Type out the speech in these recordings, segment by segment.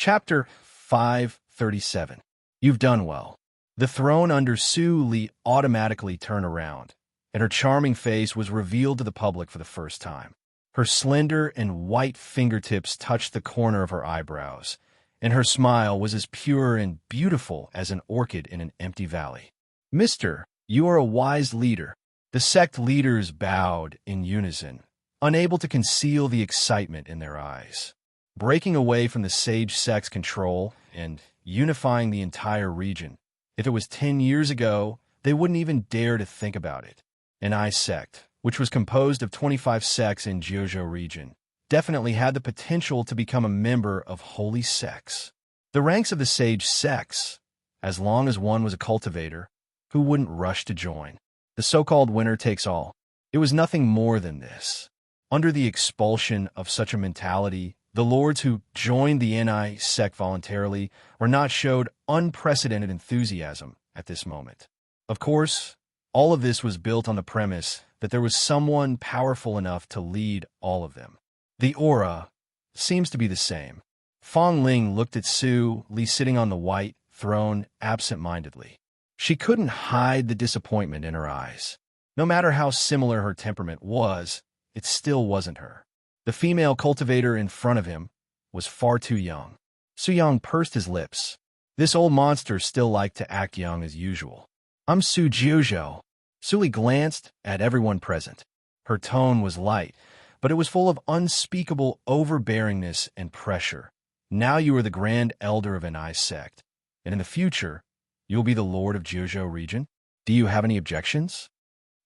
Chapter 537. You've done well. The throne under Su Li automatically turned around, and her charming face was revealed to the public for the first time. Her slender and white fingertips touched the corner of her eyebrows, and her smile was as pure and beautiful as an orchid in an empty valley. "Mister, you are a wise leader." The sect leaders bowed in unison, unable to conceal the excitement in their eyes. Breaking away from the sage sect's control and unifying the entire region. If it was 10 years ago, they wouldn't even dare to think about it. An I sect, which was composed of 25 sects in Jiuzhou region, definitely had the potential to become a member of holy sects. The ranks of the sage sects, as long as one was a cultivator, who wouldn't rush to join. The so-called winner takes all. It was nothing more than this. Under the expulsion of such a mentality, the lords who joined the NI sect voluntarily were not showed unprecedented enthusiasm at this moment. Of course, all of this was built on the premise that there was someone powerful enough to lead all of them. The aura seems to be the same. Fong Ling looked at Su Li sitting on the white throne absent-mindedly. She couldn't hide the disappointment in her eyes. No matter how similar her temperament was, it still wasn't her. The female cultivator in front of him was far too young. Su Yang pursed his lips. This old monster still liked to act young as usual. "I'm Su Jiuzhou." Su Li glanced at everyone present. Her tone was light, but it was full of unspeakable overbearingness and pressure. "Now you are the grand elder of an I sect, and in the future, you will be the lord of Jiuzhou region. Do you have any objections?"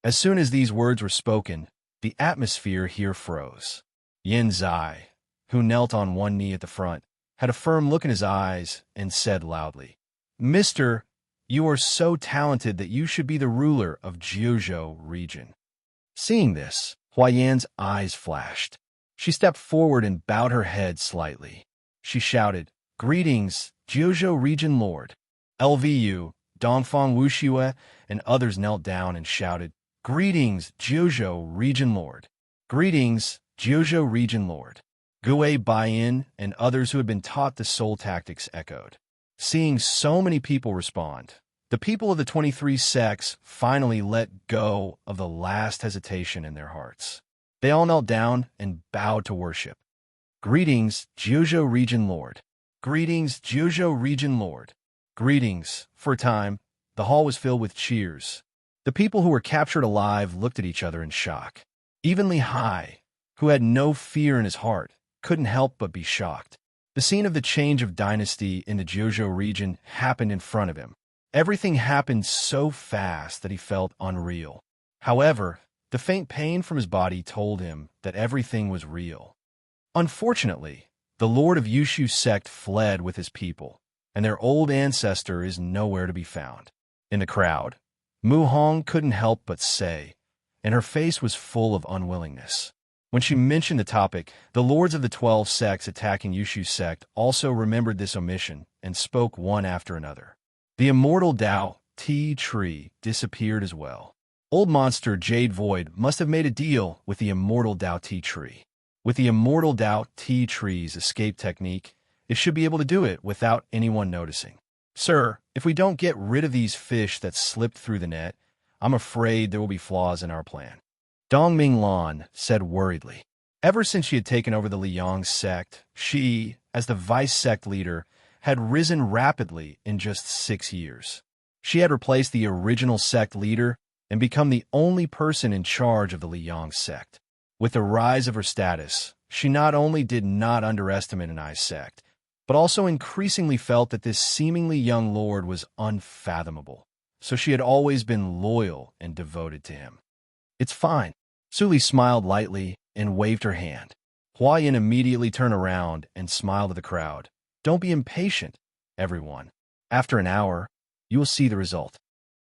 As soon as these words were spoken, the atmosphere here froze. Yin Zai, who knelt on one knee at the front, had a firm look in his eyes and said loudly, "Mister, you are so talented that you should be the ruler of Jiuzhou region." Seeing this, Huayan's eyes flashed. She stepped forward and bowed her head slightly. She shouted, "Greetings, Jiuzhou region lord." LVU, Dongfang Wuxue, and others knelt down and shouted, "Greetings, Jiuzhou region lord." "Greetings, Jiuzhou region lord." Gue Baiyin and others who had been taught the soul tactics echoed. Seeing so many people respond, the people of the 23 sects finally let go of the last hesitation in their hearts. They all knelt down and bowed to worship. "Greetings, Jiuzhou region lord." "Greetings, Jiuzhou region lord." "Greetings." For a time, the hall was filled with cheers. The people who were captured alive looked at each other in shock. Even Li Hai, who had no fear in his heart, couldn't help but be shocked. The scene of the change of dynasty in the Jiuzhou region happened in front of him. Everything happened so fast that he felt unreal. However, the faint pain from his body told him that everything was real. Unfortunately, the lord of Yushu sect fled with his people, and their old ancestor is nowhere to be found. In the crowd, Mu Hong couldn't help but say, and her face was full of unwillingness. When she mentioned the topic, the lords of the 12 sects attacking Yushu sect also remembered this omission and spoke one after another. The immortal Dao tea tree disappeared as well. Old monster Jade Void must have made a deal with the immortal Dao tea tree. With the immortal Dao tea tree's escape technique, it should be able to do it without anyone noticing. "Sir, if we don't get rid of these fish that slipped through the net, I'm afraid there will be flaws in our plan," Dong Minglan said worriedly. Ever since she had taken over the Liang sect, she, as the vice sect leader, had risen rapidly in just 6 years. She had replaced the original sect leader and become the only person in charge of the Liang sect. With the rise of her status, she not only did not underestimate an I sect, but also increasingly felt that this seemingly young lord was unfathomable. So she had always been loyal and devoted to him. "It's fine." Su Li smiled lightly and waved her hand. Huayan immediately turned around and smiled at the crowd. "Don't be impatient, everyone. After an hour, you will see the result."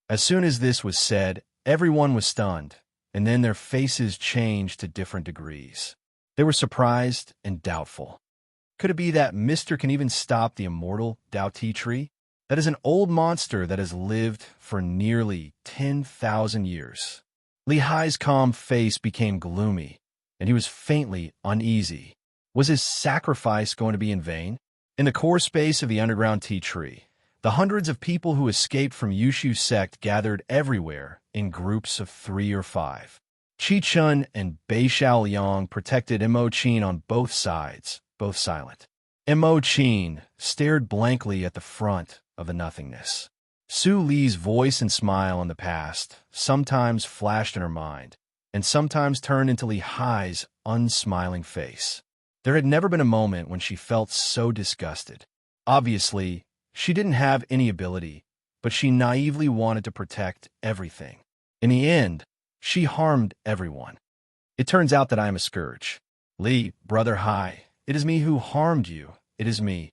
As soon as this was said, everyone was stunned, and then their faces changed to different degrees. They were surprised and doubtful. Could it be that Mister can even stop the immortal Dao Tea Tree? That is an old monster that has lived for nearly 10,000 years. Li Hai's calm face became gloomy, and he was faintly uneasy. Was his sacrifice going to be in vain? In the core space of the underground tea tree, the hundreds of people who escaped from Yushu's sect gathered everywhere in groups of 3 or 5. Chi Chun and Bei Xiaoliang protected Mo Qin on both sides, both silent. Mo Qin stared blankly at the front of the nothingness. Su Li's voice and smile in the past sometimes flashed in her mind, and sometimes turned into Li Hai's unsmiling face. There had never been a moment when she felt so disgusted. Obviously, she didn't have any ability, but she naively wanted to protect everything. In the end, she harmed everyone. It turns out that I am a scourge. Li, brother Hai, it is me who harmed you. It is me.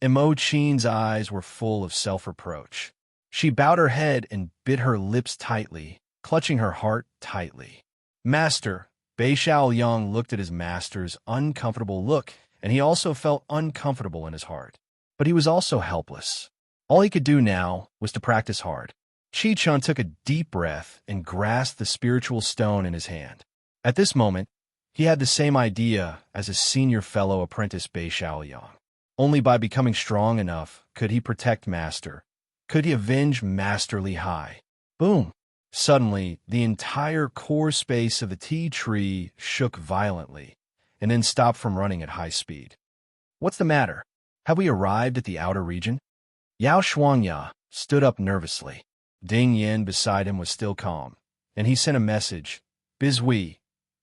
Mo Qin's eyes were full of self-reproach. She bowed her head and bit her lips tightly, clutching her heart tightly. Master, Bei Xiaoliang looked at his master's uncomfortable look, and he also felt uncomfortable in his heart. But he was also helpless. All he could do now was to practice hard. Chi Chun took a deep breath and grasped the spiritual stone in his hand. At this moment, he had the same idea as his senior fellow apprentice Bei Xiaoliang. Only by becoming strong enough could he protect Master. Could he avenge Master Li Hai? Boom! Suddenly, the entire core space of the tea tree shook violently, and then stopped from running at high speed. What's the matter? Have we arrived at the outer region? Yao Shuangya stood up nervously. Ding Yin beside him was still calm, and he sent a message. Bizhui,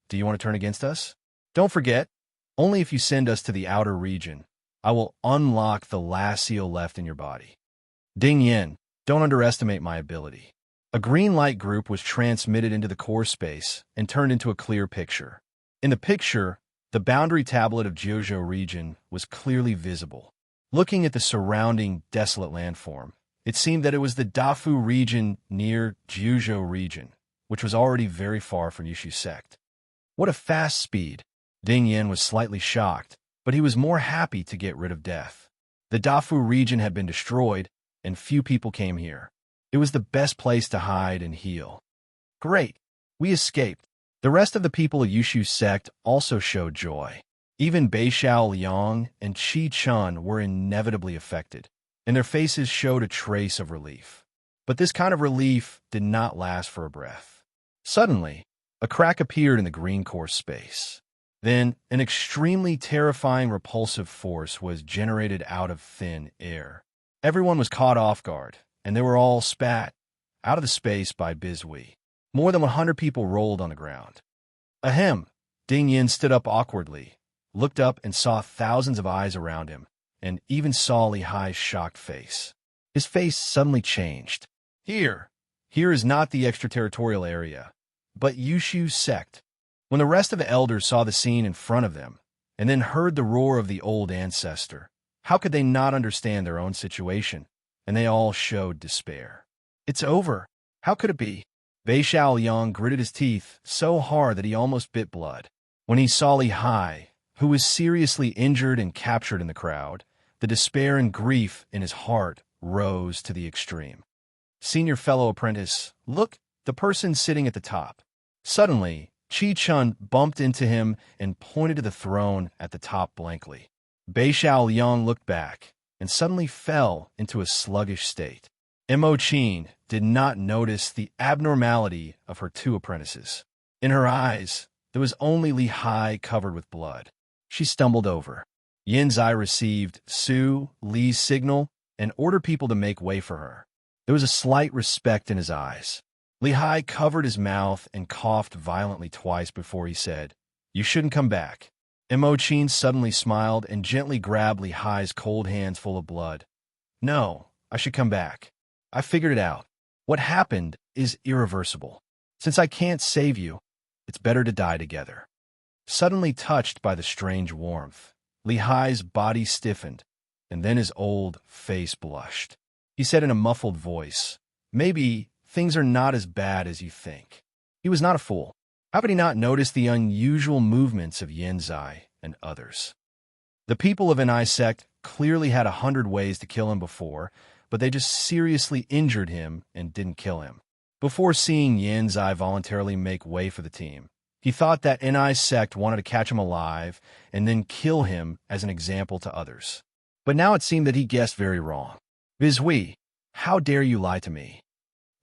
do you want to turn against us? Don't forget, only if you send us to the outer region, I will unlock the last seal left in your body. Ding Yin, don't underestimate my ability. A green light group was transmitted into the core space and turned into a clear picture. In the picture, the boundary tablet of Jiuzhou region was clearly visible. Looking at the surrounding desolate landform, it seemed that it was the Dafu region near Jiuzhou region, which was already very far from Yushu's sect. What a fast speed! Ding Yin was slightly shocked, but he was more happy to get rid of death. The Dafu region had been destroyed, and few people came here. It was the best place to hide and heal. Great! We escaped. The rest of the people of Yushu's sect also showed joy. Even Bei Xiaoliang and Chi Chun were inevitably affected, and their faces showed a trace of relief. But this kind of relief did not last for a breath. Suddenly, a crack appeared in the green core space. Then, an extremely terrifying repulsive force was generated out of thin air. Everyone was caught off guard, and they were all spat out of the space by Bizhui. More than 100 people rolled on the ground. Ahem! Ding Yin stood up awkwardly, looked up and saw thousands of eyes around him, and even saw Li Hai's shocked face. His face suddenly changed. Here is not the extraterritorial area, but Yushu's sect. When the rest of the elders saw the scene in front of them, and then heard the roar of the old ancestor, how could they not understand their own situation? And they all showed despair. It's over. How could it be? Bei Xiaoliang gritted his teeth so hard that he almost bit blood. When he saw Li Hai, who was seriously injured and captured in the crowd, the despair and grief in his heart rose to the extreme. Senior fellow apprentice, look, the person sitting at the top. Suddenly, Chi Chun bumped into him and pointed to the throne at the top blankly. Bei Xiaoliang looked back and suddenly fell into a sluggish state. Mo Qin did not notice the abnormality of her 2 apprentices. In her eyes, there was only Li Hai covered with blood. She stumbled over. Yin Zai received Su Li's signal and ordered people to make way for her. There was a slight respect in his eyes. Li Hai covered his mouth and coughed violently twice before he said, "You shouldn't come back." Mo Qin suddenly smiled and gently grabbed Li Hai's cold hands full of blood. "No, I should come back. I figured it out. What happened is irreversible. Since I can't save you, it's better to die together." Suddenly touched by the strange warmth, Li Hai's body stiffened, and then his old face blushed. He said in a muffled voice, "Maybe things are not as bad as you think." He was not a fool. How could he not notice the unusual movements of Yin Zai and others? The people of Ni sect clearly had 100 ways to kill him before, but they just seriously injured him and didn't kill him. Before seeing Yin Zai voluntarily make way for the team, he thought that Ni sect wanted to catch him alive and then kill him as an example to others. But now it seemed that he guessed very wrong. Bizhui, how dare you lie to me?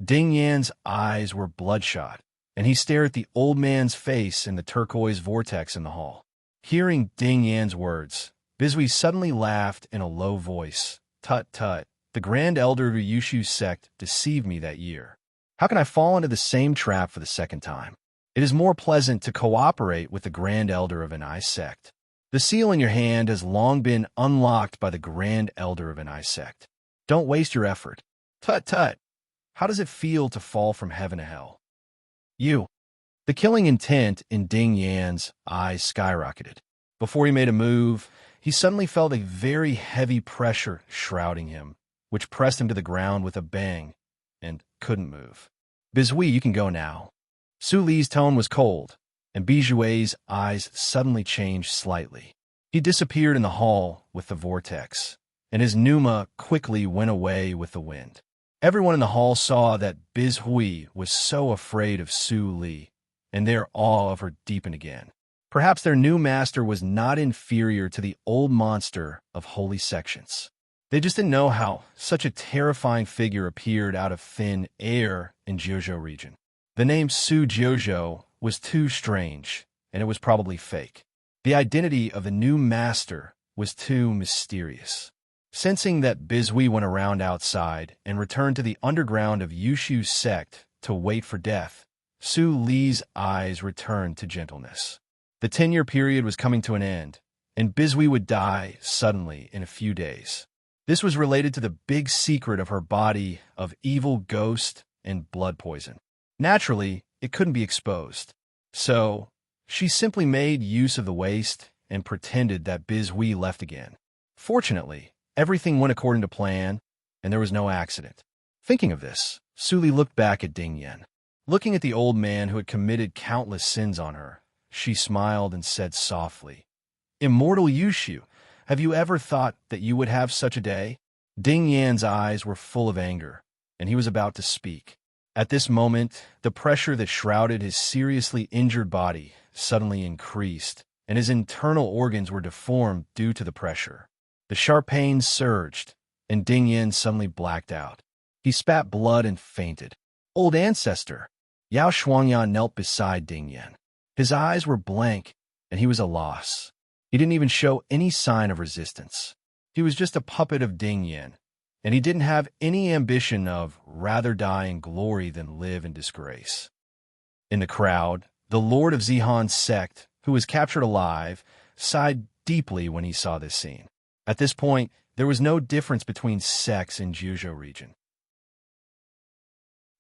Ding Yan's eyes were bloodshot, and he stared at the old man's face in the turquoise vortex in the hall. Hearing Ding Yan's words, Bizhui suddenly laughed in a low voice. Tut tut, the Grand Elder of Yushu's sect deceived me that year. How can I fall into the same trap for the second time? It is more pleasant to cooperate with the Grand Elder of an I sect. The seal in your hand has long been unlocked by the Grand Elder of an I sect. Don't waste your effort. Tut tut. How does it feel to fall from heaven to hell? The killing intent in Ding Yan's eyes skyrocketed. Before he made a move, he suddenly felt a very heavy pressure shrouding him, which pressed him to the ground with a bang, and couldn't move. Bizhui, you can go now. Su Li's tone was cold, and Bijui's eyes suddenly changed slightly. He disappeared in the hall with the vortex, and his pneuma quickly went away with the wind. Everyone in the hall saw that Bizhui was so afraid of Su Li, and their awe of her deepened again. Perhaps their new master was not inferior to the old monster of holy sections. They just didn't know how such a terrifying figure appeared out of thin air in Jiuzhou region. The name Su Jiuzhou was too strange, and it was probably fake. The identity of the new master was too mysterious. Sensing that Bizhui went around outside and returned to the underground of Yushu's sect to wait for death, Su Li's eyes returned to gentleness. The 10-year period was coming to an end, and Bizhui would die suddenly in a few days. This was related to the big secret of her body of evil ghost and blood poison. Naturally, it couldn't be exposed. So, she simply made use of the waste and pretended that Bizhui left again. Fortunately, everything went according to plan, and there was no accident. Thinking of this, Su Li looked back at Ding Yan. Looking at the old man who had committed countless sins on her, she smiled and said softly, "Immortal Yushu, have you ever thought that you would have such a day?" Ding Yan's eyes were full of anger, and he was about to speak. At this moment, the pressure that shrouded his seriously injured body suddenly increased, and his internal organs were deformed due to the pressure. The sharp pains surged, and Ding Yan suddenly blacked out. He spat blood and fainted. Old ancestor! Yao Shuangyan knelt beside Ding Yan. His eyes were blank, and he was a loss. He didn't even show any sign of resistance. He was just a puppet of Ding Yan, and he didn't have any ambition of rather die in glory than live in disgrace. In the crowd, the lord of Zihan's sect, who was captured alive, sighed deeply when he saw this scene. At this point, there was no difference between sects in Jiuzhou region.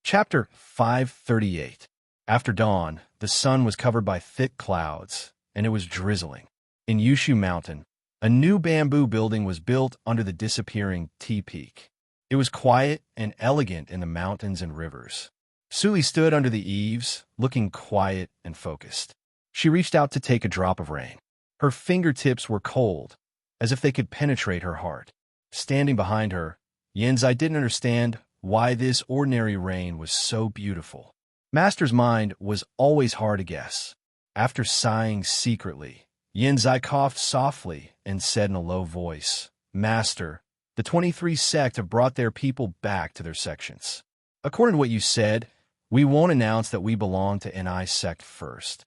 Chapter 538. After dawn, the sun was covered by thick clouds, and it was drizzling. In Yushu Mountain, a new bamboo building was built under the disappearing T-Peak. It was quiet and elegant in the mountains and rivers. Su Li stood under the eaves, looking quiet and focused. She reached out to take a drop of rain. Her fingertips were cold, as if they could penetrate her heart. Standing behind her, Yanzai didn't understand why this ordinary rain was so beautiful. Master's mind was always hard to guess. After sighing secretly, Yanzai coughed softly and said in a low voice, "Master, the 23 sect have brought their people back to their sections. According to what you said, we won't announce that we belong to NI sect first."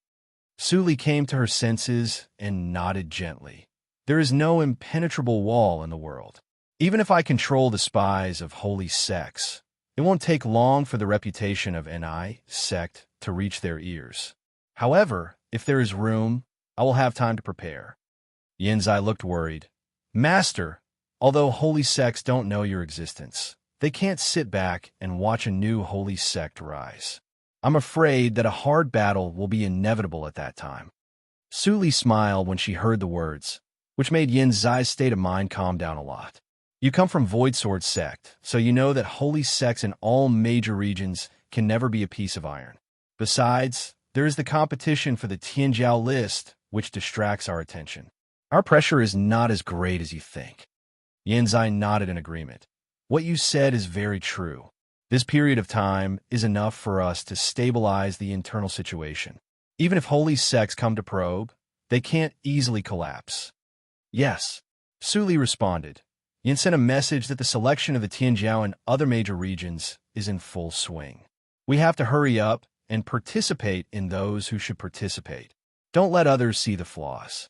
Su Li came to her senses and nodded gently. There is no impenetrable wall in the world. Even if I control the spies of holy sects, it won't take long for the reputation of NI sect to reach their ears. However, if there is room, I will have time to prepare. Yanzai looked worried. "Master, although holy sects don't know your existence, they can't sit back and watch a new holy sect rise. I'm afraid that a hard battle will be inevitable at that time." Su Li smiled when she heard the words, which made Yanzai's state of mind calm down a lot. You come from Void Sword sect, so you know that holy sects in all major regions can never be a piece of iron. Besides, there is the competition for the Tianjiao list, which distracts our attention. Our pressure is not as great as you think. Yanzai nodded in agreement. What you said is very true. This period of time is enough for us to stabilize the internal situation. Even if holy sects come to probe, they can't easily collapse. Yes, Su Li responded. Yin sent a message that the selection of the Tianjiao and other major regions is in full swing. We have to hurry up and participate in those who should participate. Don't let others see the flaws.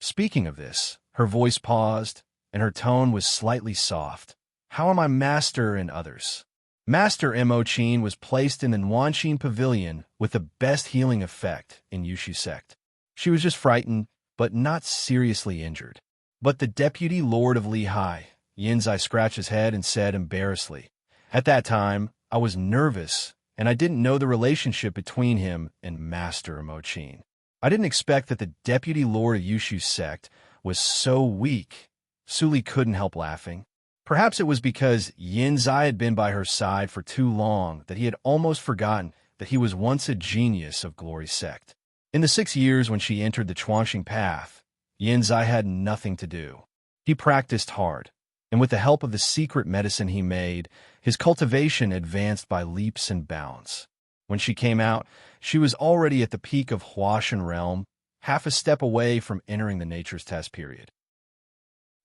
Speaking of this, her voice paused, and her tone was slightly soft. How are my master and others? Master Mo Qin was placed in the Wanxin Pavilion with the best healing effect in Yushu sect. She was just frightened, but not seriously injured. But the deputy lord of Lehigh, Yinzai scratched his head and said embarrassedly, at that time, I was nervous, and I didn't know the relationship between him and Master Mo Qin. I didn't expect that the deputy lord of Yushu sect was so weak. Su Li couldn't help laughing. Perhaps it was because Yinzai had been by her side for too long that he had almost forgotten that he was once a genius of Glory sect. In the 6 years when she entered the Chuanxing path, Yinzai had nothing to do. He practiced hard, and with the help of the secret medicine he made, his cultivation advanced by leaps and bounds. When she came out, she was already at the peak of Huashan realm, half a step away from entering the nature's test period.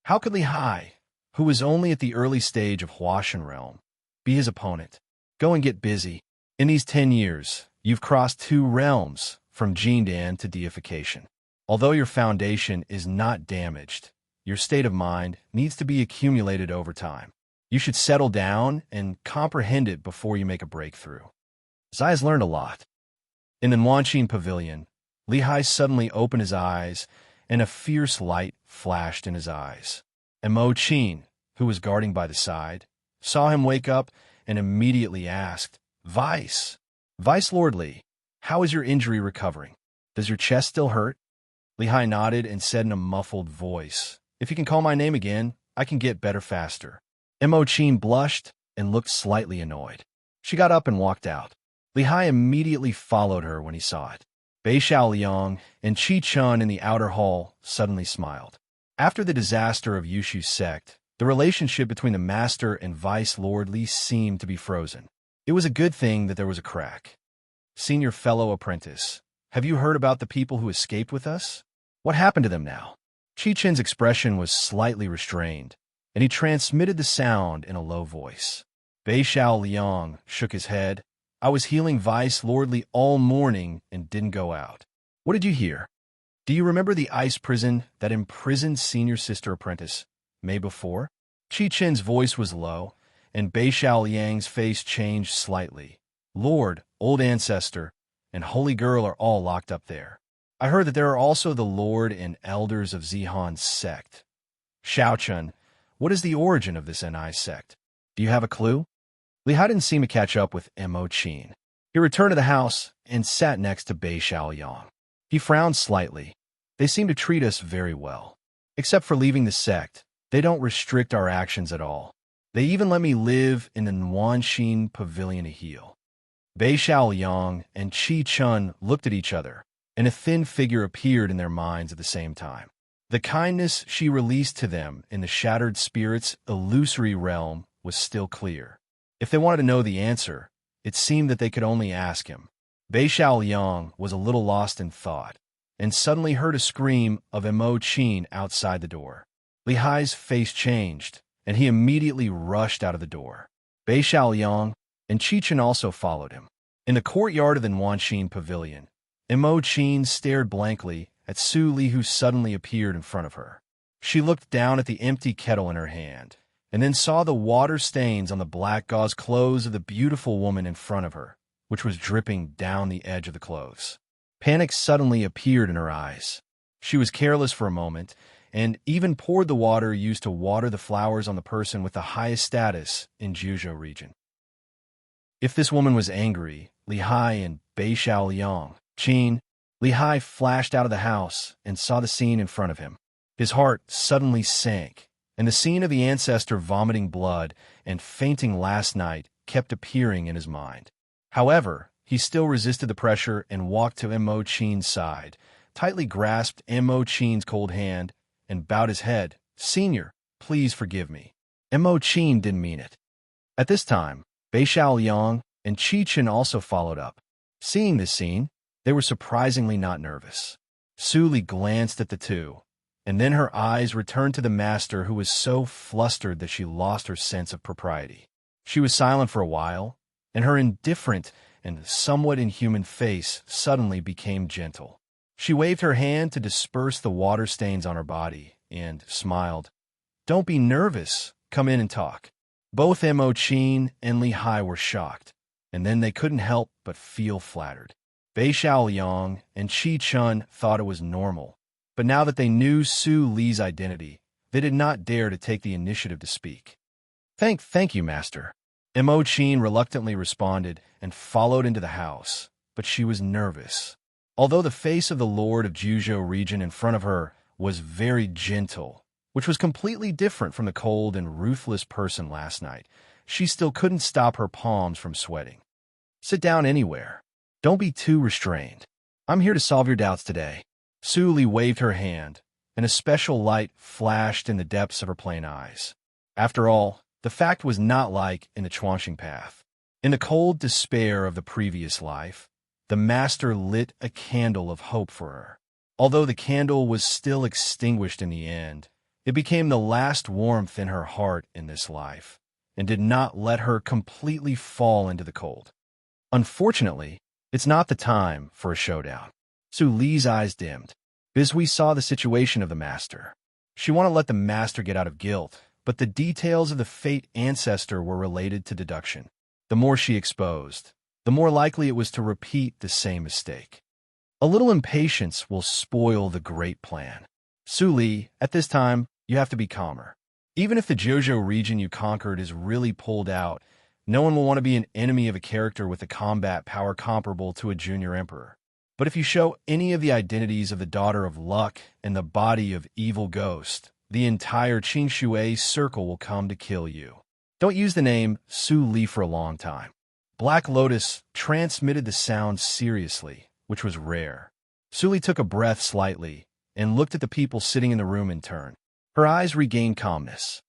How could Lehigh, who was only at the early stage of Huashan realm, be his opponent? Go and get busy. In these 10 years, you've crossed 2 realms, from Jindan to deification. Although your foundation is not damaged, your state of mind needs to be accumulated over time. You should settle down and comprehend it before you make a breakthrough. Zai has learned a lot. In the Wanxin Pavilion, Lehigh suddenly opened his eyes, and a fierce light flashed in his eyes. And Mo Qin, who was guarding by the side, saw him wake up and immediately asked, Vice Lord Li, how is your injury recovering? Does your chest still hurt? Lehigh nodded and said in a muffled voice, if you can call my name again, I can get better faster. Mo Qin blushed and looked slightly annoyed. She got up and walked out. Lehigh immediately followed her when he saw it. Bei Xiaoliang and Qi Chun in the outer hall suddenly smiled. After the disaster of Yushu sect, the relationship between the master and Vice Lord Li seemed to be frozen. It was a good thing that there was a crack. Senior fellow apprentice, have you heard about the people who escaped with us? What happened to them now? Qi Chen's expression was slightly restrained, and he transmitted the sound in a low voice. Bei Xiaoliang shook his head. I was healing Vice Lord Li all morning and didn't go out. What did you hear? Do you remember the ice prison that imprisoned senior sister apprentice May before? Qi Chen's voice was low, and Bei Xiaoliang's face changed slightly. Lord, old ancestor, and holy girl are all locked up there. I heard that there are also the lord and elders of Zihan's sect. Xiaochun, what is the origin of this Ni sect? Do you have a clue? Lehigh didn't seem to catch up with Mo Qin. He returned to the house and sat next to Bei Xiaoliang. He frowned slightly. They seem to treat us very well. Except for leaving the sect, they don't restrict our actions at all. They even let me live in the Wanxin Pavilion to heal. Bei Xiaoliang and Qi Chun looked at each other, and a thin figure appeared in their minds at the same time. The kindness she released to them in the shattered spirit's illusory realm was still clear. If they wanted to know the answer, it seemed that they could only ask him. Bei Xiaoliang was a little lost in thought, and suddenly heard a scream of Mo Qin outside the door. Lehigh's face changed, and he immediately rushed out of the door. Bei Xiaoliang and Qi Chen also followed him. In the courtyard of the Wanxin Pavilion, Mo Qin stared blankly at Su Li, who suddenly appeared in front of her. She looked down at the empty kettle in her hand, and then saw the water stains on the black gauze clothes of the beautiful woman in front of her, which was dripping down the edge of the clothes. Panic suddenly appeared in her eyes. She was careless for a moment, and even poured the water used to water the flowers on the person with the highest status in Juzhou region. If this woman was angry, Lehigh and Bei Xiaoliang, Qin, Lehigh flashed out of the house and saw the scene in front of him. His heart suddenly sank, and the scene of the ancestor vomiting blood and fainting last night kept appearing in his mind. However, he still resisted the pressure and walked to Mo Qin's side, tightly grasped Mo Qin's cold hand, and bowed his head. Senior, please forgive me. Mo Qin didn't mean it. At this time, Bei Xiaoliang and Qi Chen also followed up. Seeing this scene, they were surprisingly not nervous. Su Li glanced at the two, and then her eyes returned to the master, who was so flustered that she lost her sense of propriety. She was silent for a while, and her indifferent and somewhat inhuman face suddenly became gentle. She waved her hand to disperse the water stains on her body and smiled. "Don't be nervous. Come in and talk." Both Mo-chin and Li-hai were shocked, and then they couldn't help but feel flattered. Bei Xiaoliang and Chi-chun thought it was normal, but now that they knew Su Li's identity, they did not dare to take the initiative to speak. Thank you, master." Mo-chin reluctantly responded and followed into the house, but she was nervous. Although the face of the Lord of Juzhou region in front of her was very gentle, which was completely different from the cold and ruthless person last night, she still couldn't stop her palms from sweating. "Sit down anywhere. Don't be too restrained. I'm here to solve your doubts today." Su Li waved her hand, and a special light flashed in the depths of her plain eyes. After all, the fact was not like in the Chuanxing path. In the cold despair of the previous life, the master lit a candle of hope for her. Although the candle was still extinguished in the end, it became the last warmth in her heart in this life, and did not let her completely fall into the cold. Unfortunately, it's not the time for a showdown. Su Li's eyes dimmed. Bizhui saw the situation of the master. She wanted to let the master get out of guilt, but the details of the fate ancestor were related to deduction. The more she exposed, the more likely it was to repeat the same mistake. A little impatience will spoil the great plan. Su Li, at this time, you have to be calmer. Even if the Juzhou region you conquered is really pulled out, no one will want to be an enemy of a character with a combat power comparable to a junior emperor. But if you show any of the identities of the daughter of luck and the body of evil ghost, the entire Qingshui circle will come to kill you. Don't use the name Su Li for a long time. Black Lotus transmitted the sound seriously, which was rare. Su Li took a breath slightly and looked at the people sitting in the room in turn. Her eyes regained calmness.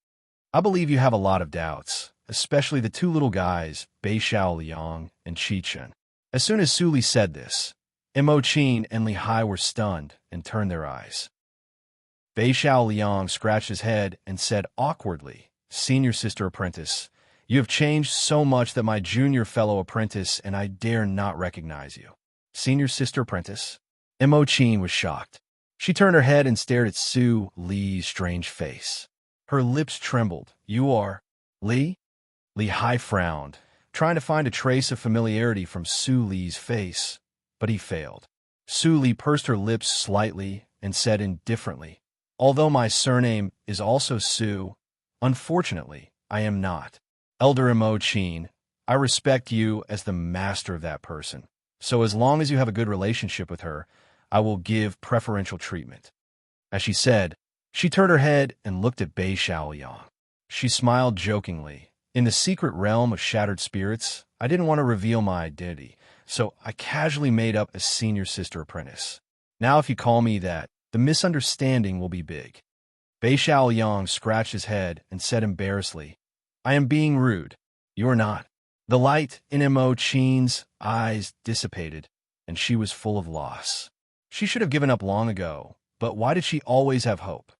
"I believe you have a lot of doubts, especially the two little guys, Bei Xiaoliang and Chi-chun." As soon as Su Li said this, Mo-chin and Li-hai were stunned and turned their eyes. Bei Xiaoliang scratched his head and said awkwardly, "Senior sister apprentice, you have changed so much that my junior fellow apprentice and I dare not recognize you." "Senior sister apprentice?" Mo-chin was shocked. She turned her head and stared at Su Li's strange face. Her lips trembled. "You are Li?" Li-hai frowned, trying to find a trace of familiarity from Su Li's face, but he failed. Su Li pursed her lips slightly and said indifferently, "Although my surname is also Su, unfortunately, I am not. Elder Mo-chin, I respect you as the master of that person, so as long as you have a good relationship with her, I will give preferential treatment." As she said, she turned her head and looked at Bei Xiaoliang. She smiled jokingly. "In the secret realm of shattered spirits, I didn't want to reveal my identity, so I casually made up a senior sister apprentice. Now if you call me that, the misunderstanding will be big." Bei Xiaoliang scratched his head and said embarrassedly, "I am being rude. You are not." The light in Mo-chin's eyes dissipated, and she was full of loss. She should have given up long ago, but why did she always have hope?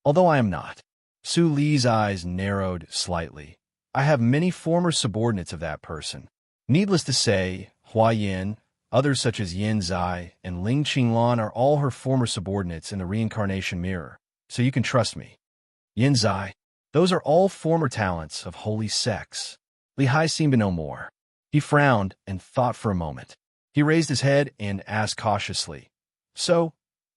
"Although I am not." Su Li's eyes narrowed slightly. "I have many former subordinates of that person. Needless to say, Hua Yin, others such as Yin Zai and Ling Qinglan are all her former subordinates in the reincarnation mirror, so you can trust me." "Yin Zai, those are all former talents of holy sects." Li-hai seemed to know more. He frowned and thought for a moment. He raised his head and asked cautiously, "So,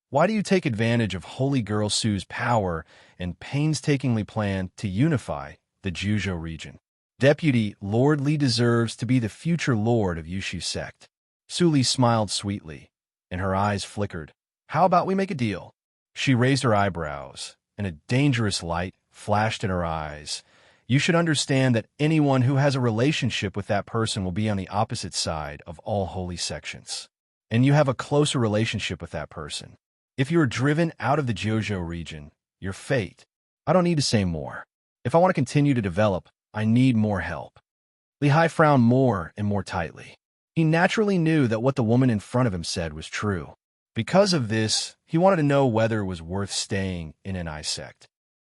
why do you take advantage of Holy Girl Su's power and painstakingly plan to unify the Juzhou region? Deputy Lord Li deserves to be the future lord of Yushu sect." Su Li smiled sweetly, and her eyes flickered. "How about we make a deal?" She raised her eyebrows, and a dangerous light flashed in her eyes. "You should understand that anyone who has a relationship with that person will be on the opposite side of all holy sections. And you have a closer relationship with that person. If you are driven out of the Juzhou region, your fate. I don't need to say more. If I want to continue to develop, I need more help." Li-hai frowned more and more tightly. He naturally knew that what the woman in front of him said was true. Because of this, he wanted to know whether it was worth staying in an I sect.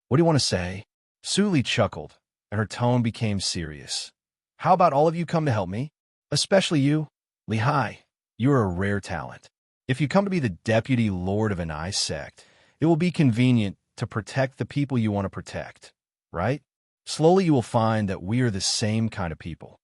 What do you want to say? Su Li chuckled, and her tone became serious. How about all of you come to help me? Especially you, Li Hai. You are a rare talent. If you come to be the deputy lord of an I sect, it will be convenient to protect the people you want to protect, right? Slowly you will find that we are the same kind of people.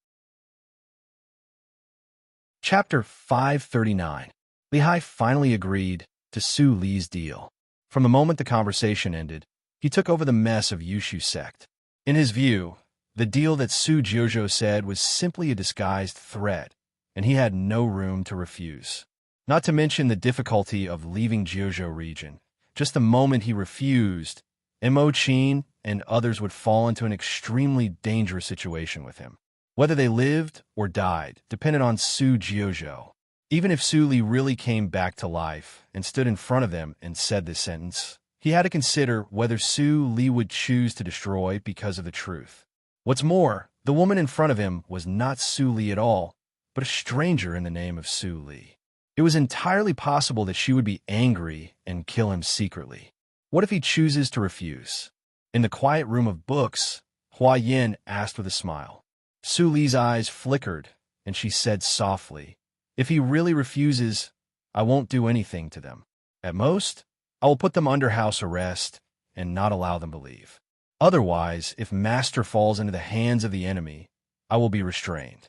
Chapter 539. Li Hai finally agreed to Su Li's deal. From the moment the conversation ended, he took over the mess of Yushu sect. In his view, the deal that Su Jiuzhou said was simply a disguised threat, and he had no room to refuse. Not to mention the difficulty of leaving Jiuzhou region. Just the moment he refused, Mo Qin and others would fall into an extremely dangerous situation with him. Whether they lived or died depended on Su Jiuzhou. Even if Su Li really came back to life and stood in front of them and said this sentence, he had to consider whether Su Li would choose to destroy because of the truth. What's more, the woman in front of him was not Su Li at all, but a stranger in the name of Su Li. It was entirely possible that she would be angry and kill him secretly. What if he chooses to refuse? In the quiet room of books, Hua Yin asked with a smile. Su Li's eyes flickered, and she said softly, "If he really refuses, I won't do anything to them. At most, I will put them under house arrest and not allow them to leave. Otherwise, if Master falls into the hands of the enemy, I will be restrained."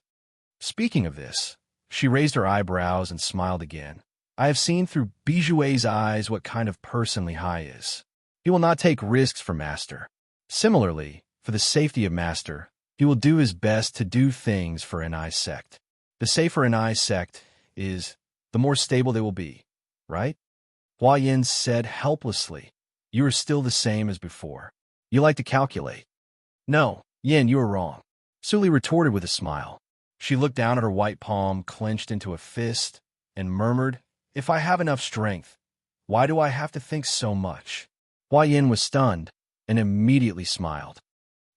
Speaking of this, she raised her eyebrows and smiled again. I have seen through Bijue's eyes what kind of person Li Hai is. He will not take risks for Master. Similarly, for the safety of Master, he will do his best to do things for an I sect. The safer an I sect is, the more stable they will be, right? Hua Yin said helplessly, "You are still the same as before. You like to calculate." "No, Yin, you are wrong," Su Li retorted with a smile. She looked down at her white palm clenched into a fist and murmured, "If I have enough strength, why do I have to think so much?" Hua Yin was stunned and immediately smiled.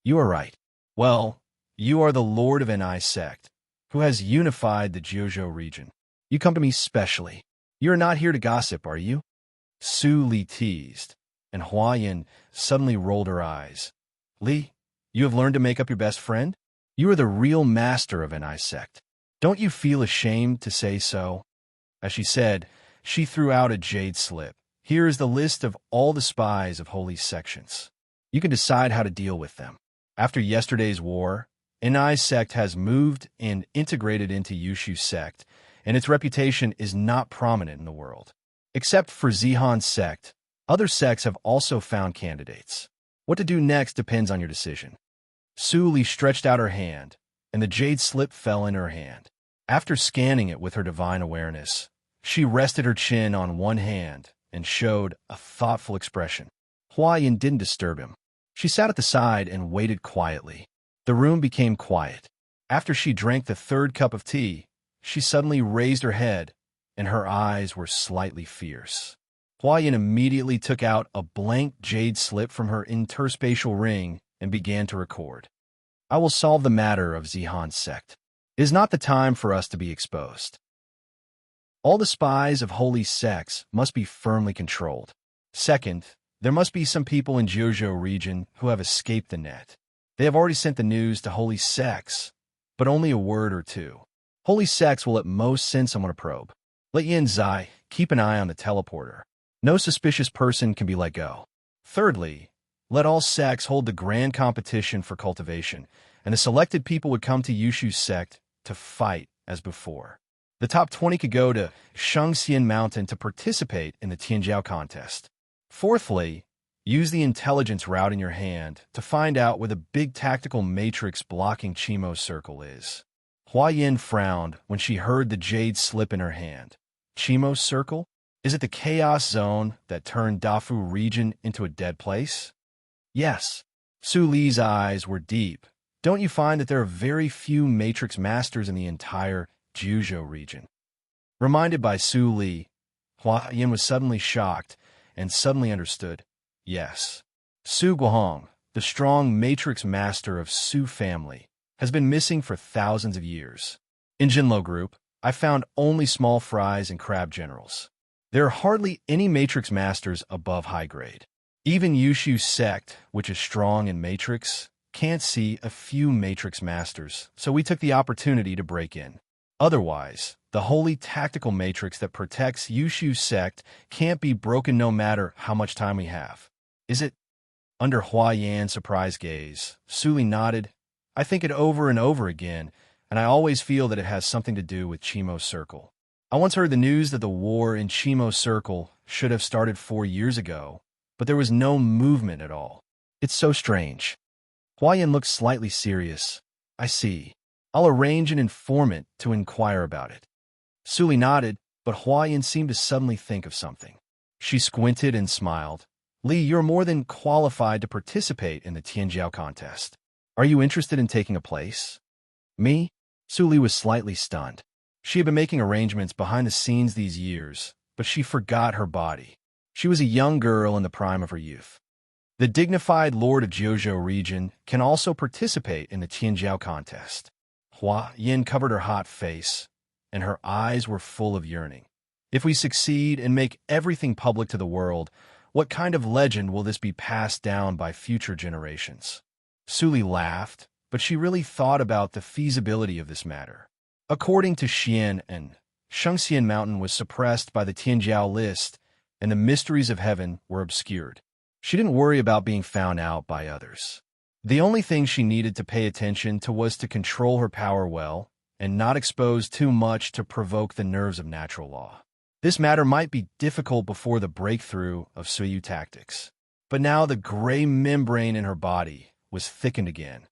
"You are right. Well, you are the lord of an I sect, who has unified the Jiuzhou region. You come to me specially. You are not here to gossip, are you?" Su Li teased, and Hua Yin suddenly rolled her eyes. "Li, you have learned to make up your best friend? You are the real master of an I sect. Don't you feel ashamed to say so?" As she said, she threw out a jade slip. "Here is the list of all the spies of holy sections. You can decide how to deal with them. After yesterday's war, an I sect has moved and integrated into Yushu sect, and its reputation is not prominent in the world. Except for Zihan sect, other sects have also found candidates. What to do next depends on your decision." Su Li stretched out her hand, and the jade slip fell in her hand. After scanning it with her divine awareness, she rested her chin on one hand and showed a thoughtful expression. Hua Yin didn't disturb him. She sat at the side and waited quietly. The room became quiet. After she drank the third cup of tea, she suddenly raised her head, and her eyes were slightly fierce. Hua Yin immediately took out a blank jade slip from her interspatial ring and began to record. "I will solve the matter of Zihan's sect. It is not the time for us to be exposed. All the spies of holy sects must be firmly controlled. Second, there must be some people in Jiuzhou region who have escaped the net. They have already sent the news to holy sects, but only a word or two. Holy sects will at most send someone to probe. Let Yin Zai keep an eye on the teleporter. No suspicious person can be let go. Thirdly, let all sects hold the grand competition for cultivation, and the selected people would come to Yushu sect to fight as before. The top 20 could go to Shangxian Mountain to participate in the Tianjiao contest. Fourthly, use the intelligence route in your hand to find out where the big tactical matrix blocking Qimo's circle is." Hua Yin frowned when she heard the jade slip in her hand. Qimo's circle? Is it the chaos zone that turned Dafu region into a dead place? Yes. Su Li's eyes were deep. Don't you find that there are very few matrix masters in the entire Jiuzhou region? Reminded by Su Li, Hua Yin was suddenly shocked and suddenly understood. Yes. Su Guohong, the strong matrix master of Su family, has been missing for thousands of years. In Jinlo Group, I found only small fries and crab generals. There are hardly any matrix masters above high grade. Even Yushu's sect, which is strong in matrix, can't see a few matrix masters, so we took the opportunity to break in. Otherwise, the holy tactical matrix that protects Yushu's sect can't be broken no matter how much time we have. Is it? Under Hua Yan's surprised gaze, Suli nodded. I think it over and over again, and I always feel that it has something to do with Chimo's circle. I once heard the news that the war in Chimo's circle should have started 4 years ago, but there was no movement at all. It's so strange. Hua Yan looked slightly serious. I see. I'll arrange an informant to inquire about it. Suli nodded, but Hua Yan seemed to suddenly think of something. She squinted and smiled. Li, you're more than qualified to participate in the Tianjiao contest. Are you interested in taking a place? Me? Suli was slightly stunned. She had been making arrangements behind the scenes these years, but she forgot her body. She was a young girl in the prime of her youth. The dignified lord of Jiuzhou region can also participate in the Tianjiao contest. Hua Yin covered her hot face, and her eyes were full of yearning. If we succeed and make everything public to the world, what kind of legend will this be passed down by future generations? Suli laughed, but she really thought about the feasibility of this matter. According to Xian and Shengxian Mountain was suppressed by the Tianjiao list, and the mysteries of heaven were obscured. She didn't worry about being found out by others. The only thing she needed to pay attention to was to control her power well and not expose too much to provoke the nerves of natural law. This matter might be difficult before the breakthrough of Suyu tactics, but now the gray membrane in her body was thickened again.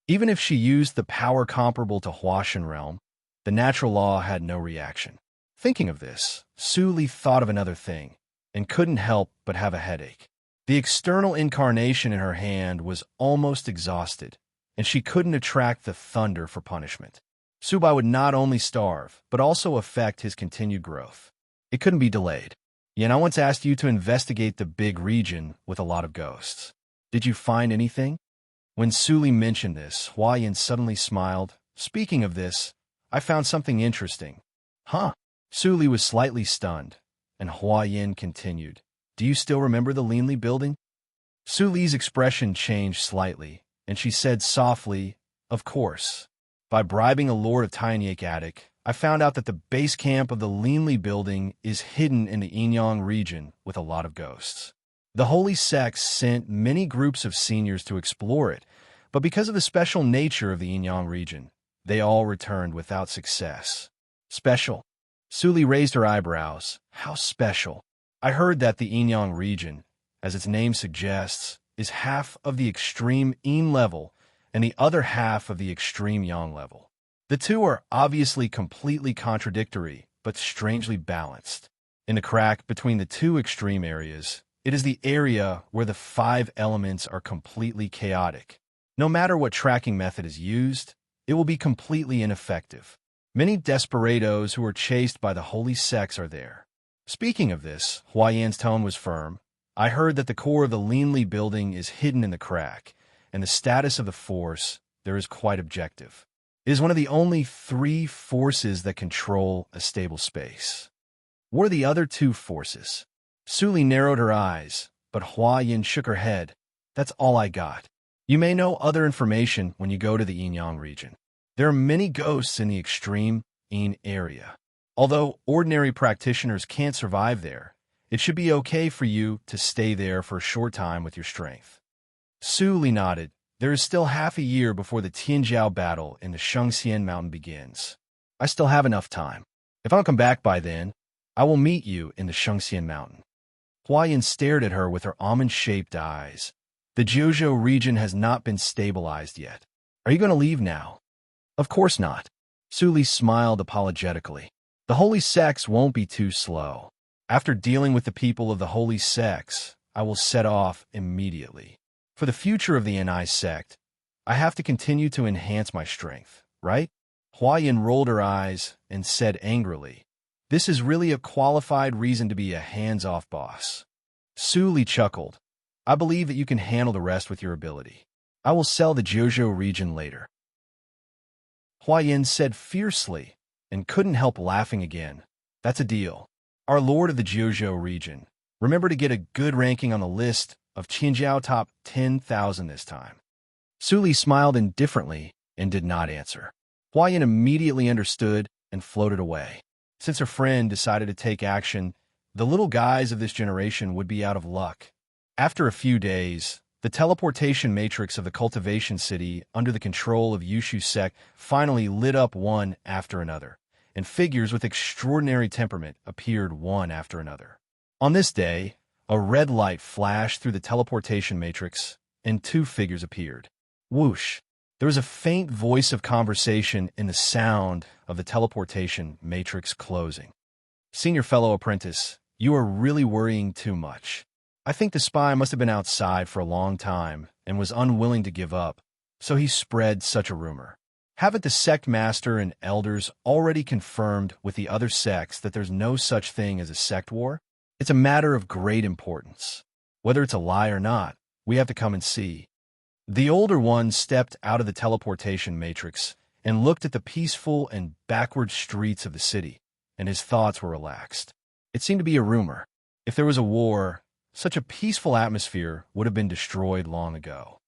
Even if she used the power comparable to Huashan realm, the natural law had no reaction. Thinking of this, Suli thought of another thing, and couldn't help but have a headache. The external incarnation in her hand was almost exhausted, and she couldn't attract the thunder for punishment. Subai would not only starve, but also affect his continued growth. It couldn't be delayed. Yen, I once asked you to investigate the big region with a lot of ghosts. Did you find anything? When Suli mentioned this, Hua Yin suddenly smiled. Speaking of this, I found something interesting. Huh? Suli was slightly stunned, and Hua Yin continued. Do you still remember the Linli building? Suli's expression changed slightly, and she said softly, Of course. By bribing a lord of Tainyake Attic, I found out that the base camp of the Linli building is hidden in the Yinyang region with a lot of ghosts. The holy sects sent many groups of seniors to explore it, but because of the special nature of the Yinyang region, they all returned without success. Special? Suli raised her eyebrows. How special? I heard that the Yinyang region, as its name suggests, is half of the extreme Yin level and the other half of the extreme Yang level. The two are obviously completely contradictory, but strangely balanced. In the crack between the two extreme areas, it is the area where the 5 elements are completely chaotic. No matter what tracking method is used, it will be completely ineffective. Many desperados who are chased by the holy sects are there. Speaking of this, Hua Yan's tone was firm. I heard that the core of the Linli building is hidden in the crack, and the status of the force there is quite objective. It is one of the only 3 forces that control a stable space. What are the other 2 forces? Suli narrowed her eyes, but Hua Yin shook her head. That's all I got. You may know other information when you go to the Yinyang region. There are many ghosts in the extreme Yin area. Although ordinary practitioners can't survive there, it should be okay for you to stay there for a short time with your strength. Suli nodded. There is still half a year before the Tianjiao battle in the Shengxian Mountain begins. I still have enough time. If I don't come back by then, I will meet you in the Shengxian Mountain. Hua Yin stared at her with her almond-shaped eyes. The Jiuzhou region has not been stabilized yet. Are you going to leave now? Of course not. Suli smiled apologetically. The holy sects won't be too slow. After dealing with the people of the holy sects, I will set off immediately. For the future of the NI sect, I have to continue to enhance my strength, right? Hua Yin rolled her eyes and said angrily, This is really a qualified reason to be a hands-off boss. Suli chuckled. I believe that you can handle the rest with your ability. I will sell the Jiuzhou region later. Hua Yin said fiercely, and couldn't help laughing again. That's a deal. Our lord of the Jiuzhou region. Remember to get a good ranking on the list of Qinjiao top 10,000 this time. Su Li smiled indifferently and did not answer. Huayan immediately understood and floated away. Since her friend decided to take action, the little guys of this generation would be out of luck. After a few days, the teleportation matrix of the cultivation city under the control of Yushu sect finally lit up one after another, and figures with extraordinary temperament appeared one after another. On this day, a red light flashed through the teleportation matrix, and two figures appeared. Whoosh! There was a faint voice of conversation in the sound of the teleportation matrix closing. Senior fellow apprentice, you are really worrying too much. I think the spy must have been outside for a long time and was unwilling to give up, so he spread such a rumor. Haven't the sect master and elders already confirmed with the other sects that there's no such thing as a sect war? It's a matter of great importance. Whether it's a lie or not, we have to come and see. The older one stepped out of the teleportation matrix and looked at the peaceful and backward streets of the city, and his thoughts were relaxed. It seemed to be a rumor. If there was a war, such a peaceful atmosphere would have been destroyed long ago.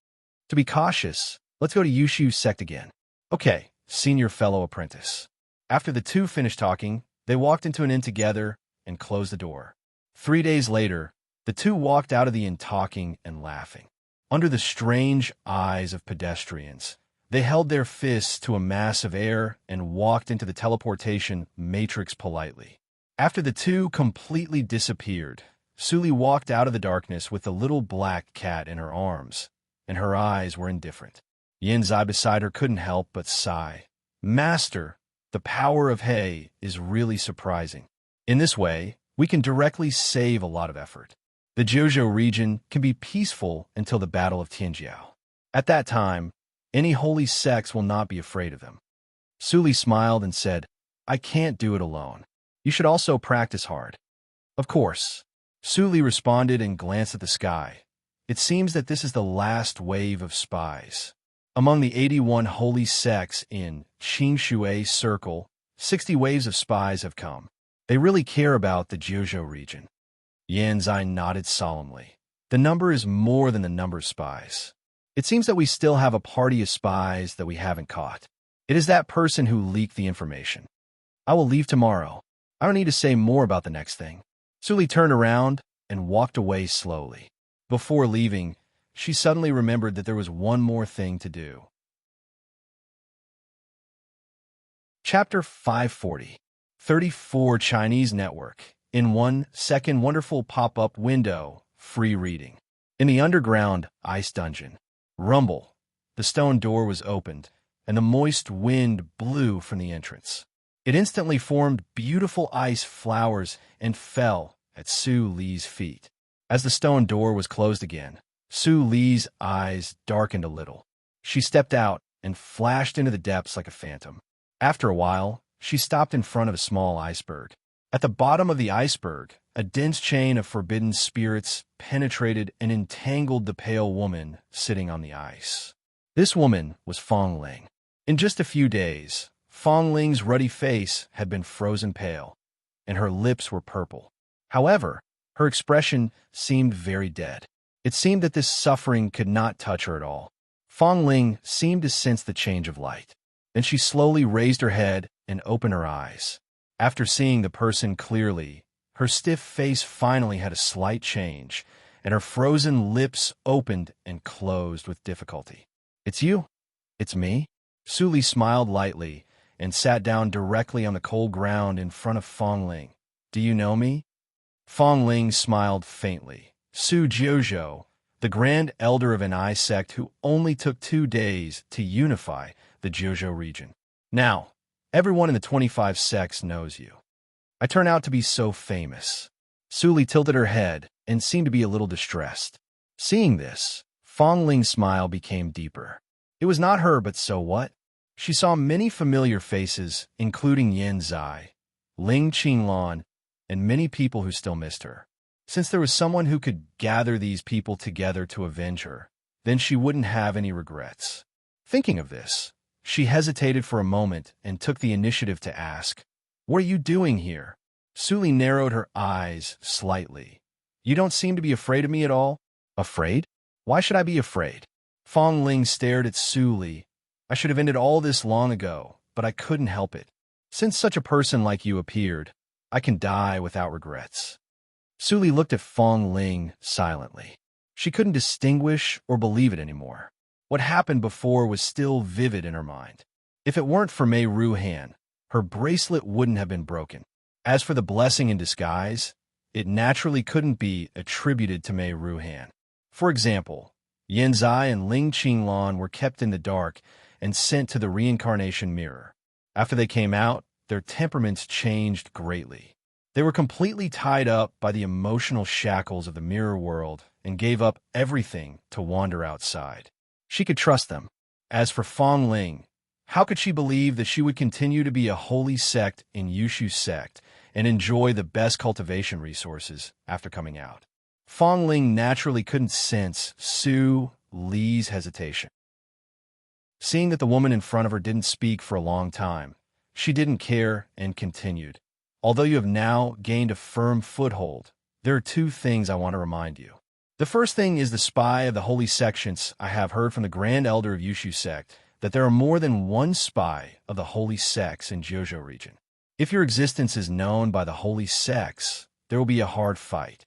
To be cautious, let's go to Yushu's sect again. Okay, senior fellow apprentice. After the two finished talking, they walked into an inn together and closed the door. 3 days later, the two walked out of the inn talking and laughing. Under the strange eyes of pedestrians, they held their fists to a mass of air and walked into the teleportation matrix politely. After the two completely disappeared, Su Li walked out of the darkness with the little black cat in her arms, and her eyes were indifferent. Yin Zai beside her couldn't help but sigh. Master, the power of He is really surprising. In this way, we can directly save a lot of effort. The Jiuzhou region can be peaceful until the Battle of Tianjiao. At that time, any holy sects will not be afraid of them. Su Li smiled and said, I can't do it alone. You should also practice hard. Of course. Su Li responded and glanced at the sky. It seems that this is the last wave of spies. Among the 81 holy sects in Qingshui Circle, 60 waves of spies have come. They really care about the Jiuzhou region. Yan Zai nodded solemnly. The number is more than the number of spies. It seems that we still have a party of spies that we haven't caught. It is that person who leaked the information. I will leave tomorrow. I don't need to say more about the next thing. Su Li turned around and walked away slowly. Before leaving, she suddenly remembered that there was one more thing to do. Chapter 540. 34 Chinese Network. In 1 second wonderful pop-up window, free reading. In the underground ice dungeon. Rumble. The stone door was opened, and the moist wind blew from the entrance. It instantly formed beautiful ice flowers and fell at Su Li's feet. As the stone door was closed again, Su Li's eyes darkened a little. She stepped out and flashed into the depths like a phantom. After a while, she stopped in front of a small iceberg. At the bottom of the iceberg, a dense chain of forbidden spirits penetrated and entangled the pale woman sitting on the ice. This woman was Fong Ling. In just a few days, Fong Ling's ruddy face had been frozen pale, and her lips were purple. However, her expression seemed very dead. It seemed that this suffering could not touch her at all. Fong Ling seemed to sense the change of light. Then she slowly raised her head and opened her eyes. After seeing the person clearly, her stiff face finally had a slight change, and her frozen lips opened and closed with difficulty. It's you? It's me? Su Li smiled lightly and sat down directly on the cold ground in front of Fong Ling. Do you know me? Fong Ling smiled faintly. Su Jiuzhou, the grand elder of an I sect who only took 2 days to unify the Jiuzhou region. Now, everyone in the 25 sects knows you. I turn out to be so famous. Su Li tilted her head and seemed to be a little distressed. Seeing this, Fong Ling's smile became deeper. It was not her, but so what? She saw many familiar faces, including Yan Zai, Ling Qinglan, and many people who still missed her. Since there was someone who could gather these people together to avenge her, then she wouldn't have any regrets. Thinking of this, she hesitated for a moment and took the initiative to ask, "What are you doing here?" Suli narrowed her eyes slightly. You don't seem to be afraid of me at all? Afraid? Why should I be afraid? Fong Ling stared at Suli. I should have ended all this long ago, but I couldn't help it. Since such a person like you appeared, I can die without regrets. Suli looked at Fong Ling silently. She couldn't distinguish or believe it anymore. What happened before was still vivid in her mind. If it weren't for Mei Ruhan, her bracelet wouldn't have been broken. As for the blessing in disguise, it naturally couldn't be attributed to Mei Ruhan. For example, Yan Zai and Ling Qinglan were kept in the dark and sent to the reincarnation mirror. After they came out, their temperaments changed greatly. They were completely tied up by the emotional shackles of the mirror world and gave up everything to wander outside. She could trust them. As for Fong Ling, how could she believe that she would continue to be a holy sect in Yushu sect and enjoy the best cultivation resources after coming out? Fong Ling naturally couldn't sense Su Li's hesitation. Seeing that the woman in front of her didn't speak for a long time, she didn't care and continued. Although you have now gained a firm foothold, there are two things I want to remind you. The first thing is the spy of the holy sections. I have heard from the Grand Elder of Yushu sect that there are more than one spy of the holy sects in Jiuzhou region. If your existence is known by the holy sects, there will be a hard fight.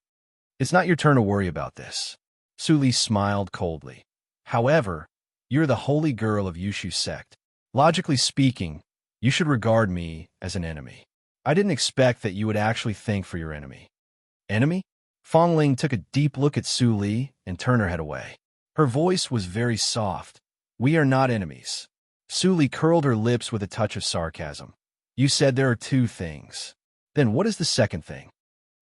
It's not your turn to worry about this. Suli smiled coldly. However, you're the holy girl of Yushu sect. Logically speaking, you should regard me as an enemy. I didn't expect that you would actually think for your enemy. Enemy? Fong Ling took a deep look at Suli and turned her head away. Her voice was very soft. We are not enemies. Suli curled her lips with a touch of sarcasm. You said there are two things. Then what is the second thing?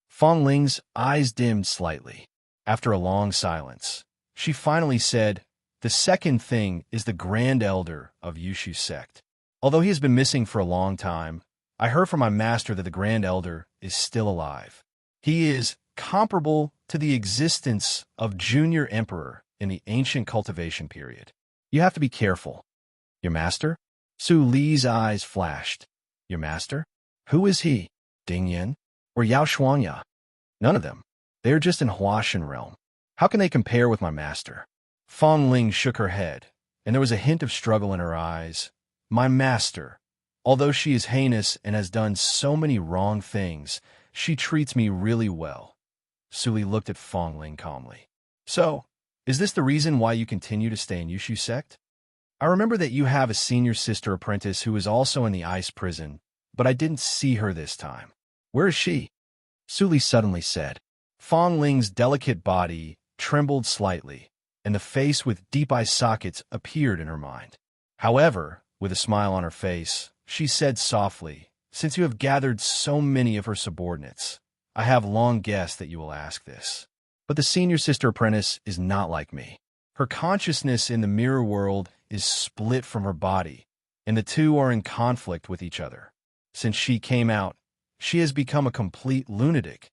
Fong Ling's eyes dimmed slightly. After a long silence, she finally said, the second thing is the Grand Elder of Yushu sect. Although he has been missing for a long time, I heard from my master that the Grand Elder is still alive. He is comparable to the existence of Junior Emperor in the ancient cultivation period. You have to be careful. Your master? Su Li's eyes flashed. Your master? Who is he? Ding Yin? Or Yao Shuangya? None of them. They are just in Huashan realm. How can they compare with my master? Fong Ling shook her head, and there was a hint of struggle in her eyes. My master. Although she is heinous and has done so many wrong things, she treats me really well. Suli looked at Fong Ling calmly. So, is this the reason why you continue to stay in Yushu sect? I remember that you have a senior sister apprentice who is also in the ice prison, but I didn't see her this time. Where is she? Suli suddenly said. Fong Ling's delicate body trembled slightly, and the face with deep eye sockets appeared in her mind. However, with a smile on her face, she said softly, since you have gathered so many of her subordinates, I have long guessed that you will ask this. But the senior sister apprentice is not like me. Her consciousness in the mirror world is split from her body, and the two are in conflict with each other. Since she came out, she has become a complete lunatic.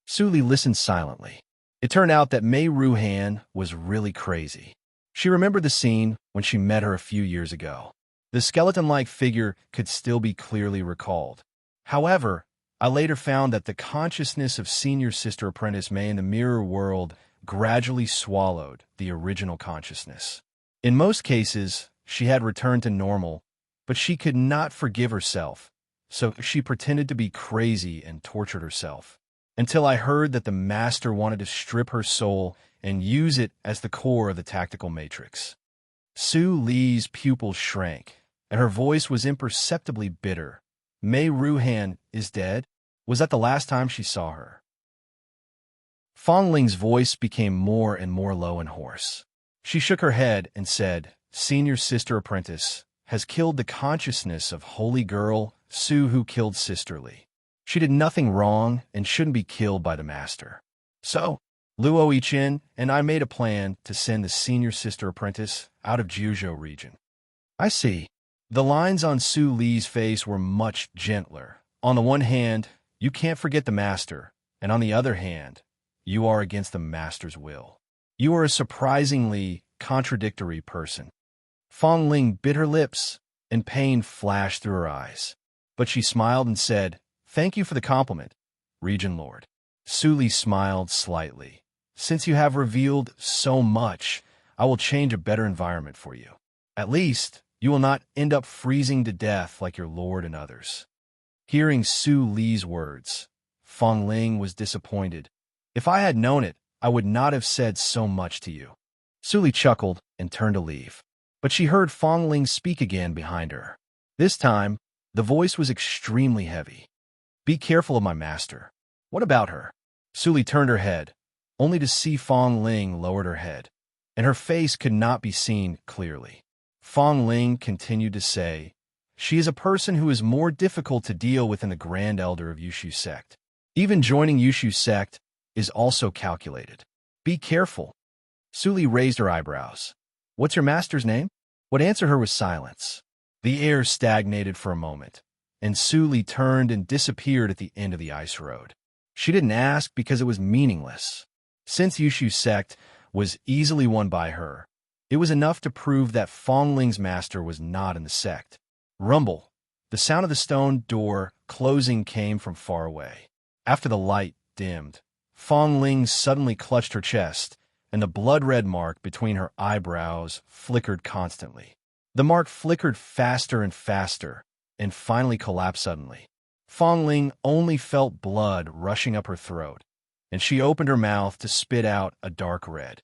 Suli listened silently. It turned out that Mei Ruhan was really crazy. She remembered the scene when she met her a few years ago. The skeleton-like figure could still be clearly recalled. However, I later found that the consciousness of senior sister apprentice Mei in the mirror world gradually swallowed the original consciousness. In most cases, she had returned to normal, but she could not forgive herself, so she pretended to be crazy and tortured herself, until I heard that the master wanted to strip her soul and use it as the core of the tactical matrix. Su Li's pupils shrank, and her voice was imperceptibly bitter. Mei Ruhan is dead? Was that the last time she saw her? Fong Ling's voice became more and more low and hoarse. She shook her head and said, Senior sister apprentice has killed the consciousness of holy girl Su who killed Sister Li. She did nothing wrong and shouldn't be killed by the master. So, Luo Yichen and I made a plan to send the senior sister apprentice out of Jiuzhou region. I see. The lines on Su Li's face were much gentler. On the one hand, you can't forget the master, and on the other hand, you are against the master's will. You are a surprisingly contradictory person. Fong Ling bit her lips, and pain flashed through her eyes. But she smiled and said, Thank you for the compliment. Region Lord. Suli smiled slightly. Since you have revealed so much, I will change a better environment for you. At least, you will not end up freezing to death like your lord and others. Hearing Su Li's words, Fong Ling was disappointed. If I had known it, I would not have said so much to you. Su Li chuckled and turned to leave. But she heard Fong Ling speak again behind her. This time, the voice was extremely heavy. Be careful of my master. What about her? Su Li turned her head, only to see Fong Ling lowered her head, and her face could not be seen clearly. Fong Ling continued to say, she is a person who is more difficult to deal with than the Grand Elder of Yushu sect. Even joining Yushu sect is also calculated. Be careful. Su Li raised her eyebrows. What's your master's name? What answered her was silence. The air stagnated for a moment, and Su Li turned and disappeared at the end of the ice road. She didn't ask because it was meaningless. Since Yushu sect was easily won by her, it was enough to prove that Fong Ling's master was not in the sect. Rumble. The sound of the stone door closing came from far away. After the light dimmed, Fong Ling suddenly clutched her chest, and the blood-red mark between her eyebrows flickered constantly. The mark flickered faster and faster, and finally collapsed suddenly. Fong Ling only felt blood rushing up her throat, and she opened her mouth to spit out a dark red.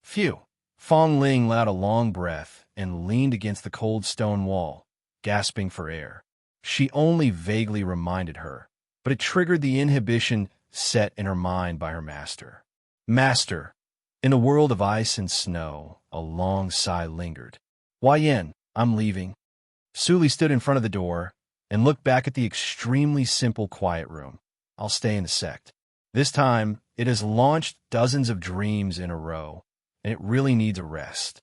Phew! Fong Ling let out a long breath and leaned against the cold stone wall, gasping for air. She only vaguely reminded her, but it triggered the inhibition set in her mind by her master. Master! In a world of ice and snow, a long sigh lingered. Why Yen, I'm leaving. Su Li stood in front of the door and looked back at the extremely simple quiet room. I'll stay in the sect. This time, it has launched dozens of dreams in a row, and it really needs a rest.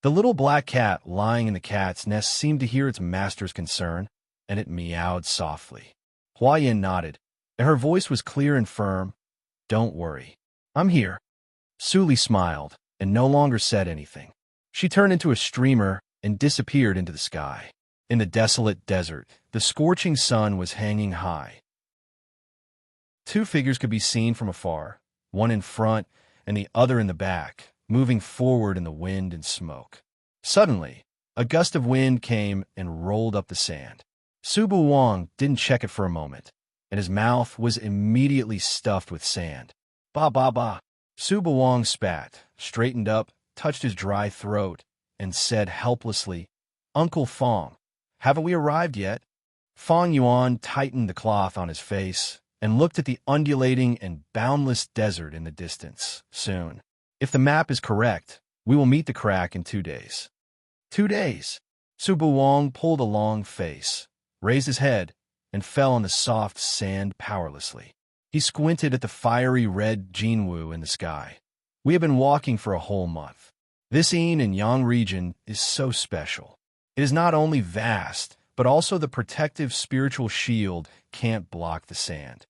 The little black cat lying in the cat's nest seemed to hear its master's concern, and it meowed softly. Hua Yin nodded, and her voice was clear and firm. Don't worry. I'm here. Su Li smiled, and no longer said anything. She turned into a streamer and disappeared into the sky. In the desolate desert, the scorching sun was hanging high. Two figures could be seen from afar, one in front and the other in the back, moving forward in the wind and smoke. Suddenly, a gust of wind came and rolled up the sand. Su Bu Wang didn't check it for a moment, and his mouth was immediately stuffed with sand. Ba ba ba. Su Bu Wang spat, straightened up, touched his dry throat, and said helplessly, Uncle Fong, haven't we arrived yet? Fong Yuan tightened the cloth on his face and looked at the undulating and boundless desert in the distance. Soon. If the map is correct, we will meet the crack in 2 days. 2 days. Su Bu Wang pulled a long face, raised his head, and fell on the soft sand powerlessly. He squinted at the fiery red Jinwu in the sky. We have been walking for a whole month. This yin and yang region is so special. It is not only vast, but also the protective spiritual shield can't block the sand.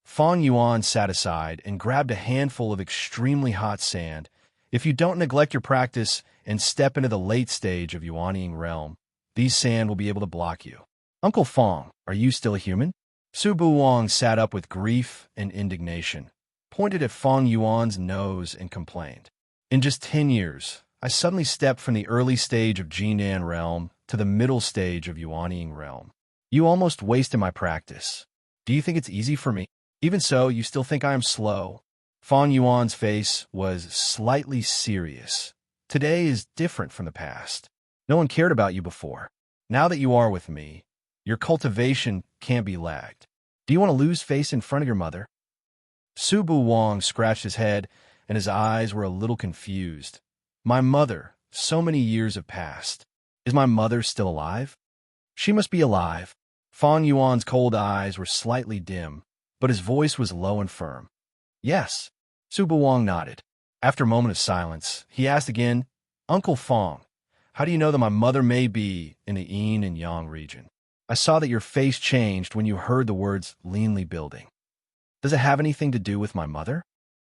Fong Yuan sat aside and grabbed a handful of extremely hot sand. If you don't neglect your practice and step into the late stage of Yuanying realm, these sand will be able to block you. Uncle Fong, are you still a human? Su Bu Wang sat up with grief and indignation, pointed at Fong Yuan's nose and complained. In just 10 years, I suddenly stepped from the early stage of Jinan realm to the middle stage of Yuanying realm. You almost wasted my practice. Do you think it's easy for me? Even so, you still think I am slow. Fong Yuan's face was slightly serious. Today is different from the past. No one cared about you before. Now that you are with me, your cultivation can't be lagged. Do you want to lose face in front of your mother? Su Bu Wang scratched his head, and his eyes were a little confused. My mother, so many years have passed. Is my mother still alive? She must be alive. Fong Yuan's cold eyes were slightly dim, but his voice was low and firm. Yes. Su Bu Wang nodded. After a moment of silence, he asked again, Uncle Fong, how do you know that my mother may be in the yin and yang region? I saw that your face changed when you heard the words leanly building. Does it have anything to do with my mother?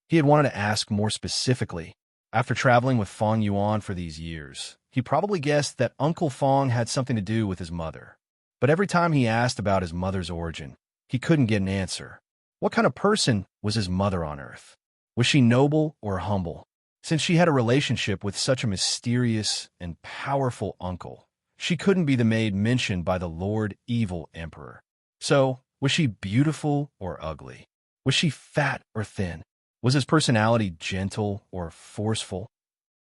He had wanted to ask more specifically. After traveling with Fong Yuan for these years, he probably guessed that Uncle Fong had something to do with his mother. But every time he asked about his mother's origin, he couldn't get an answer. What kind of person was his mother on earth? Was she noble or humble? Since she had a relationship with such a mysterious and powerful uncle, she couldn't be the maid mentioned by the Lord Evil Emperor. So, was she beautiful or ugly? Was she fat or thin? Was his personality gentle or forceful?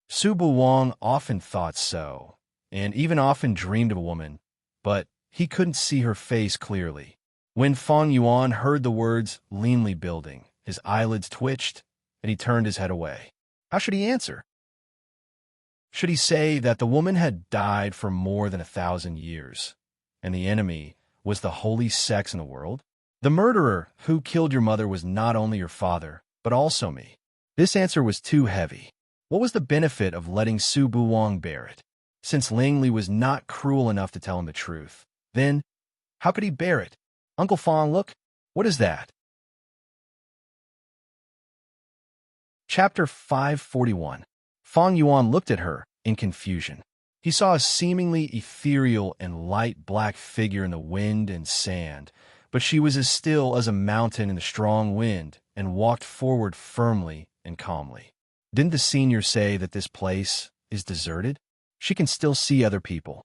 Su Buwang often thought so, and even often dreamed of a woman, but he couldn't see her face clearly. When Fang Yuan heard the words leanly building, his eyelids twitched, and he turned his head away. How should he answer? Should he say that the woman had died for more than 1,000 years, and the enemy was the holy sex in the world? The murderer who killed your mother was not only your father, but also me. This answer was too heavy. What was the benefit of letting Su Buwang bear it? Since Langley was not cruel enough to tell him the truth, then how could he bear it? Uncle Fang, look, what is that? Chapter 541. Fang Yuan looked at her in confusion. He saw a seemingly ethereal and light black figure in the wind and sand, but she was as still as a mountain in the strong wind and walked forward firmly and calmly. Didn't the senior say that this place is deserted? She can still see other people.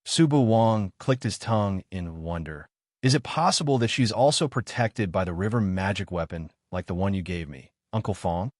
Su Buwang clicked his tongue in wonder. Is it possible that she's also protected by the river magic weapon like the one you gave me, Uncle Fang?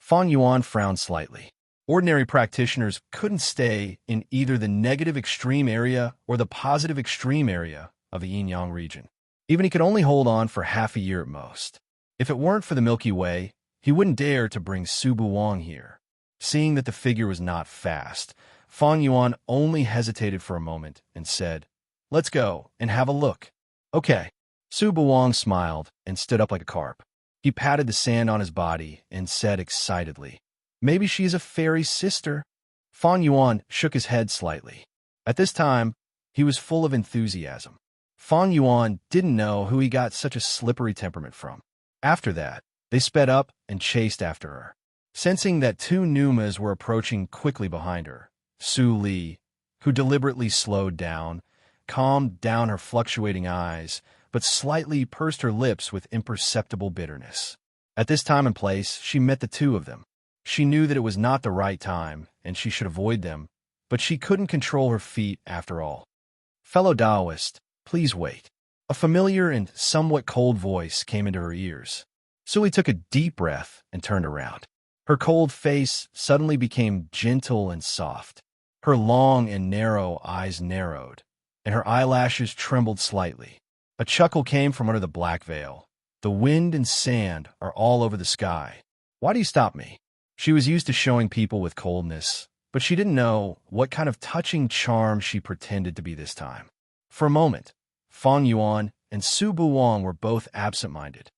Fang Yuan frowned slightly. Ordinary practitioners couldn't stay in either the negative extreme area or the positive extreme area of the yin-yang region. Even he could only hold on for half a year at most. If it weren't for the Milky Way, he wouldn't dare to bring Su Buwang here. Seeing that the figure was not fast, Fang Yuan only hesitated for a moment and said, "Let's go and have a look." Okay. Su Buwang smiled and stood up like a carp. He patted the sand on his body and said excitedly, "Maybe she's a fairy sister." Fang Yuan shook his head slightly. At this time, he was full of enthusiasm. Fang Yuan didn't know who he got such a slippery temperament from. After that, they sped up and chased after her. Sensing that two Numas were approaching quickly behind her, Su Li, who deliberately slowed down, calmed down her fluctuating eyes, but slightly pursed her lips with imperceptible bitterness. At this time and place, she met the two of them. She knew that it was not the right time, and she should avoid them, but she couldn't control her feet after all. "Fellow Taoist, please wait." A familiar and somewhat cold voice came into her ears. Suli took a deep breath and turned around. Her cold face suddenly became gentle and soft. Her long and narrow eyes narrowed, and her eyelashes trembled slightly. A chuckle came from under the black veil. "The wind and sand are all over the sky. Why do you stop me?" She was used to showing people with coldness, but she didn't know what kind of touching charm she pretended to be this time. For a moment, Fang Yuan and Su Buwang were both absent-minded.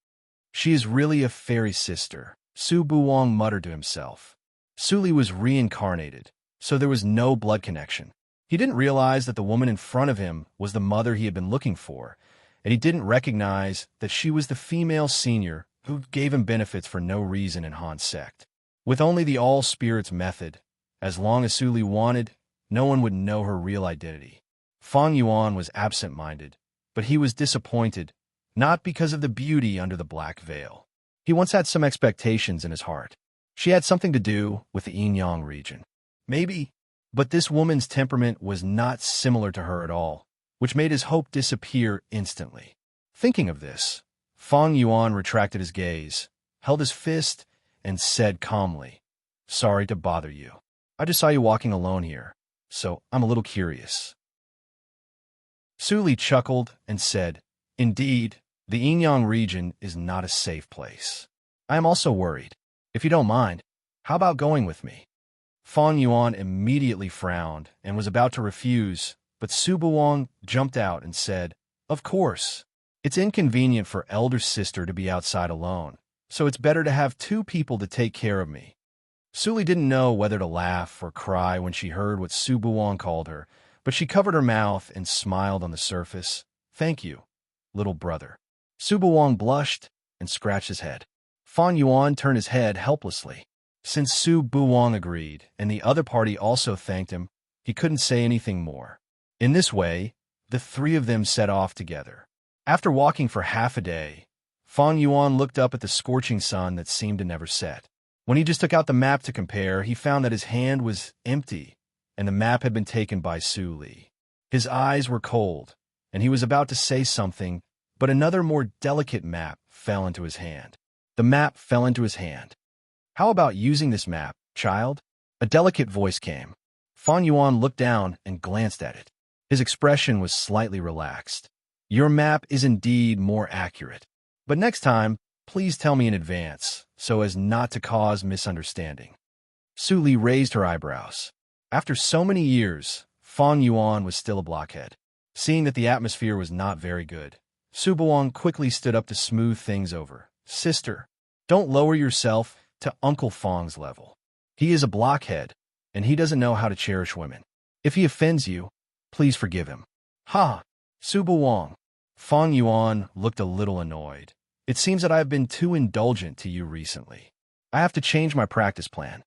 "She is really a fairy sister," Su Buwang muttered to himself. Suli was reincarnated, so there was no blood connection. He didn't realize that the woman in front of him was the mother he had been looking for, and he didn't recognize that she was the female senior who gave him benefits for no reason in Han's sect. With only the all-spirits method, as long as Suli wanted, no one would know her real identity. Fang Yuan was absent-minded, but he was disappointed, not because of the beauty under the black veil. He once had some expectations in his heart. She had something to do with the yin-yang region. Maybe, but this woman's temperament was not similar to her at all, which made his hope disappear instantly. Thinking of this, Fang Yuan retracted his gaze, held his fist, and said calmly, "Sorry to bother you. I just saw you walking alone here, so I'm a little curious." Suli chuckled and said, "Indeed, the yin-yang region is not a safe place. I am also worried. If you don't mind, how about going with me?" Fang Yuan immediately frowned and was about to refuse, but Su Buwang jumped out and said, "Of course. It's inconvenient for elder sister to be outside alone, so it's better to have two people to take care of me." Suli didn't know whether to laugh or cry when she heard what Su Buwang called her, but she covered her mouth and smiled on the surface. "Thank you, little brother." Su Buwang blushed and scratched his head. Fang Yuan turned his head helplessly. Since Su Buwang agreed, and the other party also thanked him, he couldn't say anything more. In this way, the three of them set off together. After walking for half a day, Fang Yuan looked up at the scorching sun that seemed to never set. When he just took out the map to compare, he found that his hand was empty, and the map had been taken by Su Li. His eyes were cold, and he was about to say something, but another more delicate map fell into his hand. The map fell into his hand. "How about using this map, child?" A delicate voice came. Fang Yuan looked down and glanced at it. His expression was slightly relaxed. "Your map is indeed more accurate. But next time, please tell me in advance, so as not to cause misunderstanding." Su Li raised her eyebrows. After so many years, Fang Yuan was still a blockhead. Seeing that the atmosphere was not very good, Su Buwang quickly stood up to smooth things over. "Sister, don't lower yourself to Uncle Fang's level. He is a blockhead, and he doesn't know how to cherish women. If he offends you, please forgive him." "Ha! Su Buwang." Fang Yuan looked a little annoyed. "It seems that I have been too indulgent to you recently. I have to change my practice plan."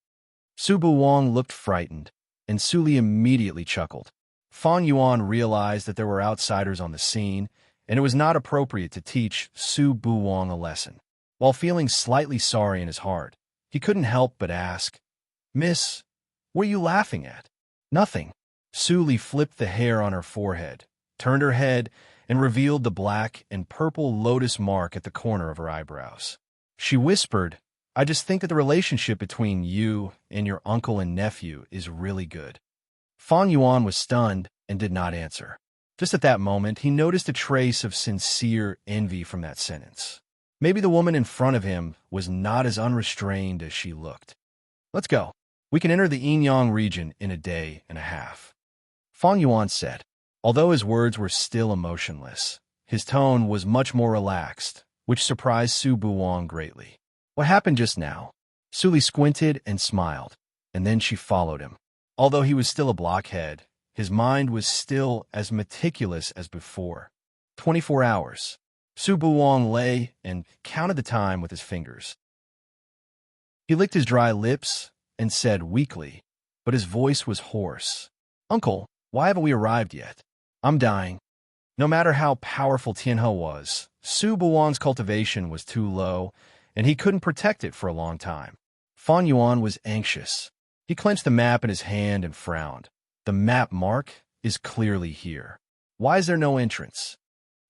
Su Buwang looked frightened, and Su Li immediately chuckled. Fang Yuan realized that there were outsiders on the scene, and it was not appropriate to teach Su Buwang a lesson. While feeling slightly sorry in his heart, he couldn't help but ask, "Miss, what are you laughing at?" "Nothing." Su Li flipped the hair on her forehead, turned her head, and revealed the black and purple lotus mark at the corner of her eyebrows. She whispered, "I just think that the relationship between you and your uncle and nephew is really good." Fang Yuan was stunned and did not answer. Just at that moment, he noticed a trace of sincere envy from that sentence. Maybe the woman in front of him was not as unrestrained as she looked. "Let's go. We can enter the Yinyang region in a day and a half," Fang Yuan said. Although his words were still emotionless, his tone was much more relaxed, which surprised Su Buwang greatly. "What happened just now?" Su Li squinted and smiled, and then she followed him. Although he was still a blockhead, his mind was still as meticulous as before. 24 hours. Su Buwang lay and counted the time with his fingers. He licked his dry lips and said weakly, but his voice was hoarse, "Uncle, why haven't we arrived yet? I'm dying." No matter how powerful Tianhe was, Su Buwang's cultivation was too low, and he couldn't protect it for a long time. Fang Yuan was anxious. He clenched the map in his hand and frowned. "The map mark is clearly here. Why is there no entrance?"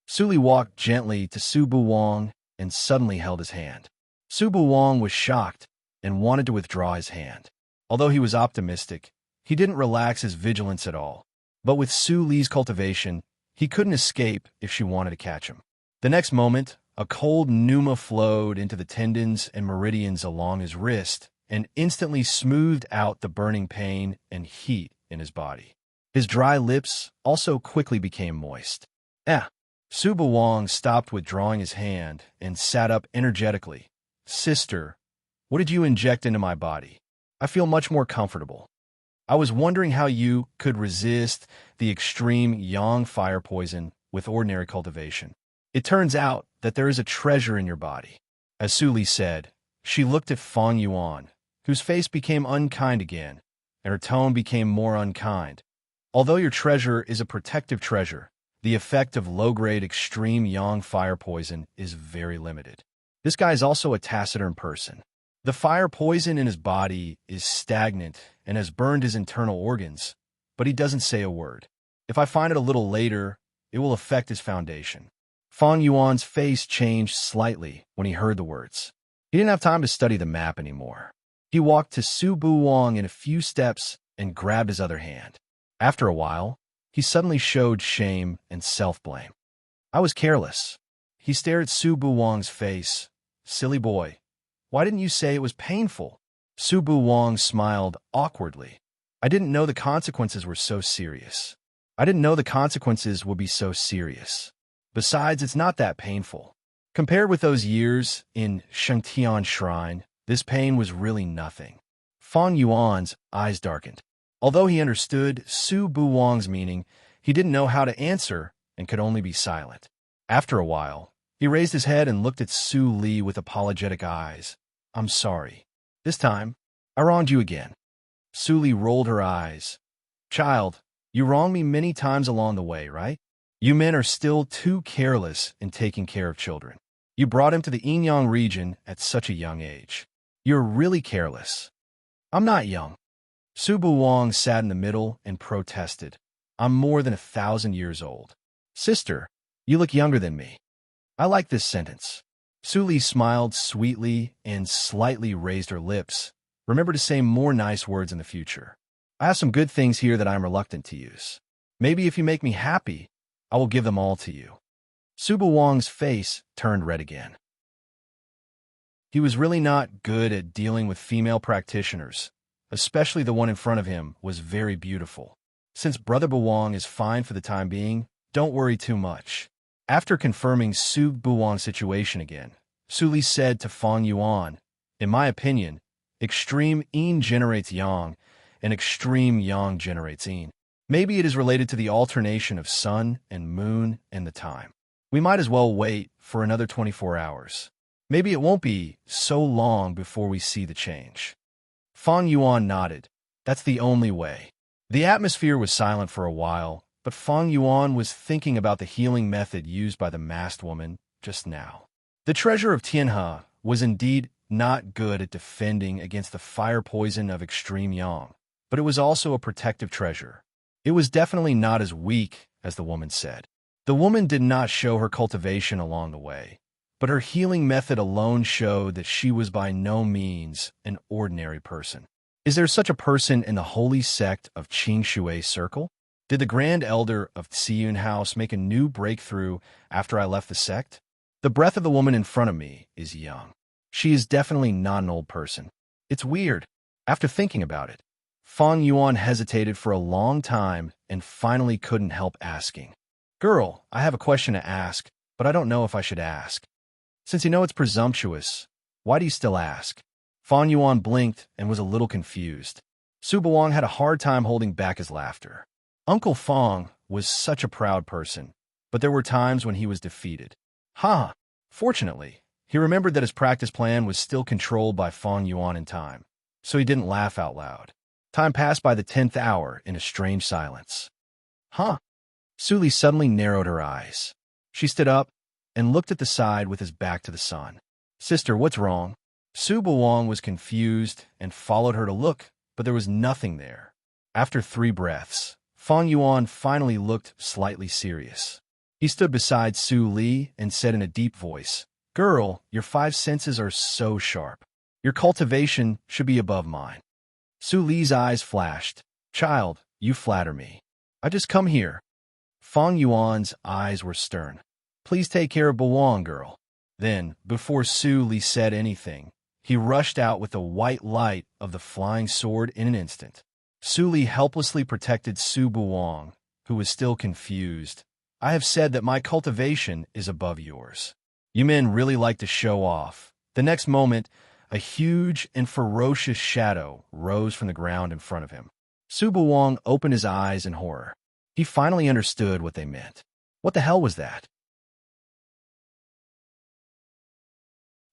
Su Li walked gently to Su Buwang and suddenly held his hand. Su Buwang was shocked and wanted to withdraw his hand. Although he was optimistic, he didn't relax his vigilance at all. But with Su Li's cultivation, he couldn't escape if she wanted to catch him. The next moment, a cold pneuma flowed into the tendons and meridians along his wrist and instantly smoothed out the burning pain and heat in his body. His dry lips also quickly became moist. Su Buwang stopped withdrawing his hand and sat up energetically. "Sister, what did you inject into my body? I feel much more comfortable. I was wondering how you could resist the extreme yang fire poison with ordinary cultivation. It turns out that there is a treasure in your body." As Su Li said, she looked at Fang Yuan, whose face became unkind again, and her tone became more unkind. "Although your treasure is a protective treasure, the effect of low-grade extreme yang fire poison is very limited. This guy is also a taciturn person. The fire poison in his body is stagnant and has burned his internal organs, but he doesn't say a word. If I find it a little later, it will affect his foundation." Fang Yuan's face changed slightly when he heard the words. He didn't have time to study the map anymore. He walked to Su Buwang in a few steps and grabbed his other hand. After a while, he suddenly showed shame and self-blame. "I was careless." He stared at Su Buwang's face. "Silly boy, why didn't you say it was painful?" Su Buwang smiled awkwardly. "I didn't know the consequences were so serious. I didn't know the consequences would be so serious. Besides, it's not that painful. Compared with those years in Shengtian Shrine, this pain was really nothing." Fang Yuan's eyes darkened. Although he understood Su Buwang's meaning, he didn't know how to answer and could only be silent. After a while, he raised his head and looked at Su Li with apologetic eyes. "I'm sorry. This time, I wronged you again." Su Li rolled her eyes. "Child, you wronged me many times along the way, right? You men are still too careless in taking care of children. You brought him to the Yin-Yang region at such a young age. You're really careless. I'm not young. Su Buwang sat in the middle and protested. I'm more than 1,000 years old. Sister, you look younger than me. I like this sentence. Su Li smiled sweetly and slightly raised her lips. Remember to say more nice words in the future. I have some good things here that I am reluctant to use. Maybe if you make me happy, I will give them all to you. Su Buwang's face turned red again. He was really not good at dealing with female practitioners, especially the one in front of him was very beautiful. Since Brother Buwang is fine for the time being, don't worry too much. After confirming Su Buwang's situation again, Su Li said to Fang Yuan, in my opinion, extreme yin generates yang, and extreme yang generates yin. Maybe it is related to the alternation of sun and moon and the time. We might as well wait for another 24 hours. Maybe it won't be so long before we see the change. Fang Yuan nodded. That's the only way. The atmosphere was silent for a while, but Fang Yuan was thinking about the healing method used by the masked woman just now. The treasure of Tianhe was indeed not good at defending against the fire poison of extreme yang, but it was also a protective treasure. It was definitely not as weak as the woman said. The woman did not show her cultivation along the way, but her healing method alone showed that she was by no means an ordinary person. Is there such a person in the holy sect of Qing Shui Circle? Did the Grand Elder of Tsiyun House make a new breakthrough after I left the sect? The breath of the woman in front of me is young. She is definitely not an old person. It's weird. After thinking about it, Fang Yuan hesitated for a long time and finally couldn't help asking. Girl, I have a question to ask, but I don't know if I should ask. Since you know it's presumptuous, why do you still ask? Fang Yuan blinked and was a little confused. Su Buwang had a hard time holding back his laughter. Uncle Fang was such a proud person, but there were times when he was defeated. Fortunately, he remembered that his practice plan was still controlled by Fang Yuan in time, so he didn't laugh out loud. Time passed by the 10th hour in a strange silence. Su Li suddenly narrowed her eyes. She stood up and looked at the side with his back to the sun. Sister, what's wrong? Su Buwang was confused and followed her to look, but there was nothing there. After 3 breaths, Fang Yuan finally looked slightly serious. He stood beside Su Li and said in a deep voice, Girl, your 5 senses are so sharp. Your cultivation should be above mine. Su Li's eyes flashed. Child, you flatter me. I just come here. Fang Yuan's eyes were stern. Please take care of Buwang, girl. Then, before Su Li said anything, he rushed out with the white light of the flying sword in an instant. Su Li helplessly protected Su Buwang, who was still confused. I have said that my cultivation is above yours. You men really like to show off. The next moment, a huge and ferocious shadow rose from the ground in front of him. Su Buwang opened his eyes in horror. He finally understood what they meant. What the hell was that?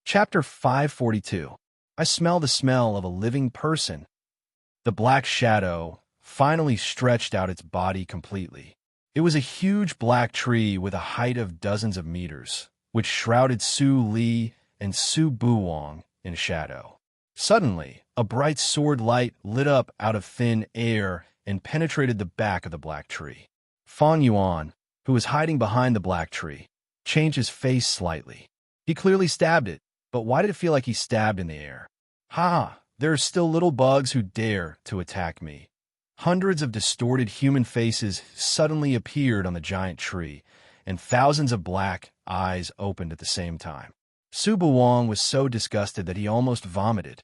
Chapter 542. I smell the smell of a living person. The black shadow finally stretched out its body completely. It was a huge black tree with a height of dozens of meters, which shrouded Su Li and Su Buwang in shadow. Suddenly, a bright sword light lit up out of thin air and penetrated the back of the black tree. Fang Yuan, who was hiding behind the black tree, changed his face slightly. He clearly stabbed it, but why did it feel like he stabbed in the air? There are still little bugs who dare to attack me. Hundreds of distorted human faces suddenly appeared on the giant tree, and thousands of black eyes opened at the same time. Su Buwang was so disgusted that he almost vomited.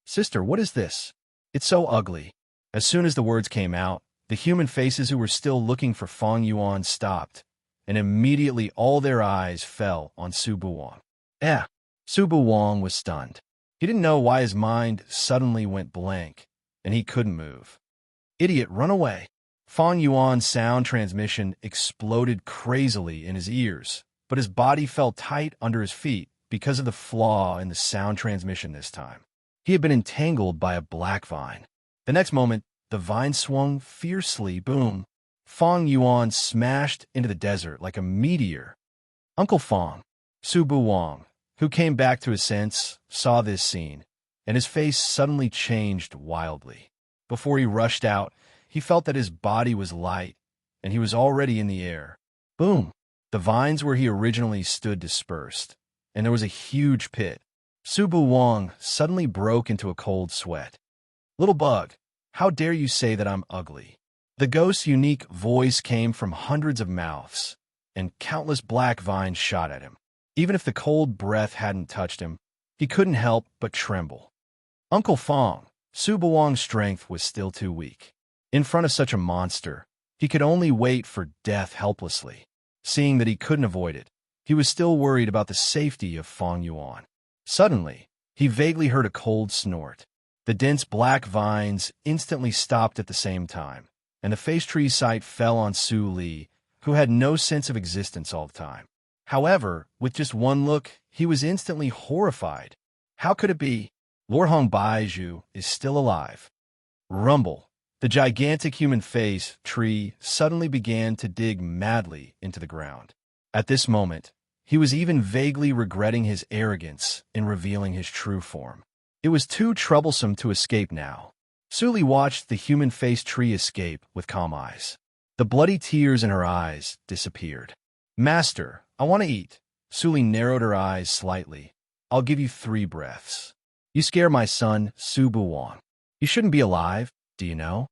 Sister, what is this? It's so ugly. As soon as the words came out, the human faces who were still looking for Fang Yuan stopped, and immediately all their eyes fell on Su Buwang. Su Buwang was stunned. He didn't know why his mind suddenly went blank, and he couldn't move. Idiot, run away. Fang Yuan's sound transmission exploded crazily in his ears, but his body felt tight under his feet because of the flaw in the sound transmission this time. He had been entangled by a black vine. The next moment, the vine swung fiercely, boom. Fang Yuan smashed into the desert like a meteor. Uncle Fang. Su Buwang, who came back to his sense, saw this scene, and his face suddenly changed wildly. Before he rushed out, he felt that his body was light, and he was already in the air. Boom! The vines where he originally stood dispersed, and there was a huge pit. Su Buwang suddenly broke into a cold sweat. "Little bug, how dare you say that I'm ugly?" The ghost's unique voice came from hundreds of mouths, and countless black vines shot at him. Even if the cold breath hadn't touched him, he couldn't help but tremble. Uncle Fong, Su Buwang's strength was still too weak. In front of such a monster, he could only wait for death helplessly. Seeing that he couldn't avoid it, he was still worried about the safety of Fong Yuan. Suddenly, he vaguely heard a cold snort. The dense black vines instantly stopped at the same time, and the face tree's sight fell on Su Li, who had no sense of existence all the time. However, with just one look, he was instantly horrified. How could it be? Lord Hong Baiju is still alive. Rumble. The gigantic human face tree suddenly began to dig madly into the ground. At this moment, he was even vaguely regretting his arrogance in revealing his true form. It was too troublesome to escape now. Su Li watched the human face tree escape with calm eyes. The bloody tears in her eyes disappeared. "Master, I want to eat." Su Li narrowed her eyes slightly. "I'll give you 3 breaths. You scare my son, Su Buwang. You shouldn't be alive, do you know?"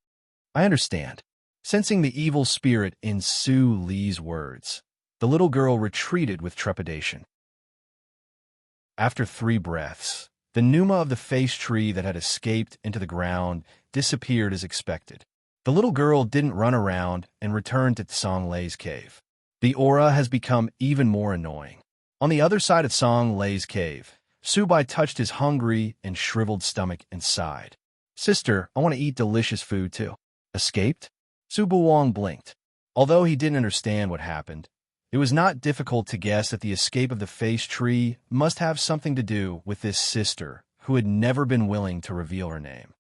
"I understand." Sensing the evil spirit in Su Li's words, the little girl retreated with trepidation. After 3 breaths, the pneuma of the face tree that had escaped into the ground disappeared as expected. The little girl didn't run around and returned to Song Lei's cave. The aura has become even more annoying. On the other side of Song Lei's cave, Su Bai touched his hungry and shriveled stomach and sighed. "Sister, I want to eat delicious food too." Escaped? Su Buwang blinked. Although he didn't understand what happened, it was not difficult to guess that the escape of the face tree must have something to do with this sister who had never been willing to reveal her name.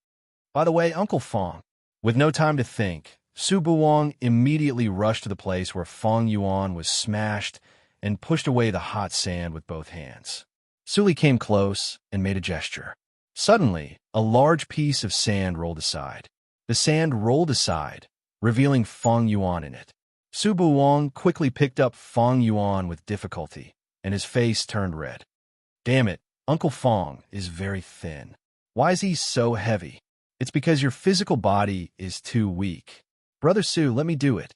"By the way, Uncle Fong." With no time to think, Su Buwang immediately rushed to the place where Fong Yuan was smashed and pushed away the hot sand with both hands. Su Li came close and made a gesture. Suddenly, a large piece of sand rolled aside. The sand rolled aside, revealing Fong Yuan in it. Su Buwang quickly picked up Fong Yuan with difficulty, and his face turned red. "Damn it, Uncle Fong is very thin. Why is he so heavy?" "It's because your physical body is too weak. Brother Su, let me do it."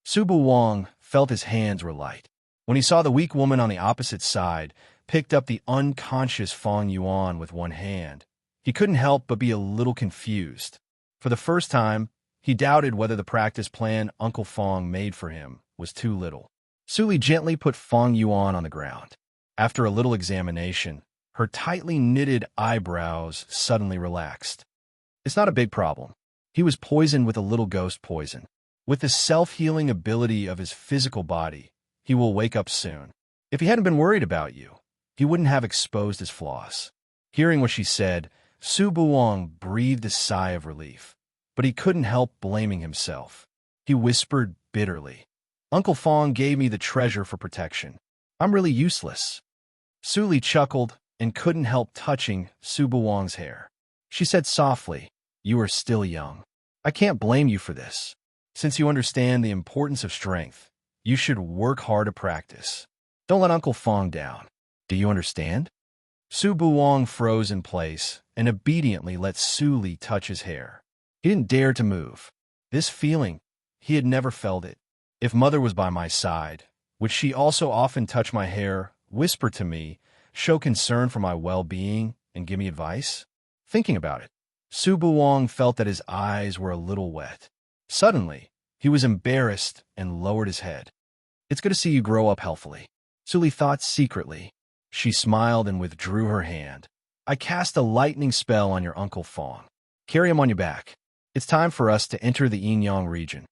Su Buwang felt his hands were light. When he saw the weak woman on the opposite side picked up the unconscious Fong Yuan with one hand, he couldn't help but be a little confused. For the first time, he doubted whether the practice plan Uncle Fong made for him was too little. Su Li gently put Fong Yuan on the ground. After a little examination, her tightly knitted eyebrows suddenly relaxed. "It's not a big problem. He was poisoned with a little ghost poison. With the self-healing ability of his physical body, he will wake up soon. If he hadn't been worried about you, he wouldn't have exposed his flaws." Hearing what she said, Su Buwang breathed a sigh of relief, but he couldn't help blaming himself. He whispered bitterly, "Uncle Fong gave me the treasure for protection. I'm really useless." Su Li chuckled and couldn't help touching Su Buwang's hair. She said softly, "You are still young. I can't blame you for this. Since you understand the importance of strength, you should work hard to practice. Don't let Uncle Fong down. Do you understand?" Su Buwang froze in place and obediently let Su Li touch his hair. He didn't dare to move. This feeling, he had never felt it. If Mother was by my side, would she also often touch my hair, whisper to me, show concern for my well-being, and give me advice? Thinking about it, Su Buwang felt that his eyes were a little wet. Suddenly, he was embarrassed and lowered his head. "It's good to see you grow up healthily," Su Li thought secretly. She smiled and withdrew her hand. "I cast a lightning spell on your Uncle Fong. Carry him on your back. It's time for us to enter the Yin-Yang region."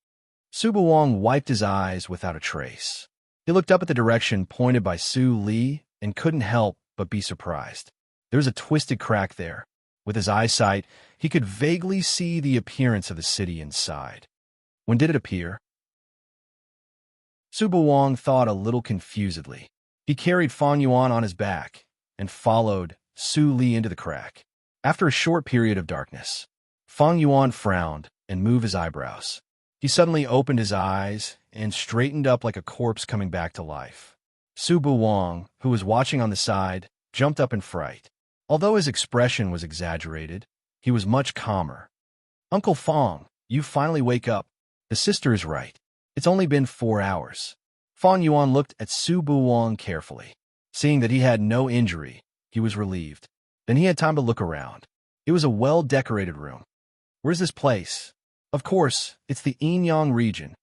Su Buwang wiped his eyes without a trace. He looked up at the direction pointed by Su Li and couldn't help but be surprised. There was a twisted crack there. With his eyesight, he could vaguely see the appearance of the city inside. When did it appear? Su Buwang thought a little confusedly. He carried Fang Yuan on his back and followed Su Li into the crack. After a short period of darkness, Fang Yuan frowned and moved his eyebrows. He suddenly opened his eyes and straightened up like a corpse coming back to life. Su Buwang, who was watching on the side, jumped up in fright. Although his expression was exaggerated, he was much calmer. "Uncle Fang, you finally wake up. The sister is right. It's only been 4 hours." Fang Yuan looked at Su Buwang carefully. Seeing that he had no injury, he was relieved. Then he had time to look around. It was a well-decorated room. "Where's this place?" "Of course, it's the Enyang region."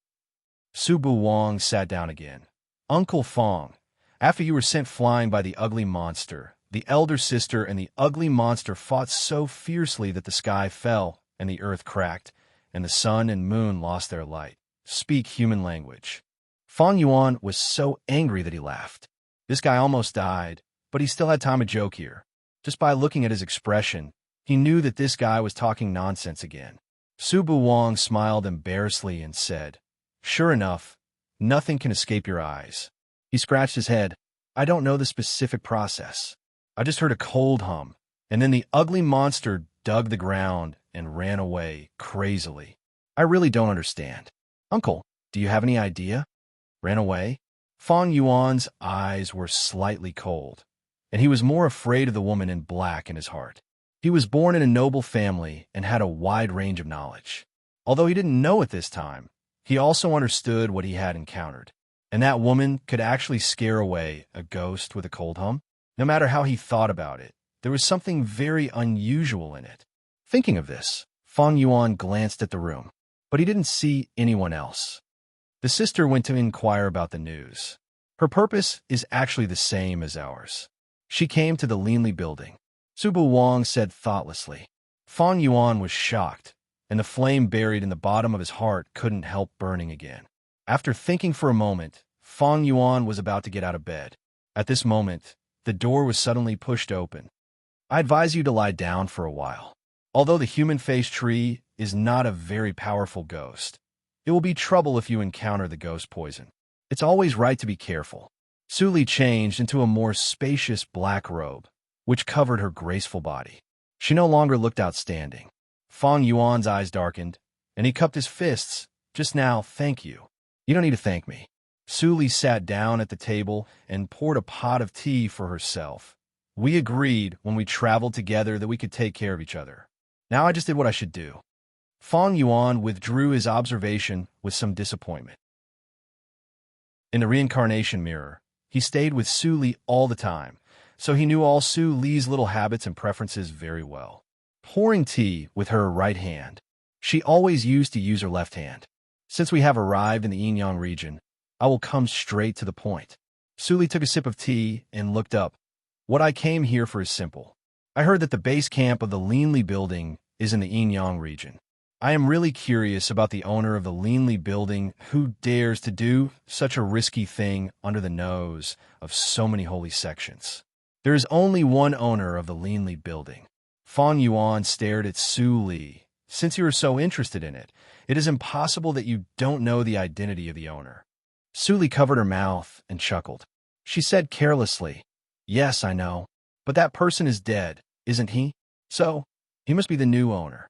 Su Buwang sat down again. "Uncle Fang, after you were sent flying by the ugly monster, the elder sister and the ugly monster fought so fiercely that the sky fell and the earth cracked, and the sun and moon lost their light. Speak human language." Fang Yuan was so angry that he laughed. This guy almost died, but he still had time to joke here. Just by looking at his expression, he knew that this guy was talking nonsense again. Su Buwang smiled embarrassedly and said, "Sure enough, nothing can escape your eyes." He scratched his head. "I don't know the specific process. I just heard a cold hum, and then the ugly monster dug the ground and ran away crazily. I really don't understand." "Uncle, do you have any idea?" "Ran away?" Fang Yuan's eyes were slightly cold, and he was more afraid of the woman in black in his heart. He was born in a noble family and had a wide range of knowledge. Although he didn't know at this time, he also understood what he had encountered. And that woman could actually scare away a ghost with a cold hum? No matter how he thought about it, there was something very unusual in it. Thinking of this, Fang Yuan glanced at the room, but he didn't see anyone else. The sister went to inquire about the news. Her purpose is actually the same as ours. She came to the Linli building. Su Buwang said thoughtlessly. Fang Yuan was shocked, and the flame buried in the bottom of his heart couldn't help burning again. After thinking for a moment, Fang Yuan was about to get out of bed. At this moment, the door was suddenly pushed open. "I advise you to lie down for a while. Although the human-faced tree is not a very powerful ghost, it will be trouble if you encounter the ghost poison. It's always right to be careful." Su Li changed into a more spacious black robe, which covered her graceful body. She no longer looked outstanding. Fang Yuan's eyes darkened, and he cupped his fists. "Just now, thank you." "You don't need to thank me." Su Li sat down at the table and poured a pot of tea for herself. "We agreed when we traveled together that we could take care of each other. Now I just did what I should do." Fang Yuan withdrew his observation with some disappointment. In the reincarnation mirror, he stayed with Su Li all the time, so he knew all Su Li's little habits and preferences very well. Pouring tea with her right hand, she always used to use her left hand. "Since we have arrived in the Enyang region, I will come straight to the point." Su Li took a sip of tea and looked up. "What I came here for is simple. I heard that the base camp of the Linli building is in the Enyang region. I am really curious about the owner of the Linli building who dares to do such a risky thing under the nose of so many holy sections. There is only one owner of the Linli building." Fang Yuan stared at Su Li. "Since you are so interested in it, it is impossible that you don't know the identity of the owner." Su Li covered her mouth and chuckled. She said carelessly, "Yes, I know. But that person is dead, isn't he? So, he must be the new owner."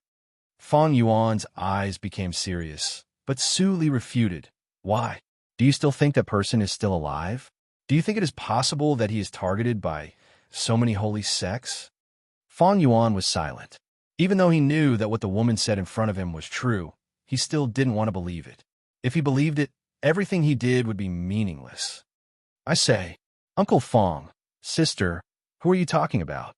Fang Yuan's eyes became serious, but Su Li refuted. "Why? Do you still think that person is still alive? Do you think it is possible that he is targeted by so many holy sects?" Fang Yuan was silent. Even though he knew that what the woman said in front of him was true, he still didn't want to believe it. If he believed it, everything he did would be meaningless. "I say, Uncle Fang, sister, who are you talking about?"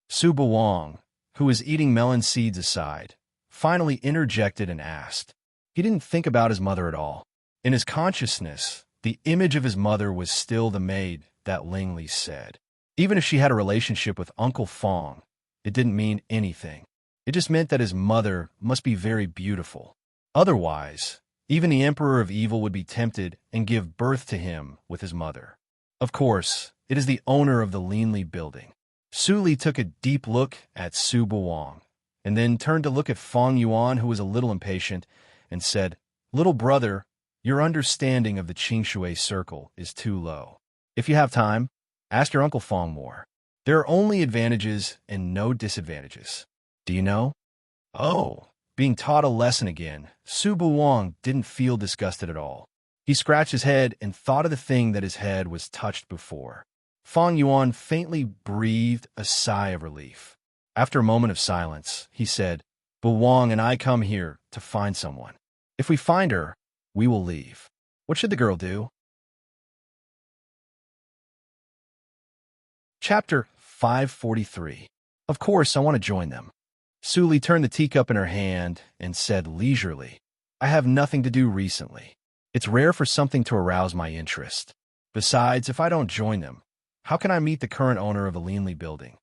Su Buwang, who was eating melon seeds aside, finally interjected and asked. He didn't think about his mother at all. In his consciousness, the image of his mother was still the maid that Ling Li said. Even if she had a relationship with Uncle Fang, it didn't mean anything. It just meant that his mother must be very beautiful. Otherwise, even the Emperor of Evil would be tempted and give birth to him with his mother. Of course, it is the owner of the Linli building. Su Li took a deep look at Su Buwang, and then turned to look at Fang Yuan, who was a little impatient, and said, "Little brother, your understanding of the Qingshui circle is too low. If you have time, ask your Uncle Fong more. There are only advantages and no disadvantages. Do you know? Oh, being taught a lesson again, Su Buwang didn't feel disgusted at all. He scratched his head and thought of the thing that his head was touched before. Fong Yuan faintly breathed a sigh of relief. After a moment of silence, he said, Buwang and I come here to find someone. If we find her, we will leave. What should the girl do? Chapter 543. Of course, I want to join them. Suli turned the teacup in her hand and said leisurely, I have nothing to do recently. It's rare for something to arouse my interest. Besides, if I don't join them, how can I meet the current owner of the Leanly building?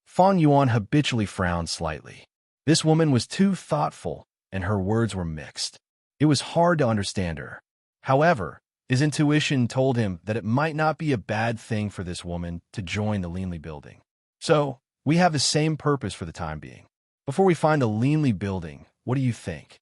Fong Yuan habitually frowned slightly. This woman was too thoughtful, and her words were mixed. It was hard to understand her. However, his intuition told him that it might not be a bad thing for this woman to join the Leanly building. So, we have the same purpose for the time being. Before we find the Leanly building, what do you think?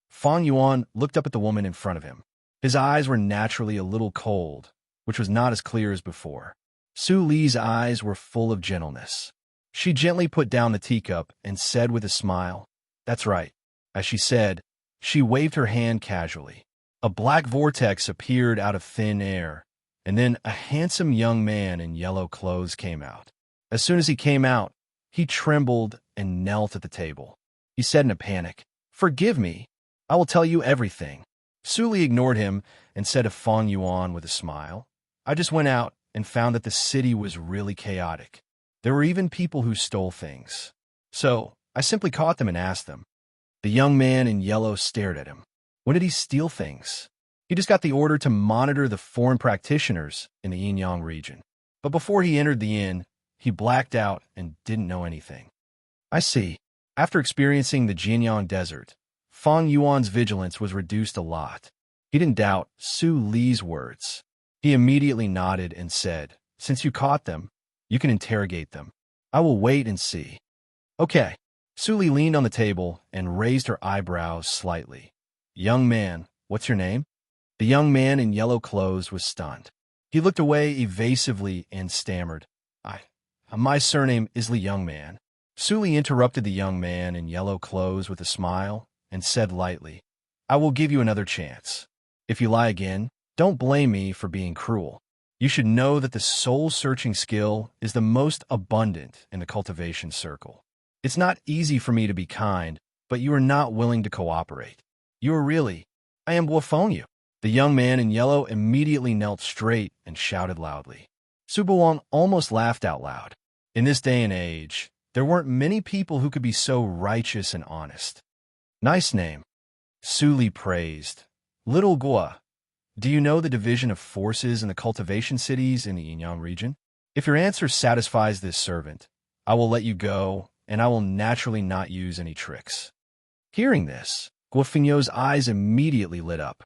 Fong Yuan looked up at the woman in front of him. His eyes were naturally a little cold, which was not as clear as before. Su Li's eyes were full of gentleness. She gently put down the teacup and said with a smile, That's right. As she said, she waved her hand casually. A black vortex appeared out of thin air, and then a handsome young man in yellow clothes came out. As soon as he came out, he trembled and knelt at the table. He said in a panic, Forgive me. I will tell you everything. Su Li ignored him and said to Fong Yuan with a smile, I just went out and found that the city was really chaotic. There were even people who stole things. So, I simply caught them and asked them. The young man in yellow stared at him. When did he steal things? He just got the order to monitor the foreign practitioners in the Yinyang region. But before he entered the inn, he blacked out and didn't know anything. I see. After experiencing the Jianyang Desert, Fong Yuan's vigilance was reduced a lot. He didn't doubt Su Li's words. He immediately nodded and said, Since you caught them, you can interrogate them. I will wait and see. Okay. Su Li leaned on the table and raised her eyebrows slightly. Young man, what's your name? The young man in yellow clothes was stunned. He looked away evasively and stammered, My surname is Li Youngman. Su Li interrupted the young man in yellow clothes with a smile and said lightly, I will give you another chance. If you lie again, don't blame me for being cruel. You should know that the soul-searching skill is the most abundant in the cultivation circle. It's not easy for me to be kind, but you are not willing to cooperate. You are really, I am Guofeng. The young man in yellow immediately knelt straight and shouted loudly. Su Buwang almost laughed out loud. In this day and age, there weren't many people who could be so righteous and honest. Nice name. Su Li praised. Little Guo, do you know the division of forces in the cultivation cities in the Yinyang region? If your answer satisfies this servant, I will let you go, and I will naturally not use any tricks. Hearing this, Guo Fengyo's eyes immediately lit up.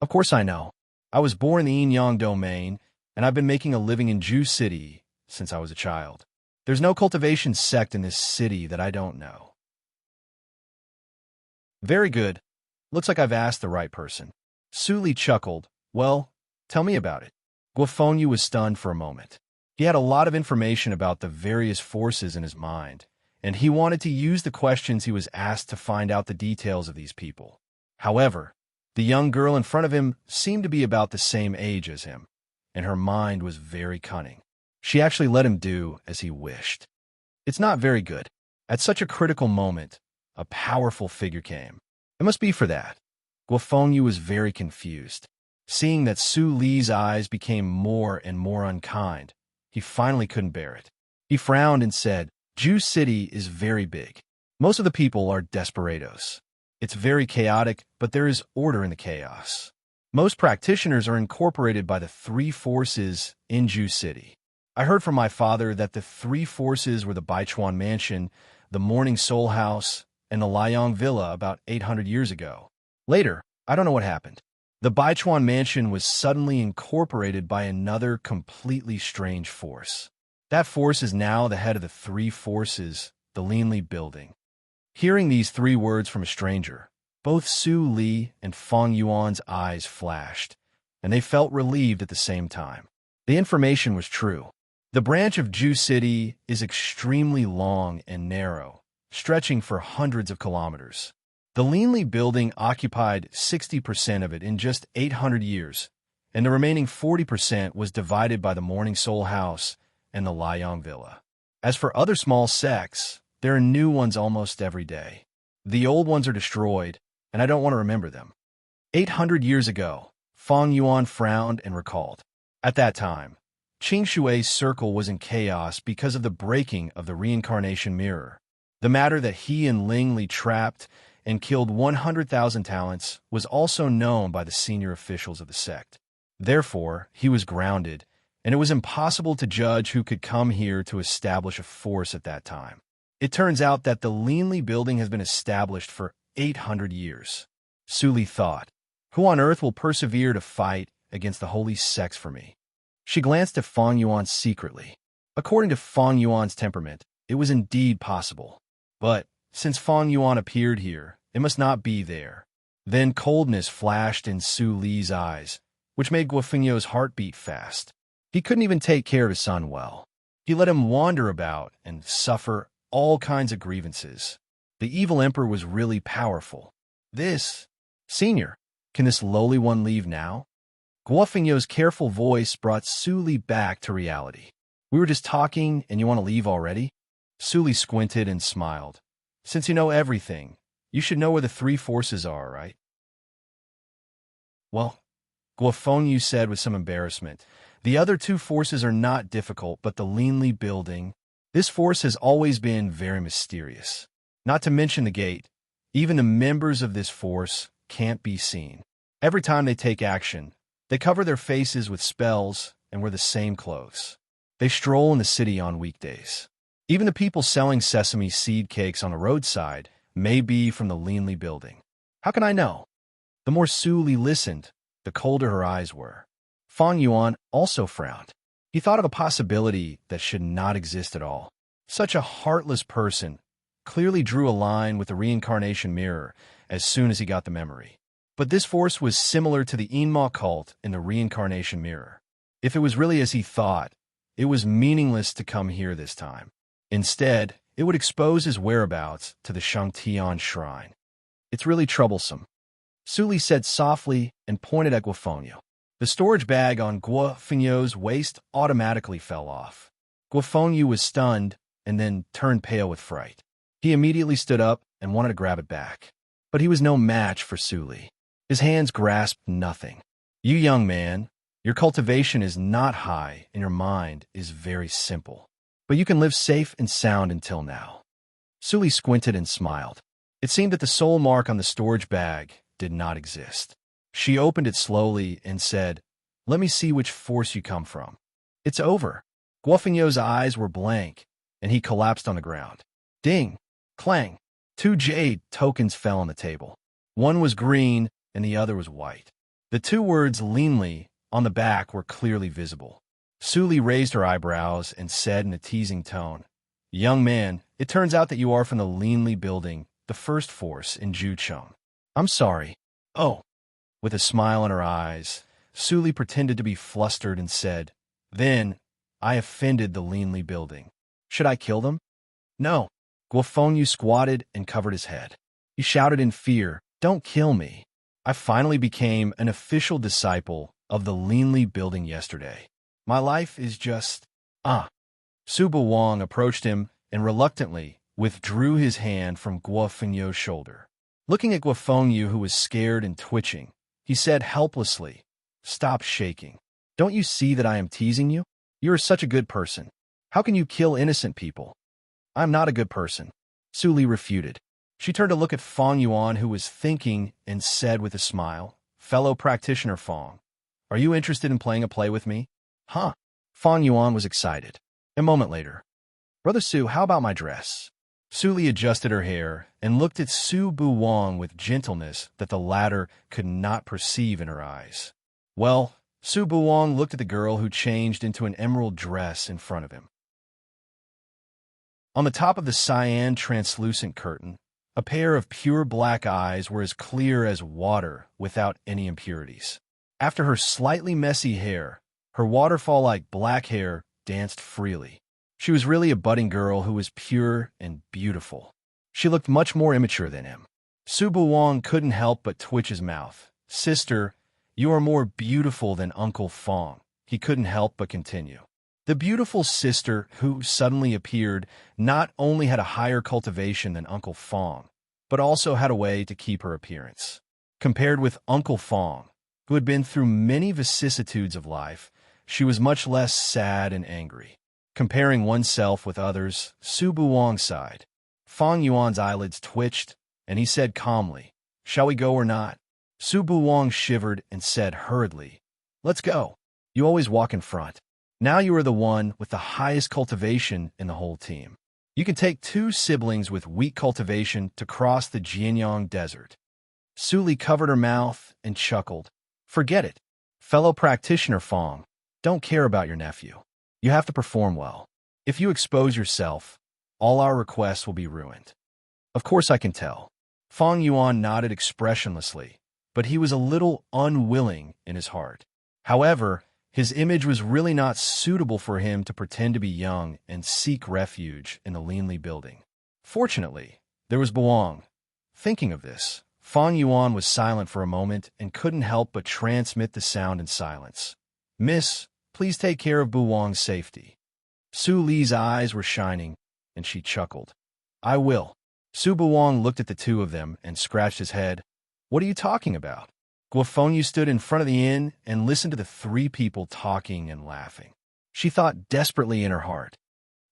Of course I know. I was born in the Yinyang domain, and I've been making a living in Ju City since I was a child. There's no cultivation sect in this city that I don't know. Very good. Looks like I've asked the right person. Su Li chuckled. Well, tell me about it. Guo Fengyu was stunned for a moment. He had a lot of information about the various forces in his mind, and he wanted to use the questions he was asked to find out the details of these people. However, the young girl in front of him seemed to be about the same age as him, and her mind was very cunning. She actually let him do as he wished. It's not very good. At such a critical moment, a powerful figure came. It must be for that. Guo Fengyu was very confused. Seeing that Su Li's eyes became more and more unkind, he finally couldn't bear it. He frowned and said, Ju City is very big. Most of the people are desperados. It's very chaotic, but there is order in the chaos. Most practitioners are incorporated by the three forces in Ju City. I heard from my father that the three forces were the Baichuan Mansion, the Morning Soul House, and the Liang Villa about 800 years ago. Later, I don't know what happened. The Baichuan Mansion was suddenly incorporated by another completely strange force. That force is now the head of the three forces, the Leanly building. Hearing these three words from a stranger, both Su Li and Fong Yuan's eyes flashed, and they felt relieved at the same time. The information was true. The branch of Ju City is extremely long and narrow, stretching for hundreds of kilometers. The Leanly building occupied 60% of it in just 800 years, and the remaining 40% was divided by the Morning Soul House and the Liang Villa. As for other small sects, there are new ones almost every day. The old ones are destroyed, and I don't want to remember them. 800 years ago, Feng Yuan frowned and recalled. At that time, Qing Shui's circle was in chaos because of the breaking of the reincarnation mirror. The matter that he and Ling Li trapped and killed 100,000 talents was also known by the senior officials of the sect. Therefore, he was grounded, and it was impossible to judge who could come here to establish a force at that time. It turns out that the Leanly building has been established for 800 years. Su Li thought, who on earth will persevere to fight against the holy sects for me? She glanced at Feng Yuan secretly. According to Feng Yuan's temperament, it was indeed possible. But since Feng Yuan appeared here, it must not be there. Then coldness flashed in Su Li's eyes, which made Guo Fengyo's heart beat fast. He couldn't even take care of his son well. He let him wander about and suffer all kinds of grievances. The evil emperor was really powerful. Senior, can this lowly one leave now? Guo Fengyo's careful voice brought Su Li back to reality. We were just talking and you want to leave already? Su Li squinted and smiled. Since you know everything, you should know where the three forces are, right? Well, Guo Fengyu said with some embarrassment, the other two forces are not difficult, but the Leanly building, this force has always been very mysterious. Not to mention the gate, even the members of this force can't be seen. Every time they take action, they cover their faces with spells and wear the same clothes. They stroll in the city on weekdays. Even the people selling sesame seed cakes on the roadside may be from the Leanly building. How can I know? The more Su Li listened, the colder her eyes were. Feng Yuan also frowned. He thought of a possibility that should not exist at all. Such a heartless person clearly drew a line with the reincarnation mirror as soon as he got the memory. But this force was similar to the Inma cult in the reincarnation mirror. If it was really as he thought, it was meaningless to come here this time. Instead, it would expose his whereabouts to the Shangtian shrine. It's really troublesome. Su Li said softly and pointed at Guo Fengyu. The storage bag on Guo Fengyo's waist automatically fell off. Guo Fengyu was stunned and then turned pale with fright. He immediately stood up and wanted to grab it back. But he was no match for Su Li. His hands grasped nothing. You young man, your cultivation is not high and your mind is very simple. But you can live safe and sound until now. Su Li squinted and smiled. It seemed that the soul mark on the storage bag did not exist. She opened it slowly and said, "Let me see which force you come from." It's over. Guo Fengyo's eyes were blank, and he collapsed on the ground. Ding! Clang! 2 jade tokens fell on the table. One was green, and the other was white. The 2 words Leanly on the back were clearly visible. Su Li raised her eyebrows and said in a teasing tone, "Young man, it turns out that you are from the Leanly building, the first force in Jucheng. I'm sorry." Oh. With a smile in her eyes, Su Li pretended to be flustered and said, "Then, I offended the Leanly building. Should I kill them?" "No." Guo Fengyu squatted and covered his head. He shouted in fear, "Don't kill me. I finally became an official disciple of the Leanly building yesterday. My life is just... Su Buwang approached him and reluctantly withdrew his hand from Guo Fengyo's shoulder. Looking at Guo Fengyu, who was scared and twitching, he said helplessly, "Stop shaking. Don't you see that I am teasing you? You are such a good person. How can you kill innocent people?" "I'm not a good person," Su Li refuted. She turned to look at Feng Yuan, who was thinking, and said with a smile, "Fellow practitioner Feng, are you interested in playing a play with me?" "Huh." Feng Yuan was excited. A moment later, "Brother Su, how about my dress?" Su Li adjusted her hair and looked at Su Buwang with gentleness that the latter could not perceive in her eyes. Well, Su Buwang looked at the girl who changed into an emerald dress in front of him. On the top of the cyan translucent curtain, a pair of pure black eyes were as clear as water without any impurities. After her slightly messy hair, Her waterfall-like black hair danced freely. She was really a budding girl who was pure and beautiful. She looked much more immature than him. Su Buwang couldn't help but twitch his mouth. "Sister, you are more beautiful than Uncle Fong," he couldn't help but continue. The beautiful sister who suddenly appeared not only had a higher cultivation than Uncle Fong, but also had a way to keep her appearance. Compared with Uncle Fong, who had been through many vicissitudes of life, she was much less sad and angry. Comparing oneself with others, Su Buwang sighed. Fong Yuan's eyelids twitched, and he said calmly, "Shall we go or not?" Su Buwang shivered and said hurriedly, "Let's go. You always walk in front. Now you are the one with the highest cultivation in the whole team. You can take 2 siblings with weak cultivation to cross the Jianyang Desert." Su Li covered her mouth and chuckled. "Forget it. Fellow practitioner Fong, don't care about your nephew. You have to perform well. If you expose yourself, all our requests will be ruined." "Of course I can tell." Fong Yuan nodded expressionlessly, but he was a little unwilling in his heart. However, his image was really not suitable for him to pretend to be young and seek refuge in the Linli building. Fortunately, there was Buwang. Thinking of this, Fong Yuan was silent for a moment and couldn't help but transmit the sound in silence. "Miss, please take care of Buwang's safety." Su Li's eyes were shining, and she chuckled. "I will." Su Buwang looked at the two of them and scratched his head. "What are you talking about?" Guofengyu stood in front of the inn and listened to the 3 people talking and laughing. She thought desperately in her heart,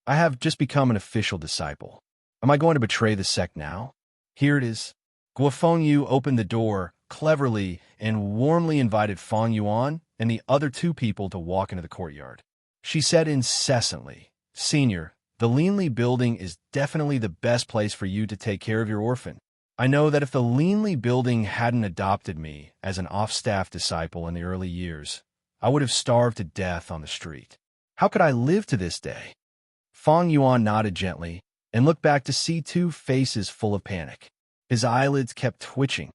"I have just become an official disciple. Am I going to betray the sect now? Here it is." Guofengyu opened the door cleverly and warmly invited Fong Yuan and the other 2 people to walk into the courtyard. She said incessantly, "Senior, the Linli building is definitely the best place for you to take care of your orphan. I know that if the Linli building hadn't adopted me as an off-staff disciple in the early years, I would have starved to death on the street. How could I live to this day?" Fong Yuan nodded gently and looked back to see 2 faces full of panic. His eyelids kept twitching.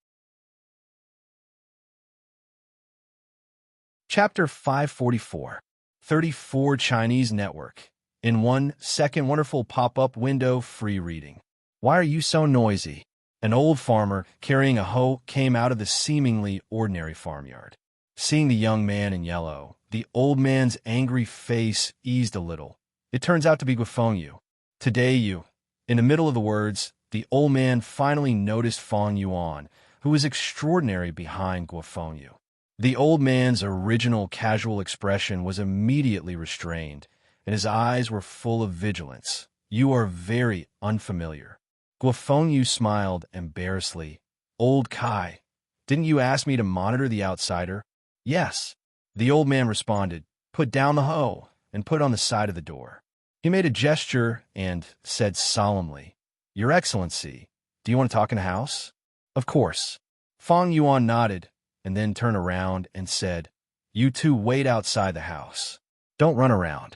Chapter 544, 34 Chinese Network. In 1 second, wonderful pop-up window, free reading. "Why are you so noisy?" An old farmer carrying a hoe came out of the seemingly ordinary farmyard. Seeing the young man in yellow, the old man's angry face eased a little. "It turns out to be Guofengyu. Today you..." In the middle of the words, the old man finally noticed Fong Yuan, who was extraordinary behind Guofengyu. The old man's original casual expression was immediately restrained, and his eyes were full of vigilance. "You are very unfamiliar." Guofengyu smiled embarrassedly. "Old Kai, didn't you ask me to monitor the outsider?" "Yes." The old man responded. "Put down the hoe and put it on the side of the door." He made a gesture and said solemnly, "Your Excellency, do you want to talk in the house?" "Of course." Fong Yuan nodded and then turned around and said, "You 2 wait outside the house. Don't run around."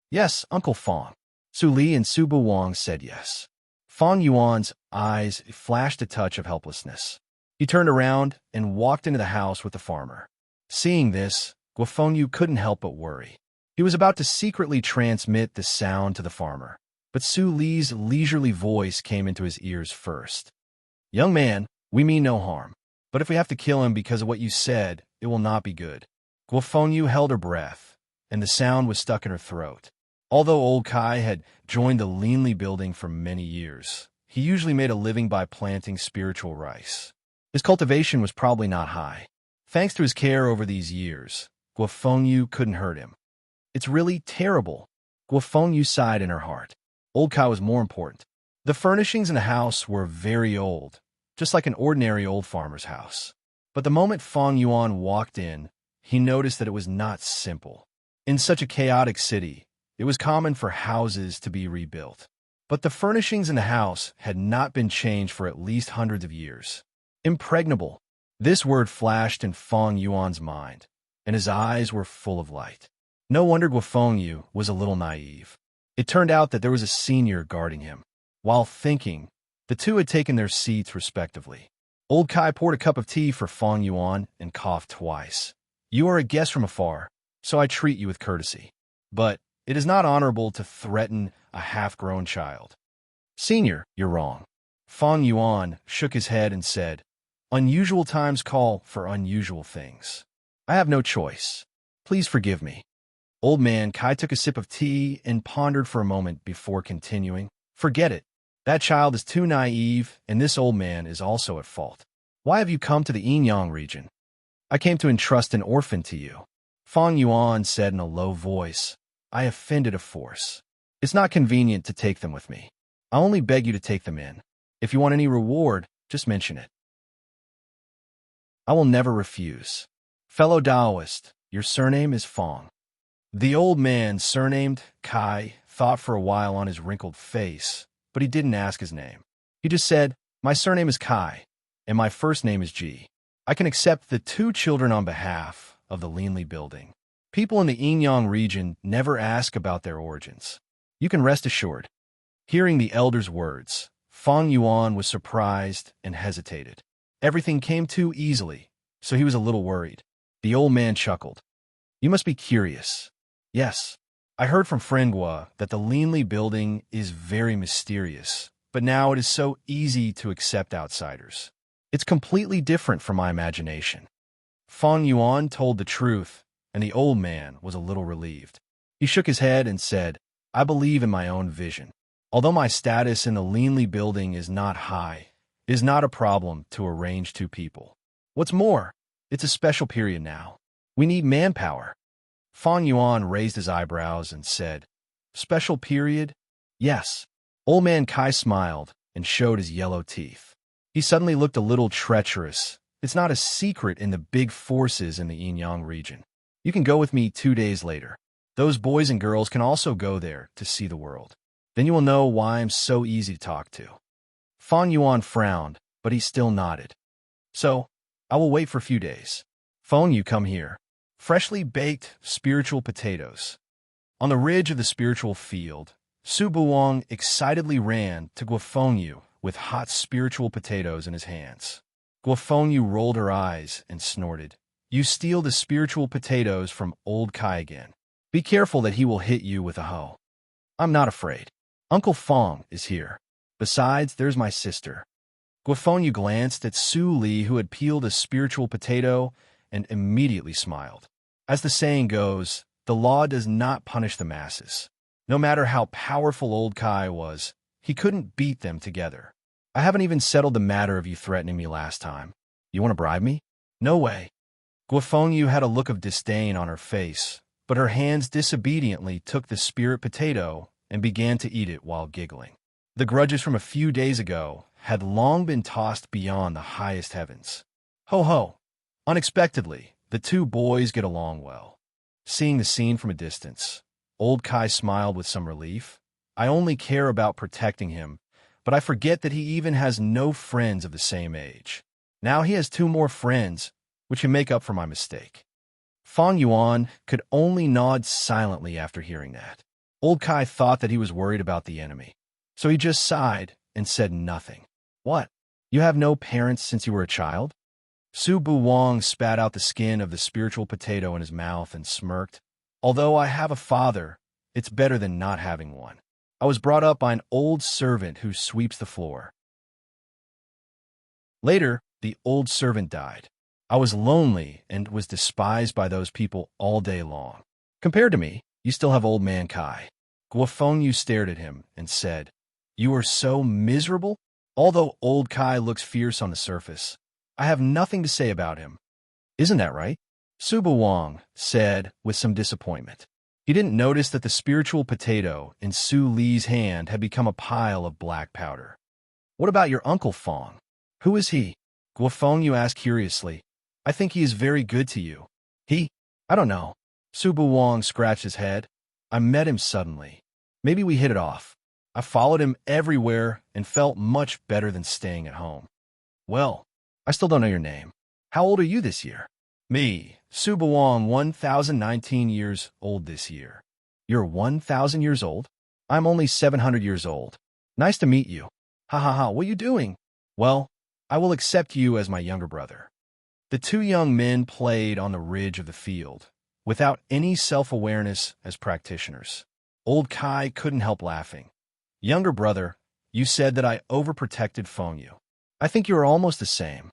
"Yes, Uncle Fong." Su Li and Su Buwang said yes. Fong Yuan's eyes flashed a touch of helplessness. He turned around and walked into the house with the farmer. Seeing this, Guofengyu couldn't help but worry. He was about to secretly transmit the sound to the farmer, but Su Li's leisurely voice came into his ears first. "Young man, we mean no harm, but if we have to kill him because of what you said, it will not be good." Guofengyu held her breath, and the sound was stuck in her throat. Although old Kai had joined the Linli building for many years, he usually made a living by planting spiritual rice. His cultivation was probably not high. Thanks to his care over these years, Guofengyu couldn't hurt him. "It's really terrible." Guofengyu sighed in her heart. Old Kai was more important. The furnishings in the house were very old, just like an ordinary old farmer's house. But the moment Fong Yuan walked in, he noticed that it was not simple. In such a chaotic city, it was common for houses to be rebuilt. But the furnishings in the house had not been changed for at least hundreds of years. Impregnable. This word flashed in Fong Yuan's mind, and his eyes were full of light. No wonder Guofengyu was a little naive. It turned out that there was a senior guarding him. While thinking, the 2 had taken their seats respectively. Old Kai poured a cup of tea for Fong Yuan and coughed twice. "You are a guest from afar, so I treat you with courtesy. But it is not honorable to threaten a half-grown child. Senior, you're wrong. Feng Yuan shook his head and said, unusual times call for unusual things. I have no choice. Please forgive me. Old man Kai took a sip of tea and pondered for a moment before continuing. Forget it. That child is too naive, and this old man is also at fault. Why have you come to the Yinyang region? I came to entrust an orphan to you. Feng Yuan said in a low voice. I offended a force. It's not convenient to take them with me. I only beg you to take them in. If you want any reward, just mention it. I will never refuse. Fellow Taoist, your surname is Feng. The old man, surnamed Kai, thought for a while on his wrinkled face, but he didn't ask his name. He just said, my surname is Kai, and my first name is Ji. I can accept the 2 children on behalf of the Linley building. People in the Yinyang region never ask about their origins. You can rest assured. Hearing the elder's words, Feng Yuan was surprised and hesitated. Everything came too easily, so he was a little worried. The old man chuckled. You must be curious. Yes. I heard from friend Gua that the Linley building is very mysterious, but now it is so easy to accept outsiders. It's completely different from my imagination. Feng Yuan told the truth, and the old man was a little relieved. He shook his head and said, I believe in my own vision. Although my status in the Linley building is not high, it is not a problem to arrange 2 people. What's more, it's a special period now. We need manpower. Feng Yuan raised his eyebrows and said, special period? Yes. Old man Kai smiled and showed his yellow teeth. He suddenly looked a little treacherous. It's not a secret in the big forces in the Yinyang region. You can go with me 2 days later. Those boys and girls can also go there to see the world. Then you will know why I'm so easy to talk to. Feng Yuan frowned, but he still nodded. So, I will wait for a few days. Feng, you come here. Freshly baked spiritual potatoes. On the ridge of the spiritual field, Su Buwang excitedly ran to Guofengyu with hot spiritual potatoes in his hands. Guofengyu rolled her eyes and snorted. You steal the spiritual potatoes from old Kai again. Be careful that he will hit you with a hoe. I'm not afraid. Uncle Feng is here. Besides, there's my sister. Guofengyu glanced at Su Li, who had peeled a spiritual potato, and immediately smiled. As the saying goes, the law does not punish the masses. No matter how powerful old Kai was, he couldn't beat them together. I haven't even settled the matter of you threatening me last time. You want to bribe me? No way. Guofengyu had a look of disdain on her face, but her hands disobediently took the spirit potato and began to eat it while giggling. The grudges from a few days ago had long been tossed beyond the highest heavens. Ho ho! Unexpectedly, the 2 boys get along well. Seeing the scene from a distance, old Kai smiled with some relief. I only care about protecting him, but I forget that he even has no friends of the same age. Now he has 2 more friends, which can make up for my mistake. Feng Yuan could only nod silently after hearing that. Old Kai thought that he was worried about the enemy, so he just sighed and said nothing. What? You have no parents since you were a child? Su Buwang spat out the skin of the spiritual potato in his mouth and smirked. Although I have a father, it's better than not having one. I was brought up by an old servant who sweeps the floor. Later, the old servant died. I was lonely and was despised by those people all day long. Compared to me, you still have old man Kai. Guofengyu stared at him and said, You are so miserable? Although old Kai looks fierce on the surface, I have nothing to say about him. Isn't that right? Su Buwang said with some disappointment. He didn't notice that the spiritual potato in Su Li's hand had become a pile of black powder. What about your uncle Feng? Who is he? Guofengyu asked curiously. I think he is very good to you. I don't know. Su Buwang scratched his head. I met him suddenly. Maybe we hit it off. I followed him everywhere and felt much better than staying at home. Well, I still don't know your name. How old are you this year? Me, Su Buwang, 1,019 years old this year. You're 1,000 years old? I'm only 700 years old. Nice to meet you. Ha ha ha, what are you doing? Well, I will accept you as my younger brother. The 2 young men played on the ridge of the field, without any self-awareness as practitioners. Old Kai couldn't help laughing. Younger brother, you said that I overprotected Feng Yu. I think you are almost the same.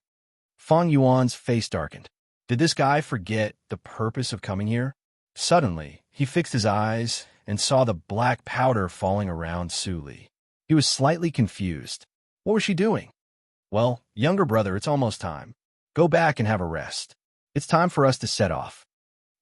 Feng Yuan's face darkened. Did this guy forget the purpose of coming here? Suddenly, he fixed his eyes and saw the black powder falling around Su Li. He was slightly confused. What was she doing? Well, younger brother, it's almost time. Go back and have a rest. It's time for us to set off.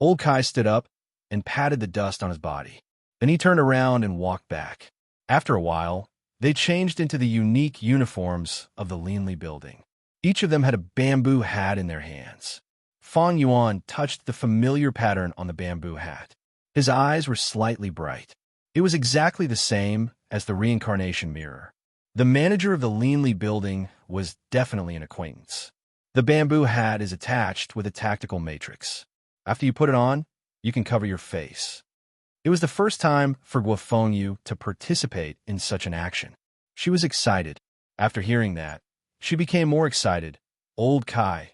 Old Kai stood up and patted the dust on his body. Then he turned around and walked back. After a while, they changed into the unique uniforms of the Linli building. Each of them had a bamboo hat in their hands. Feng Yuan touched the familiar pattern on the bamboo hat. His eyes were slightly bright. It was exactly the same as the reincarnation mirror. The manager of the Linli building was definitely an acquaintance. The bamboo hat is attached with a tactical matrix. After you put it on, you can cover your face. It was the first time for Guo Fengyu to participate in such an action. She was excited. After hearing that, she became more excited. Old Kai,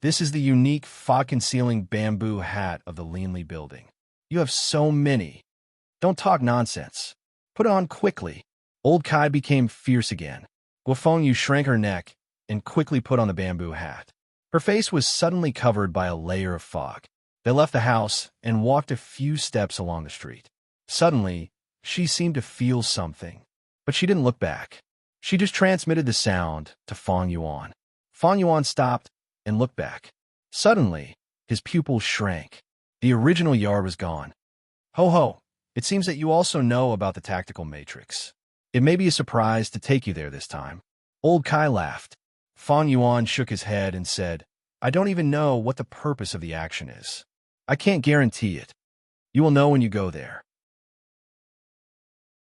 this is the unique fog-concealing bamboo hat of the Linli building. You have so many. Don't talk nonsense. Put it on quickly. Old Kai became fierce again. Guo Fengyu shrank her neck and quickly put on the bamboo hat. Her face was suddenly covered by a layer of fog. They left the house and walked a few steps along the street. Suddenly, she seemed to feel something, but she didn't look back. She just transmitted the sound to Feng Yuan. Feng Yuan stopped and looked back. Suddenly, his pupils shrank. The original yard was gone. Ho ho, it seems that you also know about the tactical matrix. It may be a surprise to take you there this time. Old Kai laughed. Feng Yuan shook his head and said, I don't even know what the purpose of the action is. I can't guarantee it. You will know when you go there.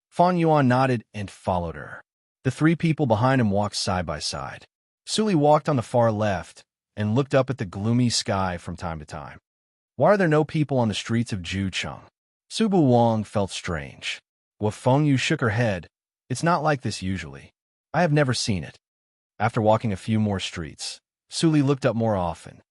Feng Yuan nodded and followed her. The three people behind him walked side by side. Su Li walked on the far left and looked up at the gloomy sky from time to time. Why are there no people on the streets of Jucheng? Su Bu Wang felt strange. Guo Fengyu shook her head. It's not like this usually. I have never seen it. After walking a few more streets, Su Li looked up more often.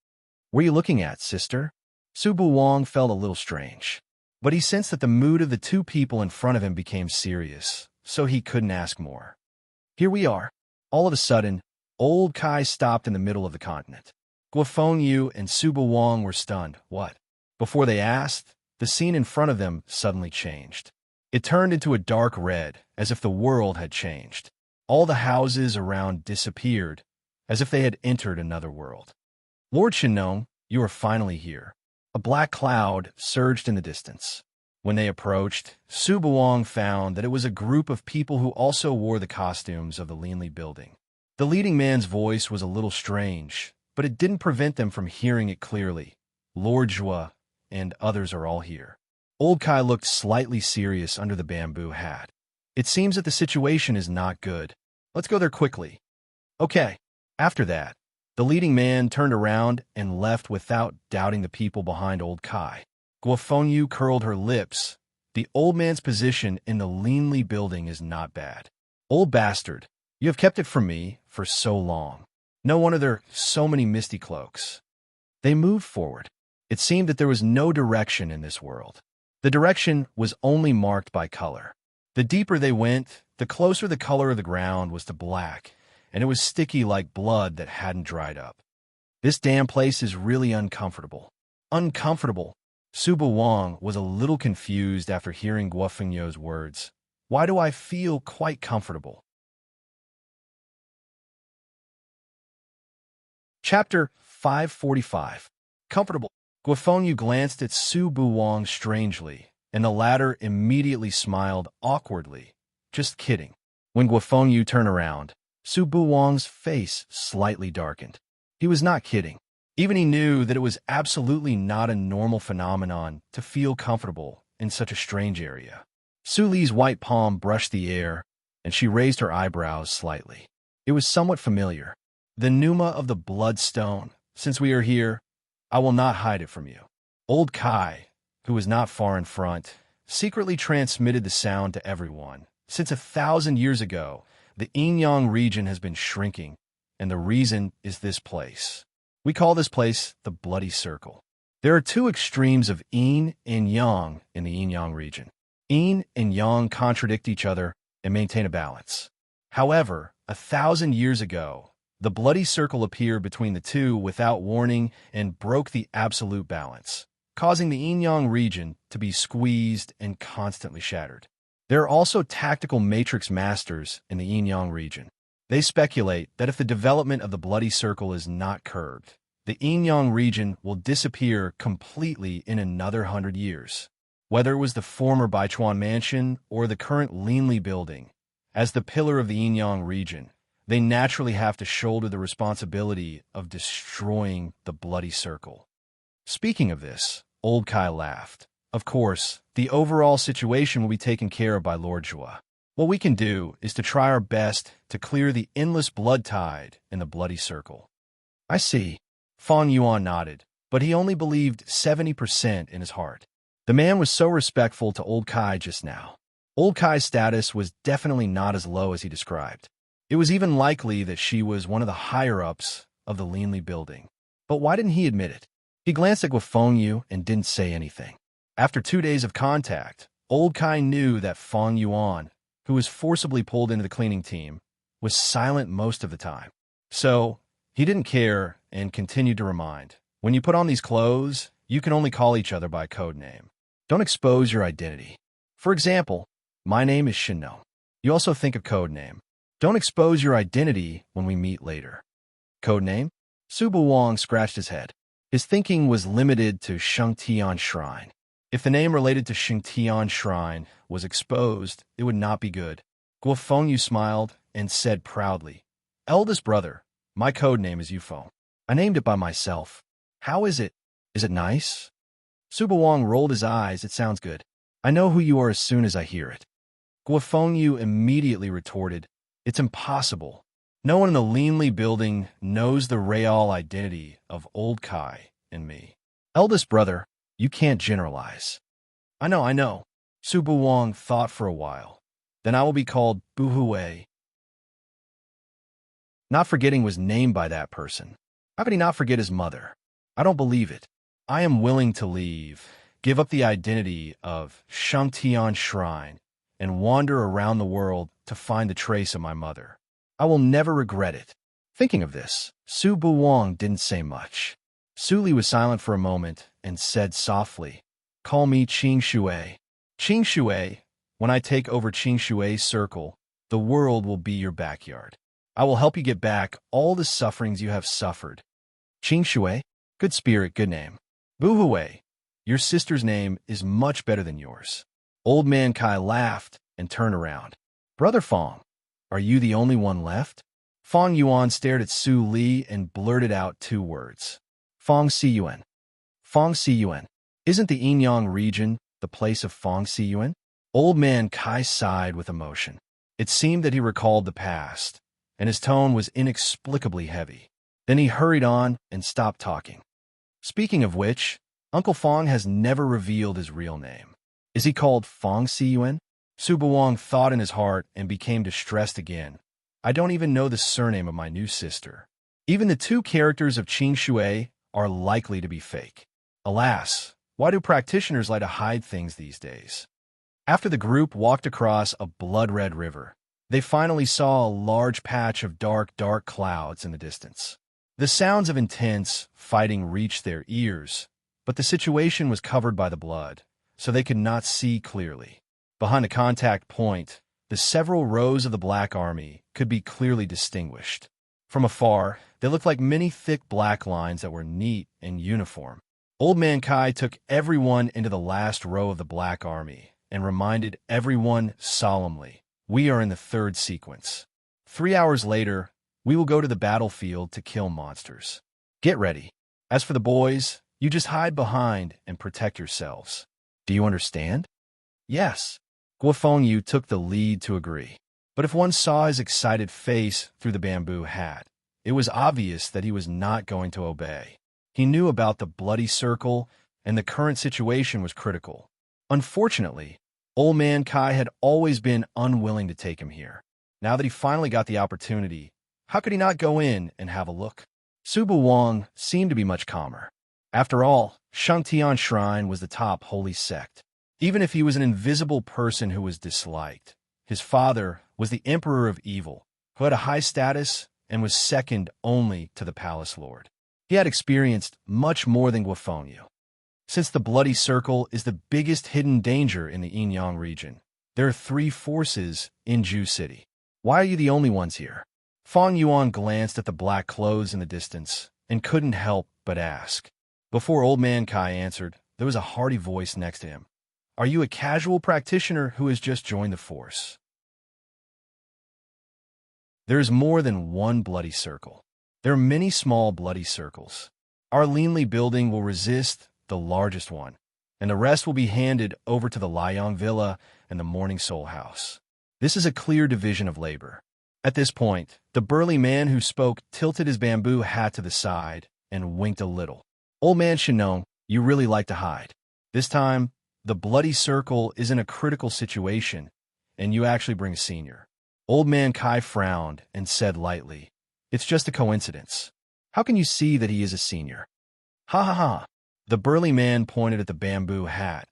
What are you looking at, sister? Su Bu Wang felt a little strange, but he sensed that the mood of the two people in front of him became serious, so he couldn't ask more. Here we are. All of a sudden, Old Kai stopped in the middle of the continent. Guo Fengyu and Su Bu Wang were stunned. What? Before they asked, the scene in front of them suddenly changed. It turned into a dark red, as if the world had changed. All the houses around disappeared, as if they had entered another world. Lord Shinnong, you are finally here. A black cloud surged in the distance. When they approached, Su Buwang found that it was a group of people who also wore the costumes of the Linli building. The leading man's voice was a little strange, but it didn't prevent them from hearing it clearly. Lord Zhua and others are all here. Old Kai looked slightly serious under the bamboo hat. It seems that the situation is not good. Let's go there quickly. Okay. After that, the leading man turned around and left without doubting the people behind Old Kai. Guo Fengyu curled her lips. The old man's position in the Linli building is not bad. Old bastard, you have kept it from me for so long. No wonder there are so many misty cloaks. They moved forward. It seemed that there was no direction in this world. The direction was only marked by color. The deeper they went, the closer the color of the ground was to black, and it was sticky like blood that hadn't dried up. This damn place is really uncomfortable. Uncomfortable. Su Buwang was a little confused after hearing Guo Fengyou's words. Why do I feel quite comfortable? Chapter 545. Comfortable. Guo Fengyu glanced at Su Buwang strangely, and the latter immediately smiled awkwardly. Just kidding. When Guo Fengyu turned around, Su Buwang's face slightly darkened. He was not kidding. Even he knew that it was absolutely not a normal phenomenon to feel comfortable in such a strange area. Su Li's white palm brushed the air, and she raised her eyebrows slightly. It was somewhat familiar. The pneuma of the bloodstone. Since we are here, I will not hide it from you. Old Kai, who was not far in front, secretly transmitted the sound to everyone. Since 1,000 years ago, the Yinyang region has been shrinking, and the reason is this place. We call this place the Bloody Circle. There are two extremes of yin and yang in the yin-yang region. Yin and yang contradict each other and maintain a balance. However, 1,000 years ago, the bloody circle appeared between the two without warning and broke the absolute balance, causing the yin-yang region to be squeezed and constantly shattered. There are also tactical matrix masters in the yin-yang region. They speculate that if the development of the bloody circle is not curbed, the yin-yang region will disappear completely in another 100 years. Whether it was the former Baichuan mansion or the current Linli building, as the pillar of the yin-yang region, they naturally have to shoulder the responsibility of destroying the bloody circle. Speaking of this, old Kai laughed. Of course, the overall situation will be taken care of by Lord Zhua. What we can do is to try our best to clear the endless blood tide in the bloody circle. I see. Fang Yuan nodded, but he only believed 70% in his heart. The man was so respectful to old Kai just now. Old Kai's status was definitely not as low as he described. It was even likely that she was one of the higher-ups of the Linli building. But why didn't he admit it? He glanced at Guofeng Yu and didn't say anything. After 2 days of contact, old Kai knew that Fang Yuan, who was forcibly pulled into the cleaning team, was silent most of the time. So, he didn't care and continued to remind, when you put on these clothes, you can only call each other by a code name. Don't expose your identity. For example, my name is Shinno. You also think of code name. Don't expose your identity when we meet later. Code name? Su Buwang scratched his head. His thinking was limited to Shengtian Shrine. If the name related to Shengtian Shrine was exposed, it would not be good. Guofeng Yu smiled and said proudly, Eldest brother, my code name is Yufeng. I named it by myself. How is it? Is it nice? Su Buwang rolled his eyes. It sounds good. I know who you are as soon as I hear it. Guofeng Yu immediately retorted, It's impossible. No one in the Linli building knows the real identity of old Kai and me. Eldest brother, you can't generalize. I know. Su Buwang thought for a while. Then I will be called Buhui. Not forgetting was named by that person. How could he not forget his mother? I don't believe it. I am willing to leave, give up the identity of Shengtian Shrine, and wander around the world to find the trace of my mother. I will never regret it. Thinking of this, Su Buwang didn't say much. Su Li was silent for a moment and said softly, Call me Qing Shui. Qing Shui, when I take over Qing Shui's circle, the world will be your backyard. I will help you get back all the sufferings you have suffered. Qing Shui? Good spirit, good name. Buhui, your sister's name is much better than yours. Old man Kai laughed and turned around. Brother Fang, are you the only one left? Fang Yuan stared at Su Li and blurted out 2 words. Fang Siyuan. Fang Siyuan. Isn't the yin-yang region the place of Fang Siyuan? Old man Kai sighed with emotion. It seemed that he recalled the past, and his tone was inexplicably heavy. Then he hurried on and stopped talking. Speaking of which, Uncle Fang has never revealed his real name. Is he called Fang Siyuan? Su Buwang thought in his heart and became distressed again. I don't even know the surname of my new sister. Even the 2 characters of Qing Shui are likely to be fake. Alas, why do practitioners like to hide things these days? After the group walked across a blood-red river, they finally saw a large patch of dark clouds in the distance. The sounds of intense fighting reached their ears, but the situation was covered by the blood, so they could not see clearly. Behind the contact point, the several rows of the Black Army could be clearly distinguished. From afar, they looked like many thick black lines that were neat and uniform. Old Man Kai took everyone into the last row of the Black Army and reminded everyone solemnly, we are in the 3rd sequence. 3 hours later, we will go to the battlefield to kill monsters. Get ready. As for the boys, you just hide behind and protect yourselves. Do you understand? Yes. Guofeng Yu took the lead to agree. But if one saw his excited face through the bamboo hat, it was obvious that he was not going to obey. He knew about the bloody circle, and the current situation was critical. Unfortunately, Old Man Kai had always been unwilling to take him here. Now that he finally got the opportunity, how could he not go in and have a look? Su Buwang seemed to be much calmer. After all, Shangtian Shrine was the top holy sect. Even if he was an invisible person who was disliked, his father was the Emperor of Evil, who had a high status and was second only to the Palace Lord. He had experienced much more than Guafonyu. Since the Bloody Circle is the biggest hidden danger in the Yinyang region, there are 3 forces in Ju City. Why are you the only ones here? Fang Yuan glanced at the black clothes in the distance and couldn't help but ask. Before Old Man Kai answered, there was a hearty voice next to him. Are you a casual practitioner who has just joined the force? There is more than one bloody circle. There are many small bloody circles. Our Linli building will resist the largest one, and the rest will be handed over to the Liang Villa and the Morning Soul House. This is a clear division of labor. At this point, the burly man who spoke tilted his bamboo hat to the side and winked a little. Old Man Shinong, you really like to hide. This time, the bloody circle is in a critical situation, and you actually bring a senior. Old Man Kai frowned and said lightly, it's just a coincidence. How can you see that he is a senior? Ha ha ha. The burly man pointed at the bamboo hat.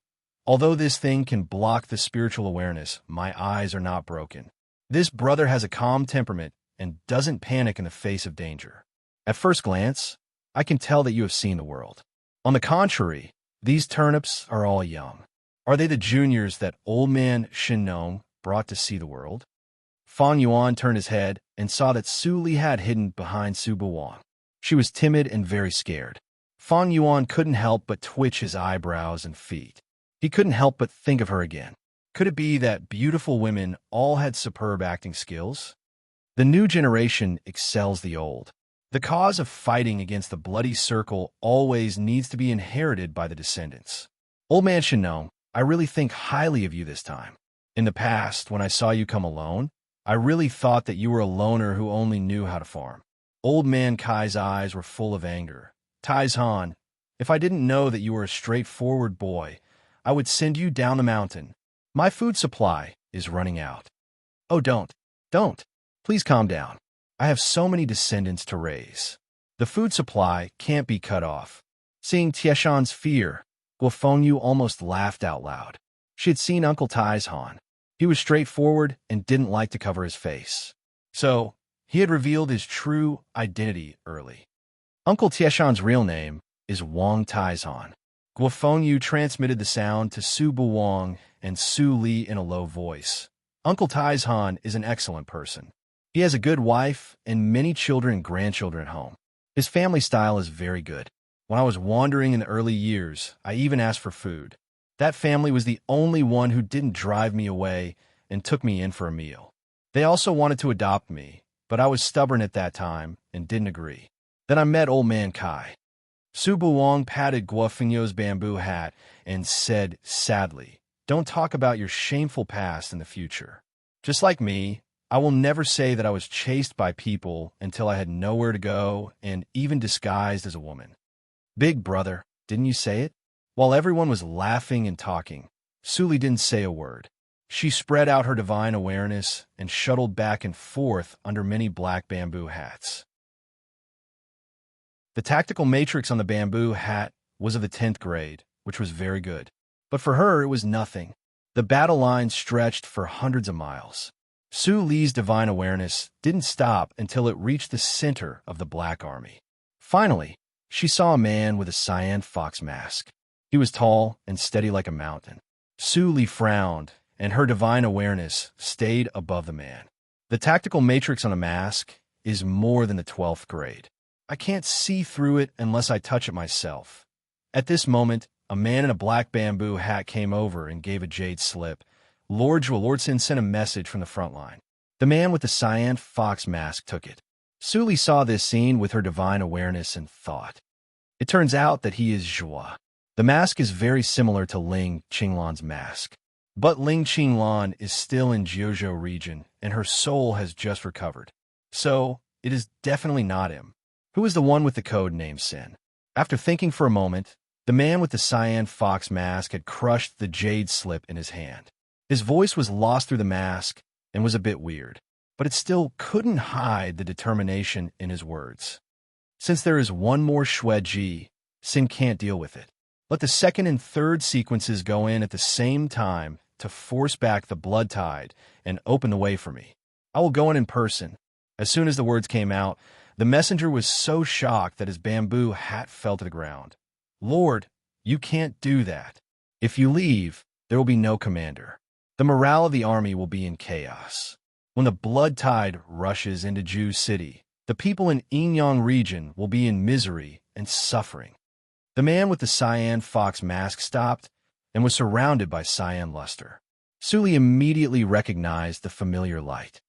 Although this thing can block the spiritual awareness, my eyes are not broken. This brother has a calm temperament and doesn't panic in the face of danger. At first glance, I can tell that you have seen the world. On the contrary, these turnips are all young. Are they the juniors that Old Man Shinong brought to see the world? Fang Yuan turned his head and saw that Su Li had hidden behind Su Buwang. She was timid and very scared. Fang Yuan couldn't help but twitch his eyebrows and feet. He couldn't help but think of her again. Could it be that beautiful women all had superb acting skills? The new generation excels the old. The cause of fighting against the bloody circle always needs to be inherited by the descendants. Old Man Shinong, I really think highly of you this time. In the past, when I saw you come alone, I really thought that you were a loner who only knew how to farm. Old Man Kai's eyes were full of anger. Taizhan, if I didn't know that you were a straightforward boy, I would send you down the mountain. My food supply is running out. Oh, don't. Please calm down. I have so many descendants to raise. The food supply can't be cut off. Seeing Tieshan's fear, Guafonyu almost laughed out loud. She had seen Uncle Taizhan. He was straightforward and didn't like to cover his face. So, he had revealed his true identity early. Uncle Tieshan's real name is Wang Taizhan. Guafonyu transmitted the sound to Su Buwang and Su Li in a low voice. Uncle Taizhan is an excellent person. He has a good wife and many children and grandchildren at home. His family style is very good. When I was wandering in the early years, I even asked for food. That family was the only one who didn't drive me away and took me in for a meal. They also wanted to adopt me, but I was stubborn at that time and didn't agree. Then I met Old Man Kai. Su Buwang patted Guafonyo's bamboo hat and said sadly, don't talk about your shameful past in the future. Just like me, I will never say that I was chased by people until I had nowhere to go and even disguised as a woman. Big brother, didn't you say it? While everyone was laughing and talking, Su Li didn't say a word. She spread out her divine awareness and shuttled back and forth under many black bamboo hats. The tactical matrix on the bamboo hat was of the 10th grade, which was very good. But for her, it was nothing. The battle line stretched for hundreds of miles. Su Li's divine awareness didn't stop until it reached the center of the Black Army. Finally, she saw a man with a cyan fox mask. He was tall and steady like a mountain. Su Li frowned, and her divine awareness stayed above the man. The tactical matrix on a mask is more than the 12th grade. I can't see through it unless I touch it myself. At this moment, a man in a black bamboo hat came over and gave a jade slip. Lord Jwalortson sent a message from the front line. The man with the cyan fox mask took it. Su Li saw this scene with her divine awareness and thought. It turns out that he is Jua. The mask is very similar to Ling Qinglan's mask. But Ling Qinglan is still in Jiuzhou region, and her soul has just recovered. So, it is definitely not him. Who is the one with the code name Sin? After thinking for a moment, the man with the cyan fox mask had crushed the jade slip in his hand. His voice was lost through the mask and was a bit weird, but it still couldn't hide the determination in his words. Since there is one more Shueji, Sin can't deal with it. Let the second and third sequences go in at the same time to force back the blood tide and open the way for me. I will go in person." As soon as the words came out, the messenger was so shocked that his bamboo hat fell to the ground. "Lord, you can't do that. If you leave, there will be no commander. The morale of the army will be in chaos. When the blood tide rushes into Jew City, the people in Inyang region will be in misery and suffering." The man with the cyan fox mask stopped and was surrounded by cyan luster. Suli immediately recognized the familiar light.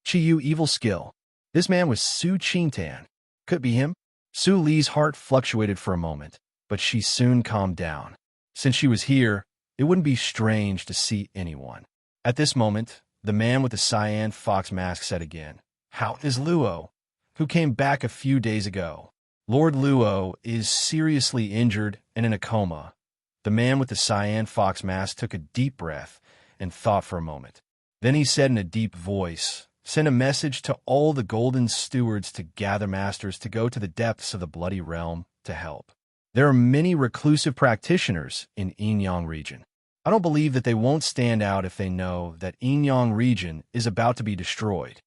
"Chiyu evil skill. This man was Su Qingtan. Could be him?" Su Li's heart fluctuated for a moment, but she soon calmed down. Since she was here, it wouldn't be strange to see anyone. At this moment, the man with the cyan fox mask said again, "How is Luo, who came back a few days ago?" "Lord Luo is seriously injured and in a coma." The man with the cyan fox mask took a deep breath and thought for a moment. Then he said in a deep voice, "Send a message to all the golden stewards to gather masters to go to the depths of the bloody realm to help. There are many reclusive practitioners in Inyang region. I don't believe that they won't stand out if they know that Inyang region is about to be destroyed."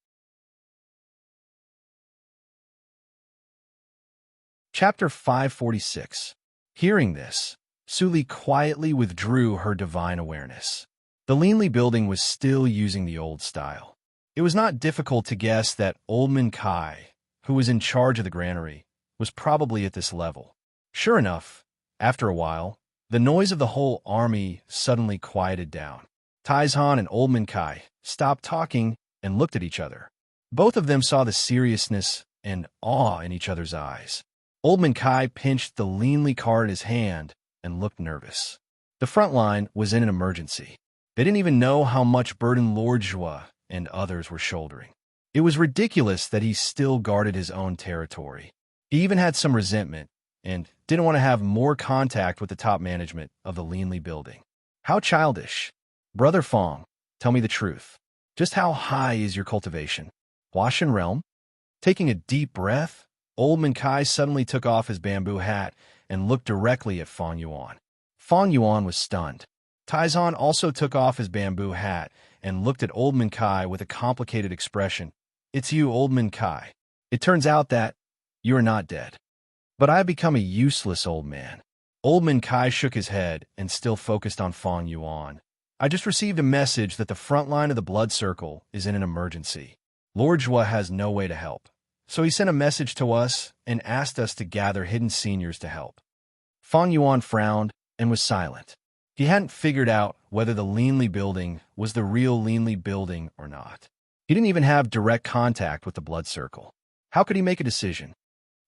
Chapter 546. Hearing this, Suli quietly withdrew her divine awareness. The Leanly building was still using the old style. It was not difficult to guess that Old Man Kai, who was in charge of the granary, was probably at this level. Sure enough, after a while, the noise of the whole army suddenly quieted down. Taizhan and Old Man Kai stopped talking and looked at each other. Both of them saw the seriousness and awe in each other's eyes. Old Man Kai pinched the Leanly card in his hand and looked nervous. The front line was in an emergency. They didn't even know how much burden Lord Zhua and others were shouldering. It was ridiculous that he still guarded his own territory. He even had some resentment and didn't want to have more contact with the top management of the Leanly building. How childish. Brother Fong, tell me the truth. Just how high is your cultivation? Huashan realm? Taking a deep breath, Old Man Kai suddenly took off his bamboo hat and looked directly at Fong Yuan. Fong Yuan was stunned. Taizhan also took off his bamboo hat and looked at Old Man Kai with a complicated expression. "It's you, Old Man Kai. It turns out that you are not dead. But I have become a useless old man." Old Man Kai shook his head and still focused on Fong Yuan. "I just received a message that the front line of the blood circle is in an emergency. Lord Zhua has no way to help. So he sent a message to us and asked us to gather hidden seniors to help." Fong Yuan frowned and was silent. He hadn't figured out whether the Leanly building was the real Leanly building or not. He didn't even have direct contact with the blood circle. How could he make a decision?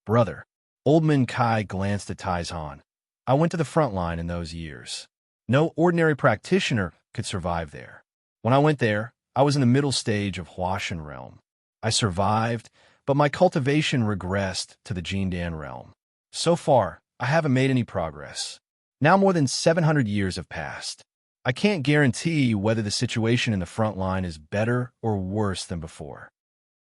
"Brother," Old Man Kai glanced at Taizhan. "I went to the front line in those years. No ordinary practitioner could survive there. When I went there, I was in the middle stage of Huashan realm. I survived, but my cultivation regressed to the Jindan realm. So far, I haven't made any progress. Now more than 700 years have passed. I can't guarantee whether the situation in the front line is better or worse than before."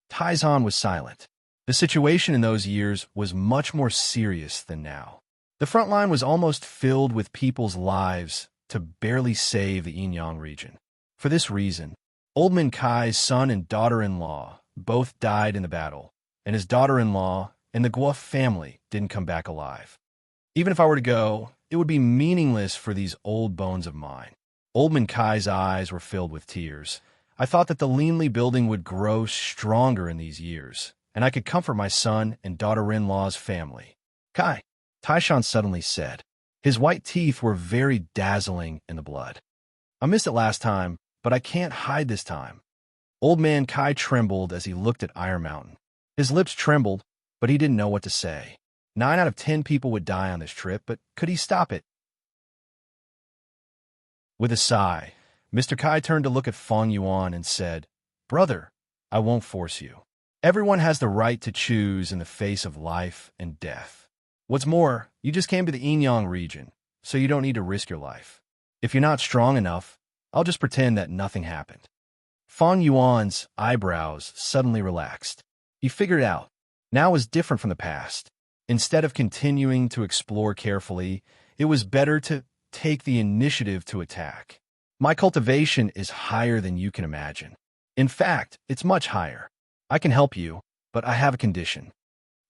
Taizhan was silent. The situation in those years was much more serious than now. The front line was almost filled with people's lives to barely save the Inyang region. For this reason, Old Man Kai's son and daughter-in-law both died in the battle, and his daughter-in-law and the Guo family didn't come back alive. Even if I were to go, it would be meaningless for these old bones of mine. Old Man Kai's eyes were filled with tears. I thought that the Leanly building would grow stronger in these years, and I could comfort my son and daughter-in-law's family. "Kai," Taishan suddenly said. His white teeth were very dazzling in the blood. "I missed it last time, but I can't hide this time." Old Man Kai trembled as he looked at Iron Mountain. His lips trembled, but he didn't know what to say. 9 out of 10 people would die on this trip, but could he stop it? With a sigh, Mr. Kai turned to look at Fong Yuan and said, "Brother, I won't force you. Everyone has the right to choose in the face of life and death. What's more, you just came to the Inyang region, so you don't need to risk your life. If you're not strong enough, I'll just pretend that nothing happened." Fong Yuan's eyebrows suddenly relaxed. He figured out, now was different from the past. Instead of continuing to explore carefully, It was better to take the initiative to attack. My cultivation is higher than you can imagine. In fact, it's much higher. I can help you, but I have a condition.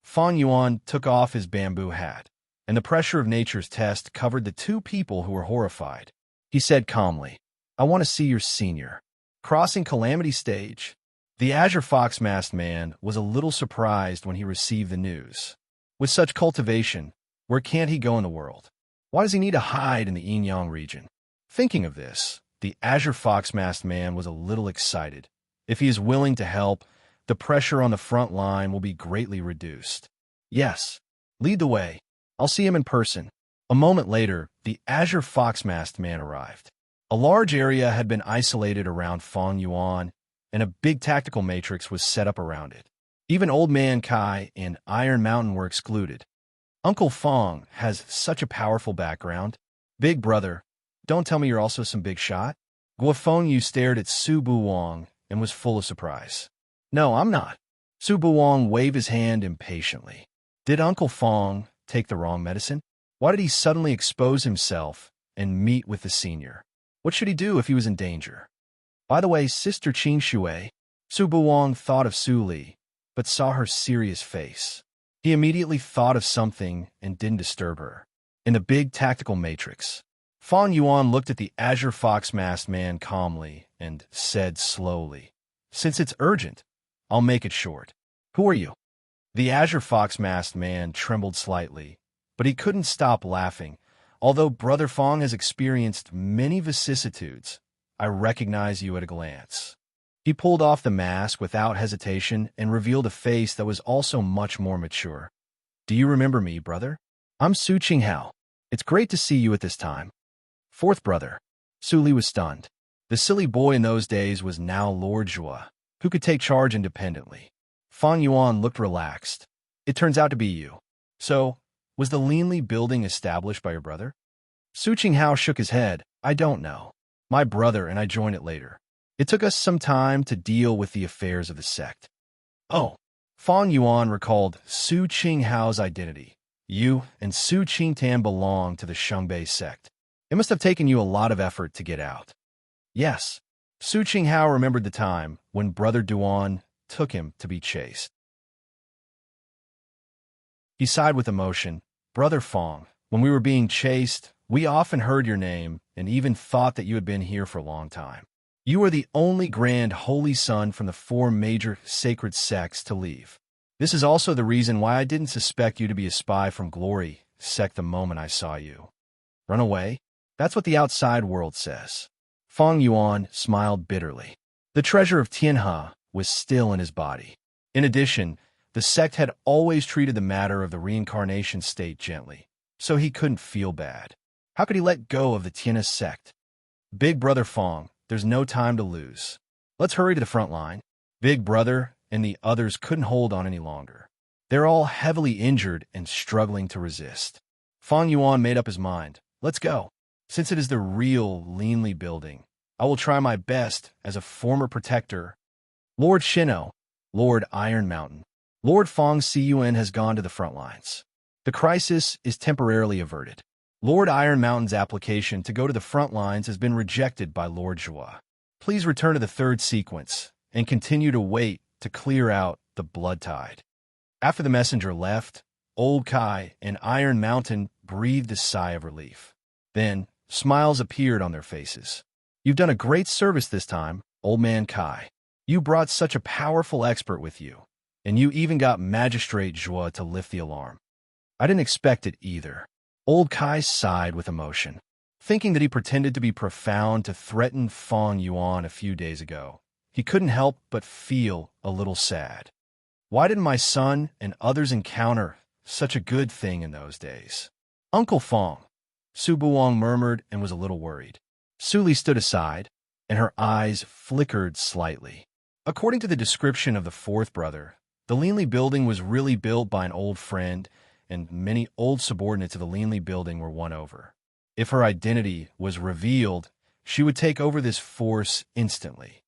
Fang Yuan took off his bamboo hat, and the pressure of nature's test covered the two people who were horrified. He said calmly, I want to see your senior. Crossing Calamity Stage. The Azure Fox-masked man was a little surprised when he received the news. With such cultivation, where can't he go in the world? Why does he need to hide in the Yin-Yang region? Thinking of this, the Azure Fox-masked man was a little excited. If he is willing to help, the pressure on the front line will be greatly reduced. Yes, lead the way. I'll see him in person. A moment later, the Azure Fox-masked man arrived. A large area had been isolated around Fang Yuan, and a big tactical matrix was set up around it. Even Old Man Kai and Iron Mountain were excluded. Uncle Fang has such a powerful background. Big brother, don't tell me you're also some big shot? Guofeng Yu stared at Su Buwang and was full of surprise. No, I'm not. Su Buwang waved his hand impatiently. Did Uncle Fang take the wrong medicine? Why did he suddenly expose himself and meet with the senior? What should he do if he was in danger? By the way, Sister Qing Shui, Su Buwang thought of Su Li, but saw her serious face. He immediately thought of something and didn't disturb her. In the big tactical matrix, Fang Yuan looked at the Azure Fox-masked man calmly and said slowly, Since it's urgent, I'll make it short. Who are you? The Azure Fox-masked man trembled slightly, but he couldn't stop laughing. Although Brother Fang has experienced many vicissitudes, I recognize you at a glance. He pulled off the mask without hesitation and revealed a face that was also much more mature. Do you remember me, brother? I'm Su Qinghao. It's great to see you at this time. Fourth brother. Su Li was stunned. The silly boy in those days was now Lord Zhua, who could take charge independently. Fang Yuan looked relaxed. It turns out to be you. So, was the Linli building established by your brother? Su Qinghao shook his head. I don't know. My brother and I joined it later. It took us some time to deal with the affairs of the sect. Oh, Fang Yuan recalled Su Qinghao's identity. You and Su Qingtan belong to the Shengbei sect. It must have taken you a lot of effort to get out. Yes, Su Qinghao remembered the time when Brother Duan took him to be chased. He sighed with emotion. Brother Fang, when we were being chased, we often heard your name and even thought that you had been here for a long time. You are the only grand holy son from the 4 major sacred sects to leave. This is also the reason why I didn't suspect you to be a spy from Glory sect the moment I saw you. Run away? That's what the outside world says. Fang Yuan smiled bitterly. The treasure of Tianhe was still in his body. In addition, the sect had always treated the matter of the reincarnation state gently, so he couldn't feel bad. How could he let go of the Tianhe sect? Big brother Fang, there's no time to lose. Let's hurry to the front line. Big brother and the others couldn't hold on any longer. They're all heavily injured and struggling to resist. Fang Yuan made up his mind. Let's go. Since it is the real Linli building, I will try my best as a former protector. Lord Shino, Lord Iron Mountain, Lord Fang Cun has gone to the front lines. The crisis is temporarily averted. Lord Iron Mountain's application to go to the front lines has been rejected by Lord Zhua. Please return to the 3rd sequence and continue to wait to clear out the blood tide. After the messenger left, Old Kai and Iron Mountain breathed a sigh of relief. Then, smiles appeared on their faces. You've done a great service this time, Old Man Kai. You brought such a powerful expert with you, and you even got Magistrate Zhua to lift the alarm. I didn't expect it either. Old Kai sighed with emotion, thinking that he pretended to be profound to threaten Fang Yuan a few days ago. He couldn't help but feel a little sad. Why didn't my son and others encounter such a good thing in those days? Uncle Fang, Su Buwang murmured and was a little worried. Su Li stood aside, and her eyes flickered slightly. According to the description of the 4th brother, the Linli building was really built by an old friend, and many old subordinates of the Linli building were won over. If her identity was revealed, she would take over this force instantly.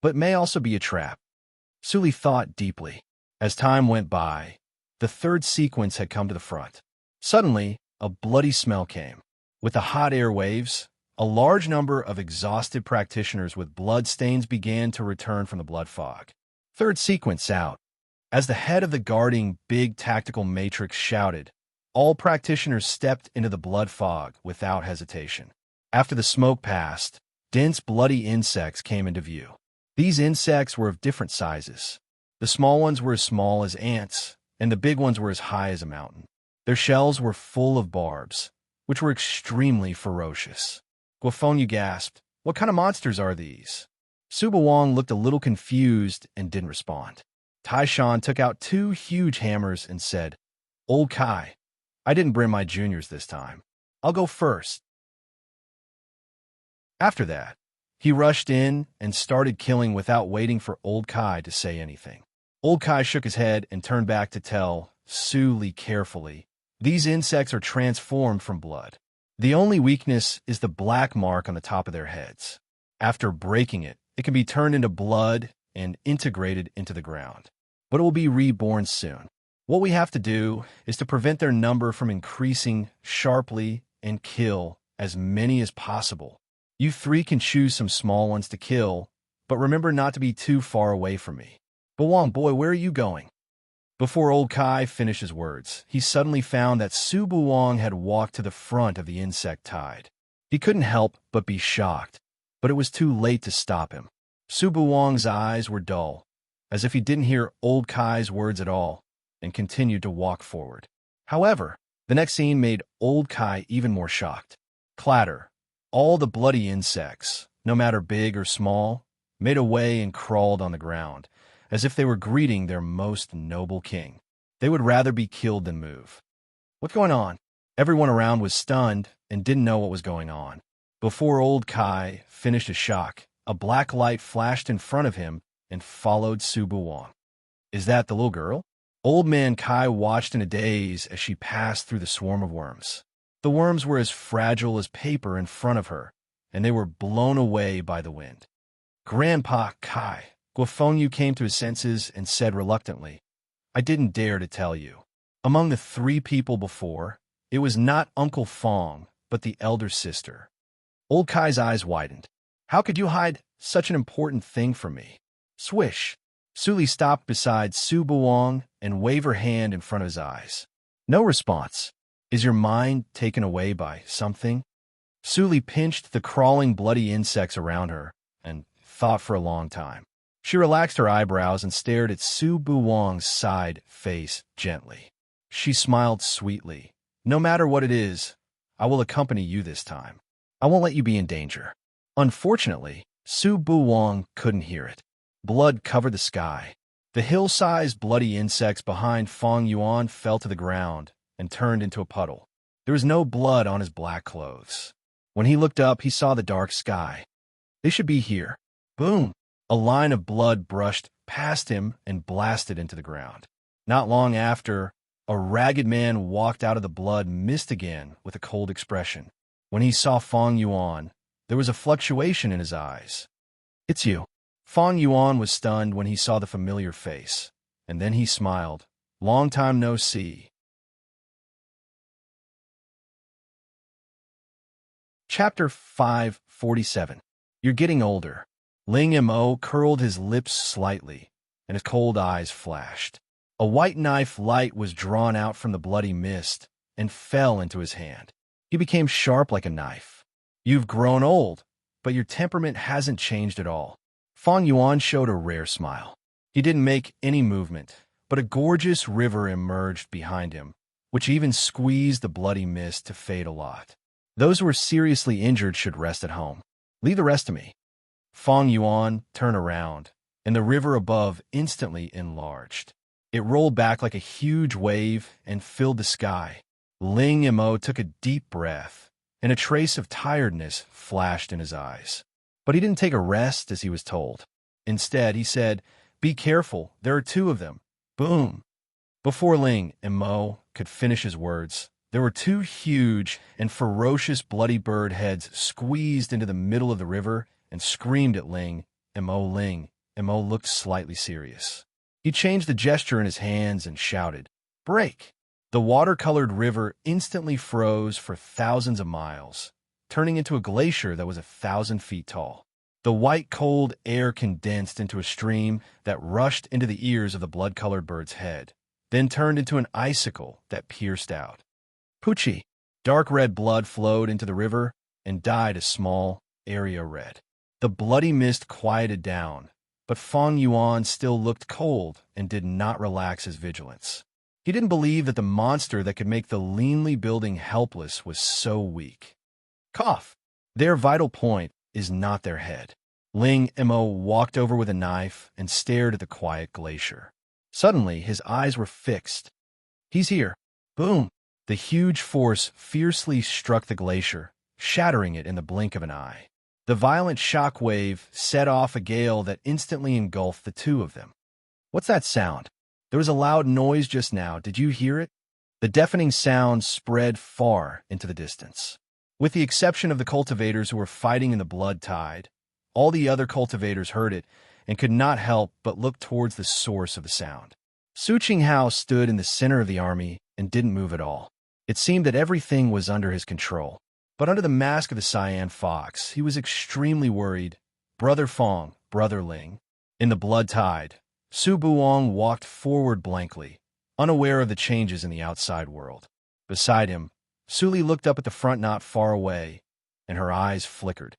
But it may also be a trap. Su Li thought deeply. As time went by, the 3rd sequence had come to the front. Suddenly, a bloody smell came. With the hot air waves, a large number of exhausted practitioners with blood stains began to return from the blood fog. Third sequence out. As the head of the guarding big tactical matrix shouted, all practitioners stepped into the blood fog without hesitation. After the smoke passed, dense bloody insects came into view. These insects were of different sizes. The small ones were as small as ants, and the big ones were as high as a mountain. Their shells were full of barbs, which were extremely ferocious. Guafonyu gasped, "What kind of monsters are these?" Subawang looked a little confused and didn't respond. Taishan took out 2 huge hammers and said, "Old Kai, I didn't bring my juniors this time. I'll go first." After that, he rushed in and started killing without waiting for Old Kai to say anything. Old Kai shook his head and turned back to tell Su Li carefully, "These insects are transformed from blood. The only weakness is the black mark on the top of their heads. After breaking it, it can be turned into blood and integrated into the ground. But it will be reborn soon. What we have to do is to prevent their number from increasing sharply and kill as many as possible. You 3 can choose some small ones to kill, but remember not to be too far away from me." "Bawang boy, where are you going?" Before Old Kai finished his words, he suddenly found that Su Buwang had walked to the front of the insect tide. He couldn't help but be shocked, but it was too late to stop him. Su Buwang's eyes were dull, as if he didn't hear Old Kai's words at all, and continued to walk forward. However, the next scene made Old Kai even more shocked. Clatter. All the bloody insects, no matter big or small, made away and crawled on the ground, as if they were greeting their most noble king. They would rather be killed than move. "What's going on?" Everyone around was stunned and didn't know what was going on. Before Old Kai finished his shock, a black light flashed in front of him and followed Su Buwang. "Is that the little girl?" Old Man Kai watched in a daze as she passed through the swarm of worms. The worms were as fragile as paper in front of her, and they were blown away by the wind. "Grandpa Kai," Guafonyu came to his senses and said reluctantly, "I didn't dare to tell you. Among the 3 people before, it was not Uncle Fong, but the elder sister." Old Kai's eyes widened. "How could you hide such an important thing from me?" Swish! Suli stopped beside Su Buwang and waved her hand in front of his eyes. No response. "Is your mind taken away by something?" Suli pinched the crawling bloody insects around her and thought for a long time. She relaxed her eyebrows and stared at Su Buwang's side face gently. She smiled sweetly. "No matter what it is, I will accompany you this time. I won't let you be in danger." Unfortunately, Su Buwang couldn't hear it. Blood covered the sky. The hill-sized bloody insects behind Fong Yuan fell to the ground and turned into a puddle. There was no blood on his black clothes. When he looked up, he saw the dark sky. They should be here. Boom! A line of blood brushed past him and blasted into the ground. Not long after, a ragged man walked out of the blood mist again with a cold expression. When he saw Fong Yuan, there was a fluctuation in his eyes. "It's you." Fong Yuan was stunned when he saw the familiar face, and then he smiled. "Long time no see." Chapter 547. You're getting older. Ling Mo curled his lips slightly, and his cold eyes flashed. A white knife light was drawn out from the bloody mist and fell into his hand. He became sharp like a knife. "You've grown old, but your temperament hasn't changed at all." Fong Yuan showed a rare smile. He didn't make any movement, but a gorgeous river emerged behind him, which even squeezed the bloody mist to fade a lot. "Those who are seriously injured should rest at home. Leave the rest to me." Fong Yuan turned around, and the river above instantly enlarged. It rolled back like a huge wave and filled the sky. Ling Mo took a deep breath, and a trace of tiredness flashed in his eyes. But he didn't take a rest as he was told. Instead, he said, "Be careful, there are 2 of them." Boom! Before Ling Mo could finish his words, there were 2 huge and ferocious bloody bird heads squeezed into the middle of the river and screamed at Ling Mo. Ling Mo looked slightly serious. He changed the gesture in his hands and shouted, "Break!" The water-colored river instantly froze for thousands of miles, turning into a glacier that was 1,000 feet tall. The white, cold air condensed into a stream that rushed into the ears of the blood-colored bird's head, then turned into an icicle that pierced out. Poochie! Dark red blood flowed into the river and dyed a small area red. The bloody mist quieted down, but Feng Yuan still looked cold and did not relax his vigilance. He didn't believe that the monster that could make the Linli building helpless was so weak. Cough! Their vital point is not their head. Ling Mo walked over with a knife and stared at the quiet glacier. Suddenly, his eyes were fixed. He's here. Boom! The huge force fiercely struck the glacier, shattering it in the blink of an eye. The violent shock wave set off a gale that instantly engulfed the two of them. What's that sound? There was a loud noise just now. Did you hear it? The deafening sound spread far into the distance. With the exception of the cultivators who were fighting in the blood tide, all the other cultivators heard it and could not help but look towards the source of the sound. Su Qinghao stood in the center of the army and didn't move at all. It seemed that everything was under his control. But under the mask of the cyan fox, he was extremely worried. Brother Fong, Brother Ling. In the blood tide, Su Buong walked forward blankly, unaware of the changes in the outside world. Beside him, Su Li looked up at the front not far away, and her eyes flickered.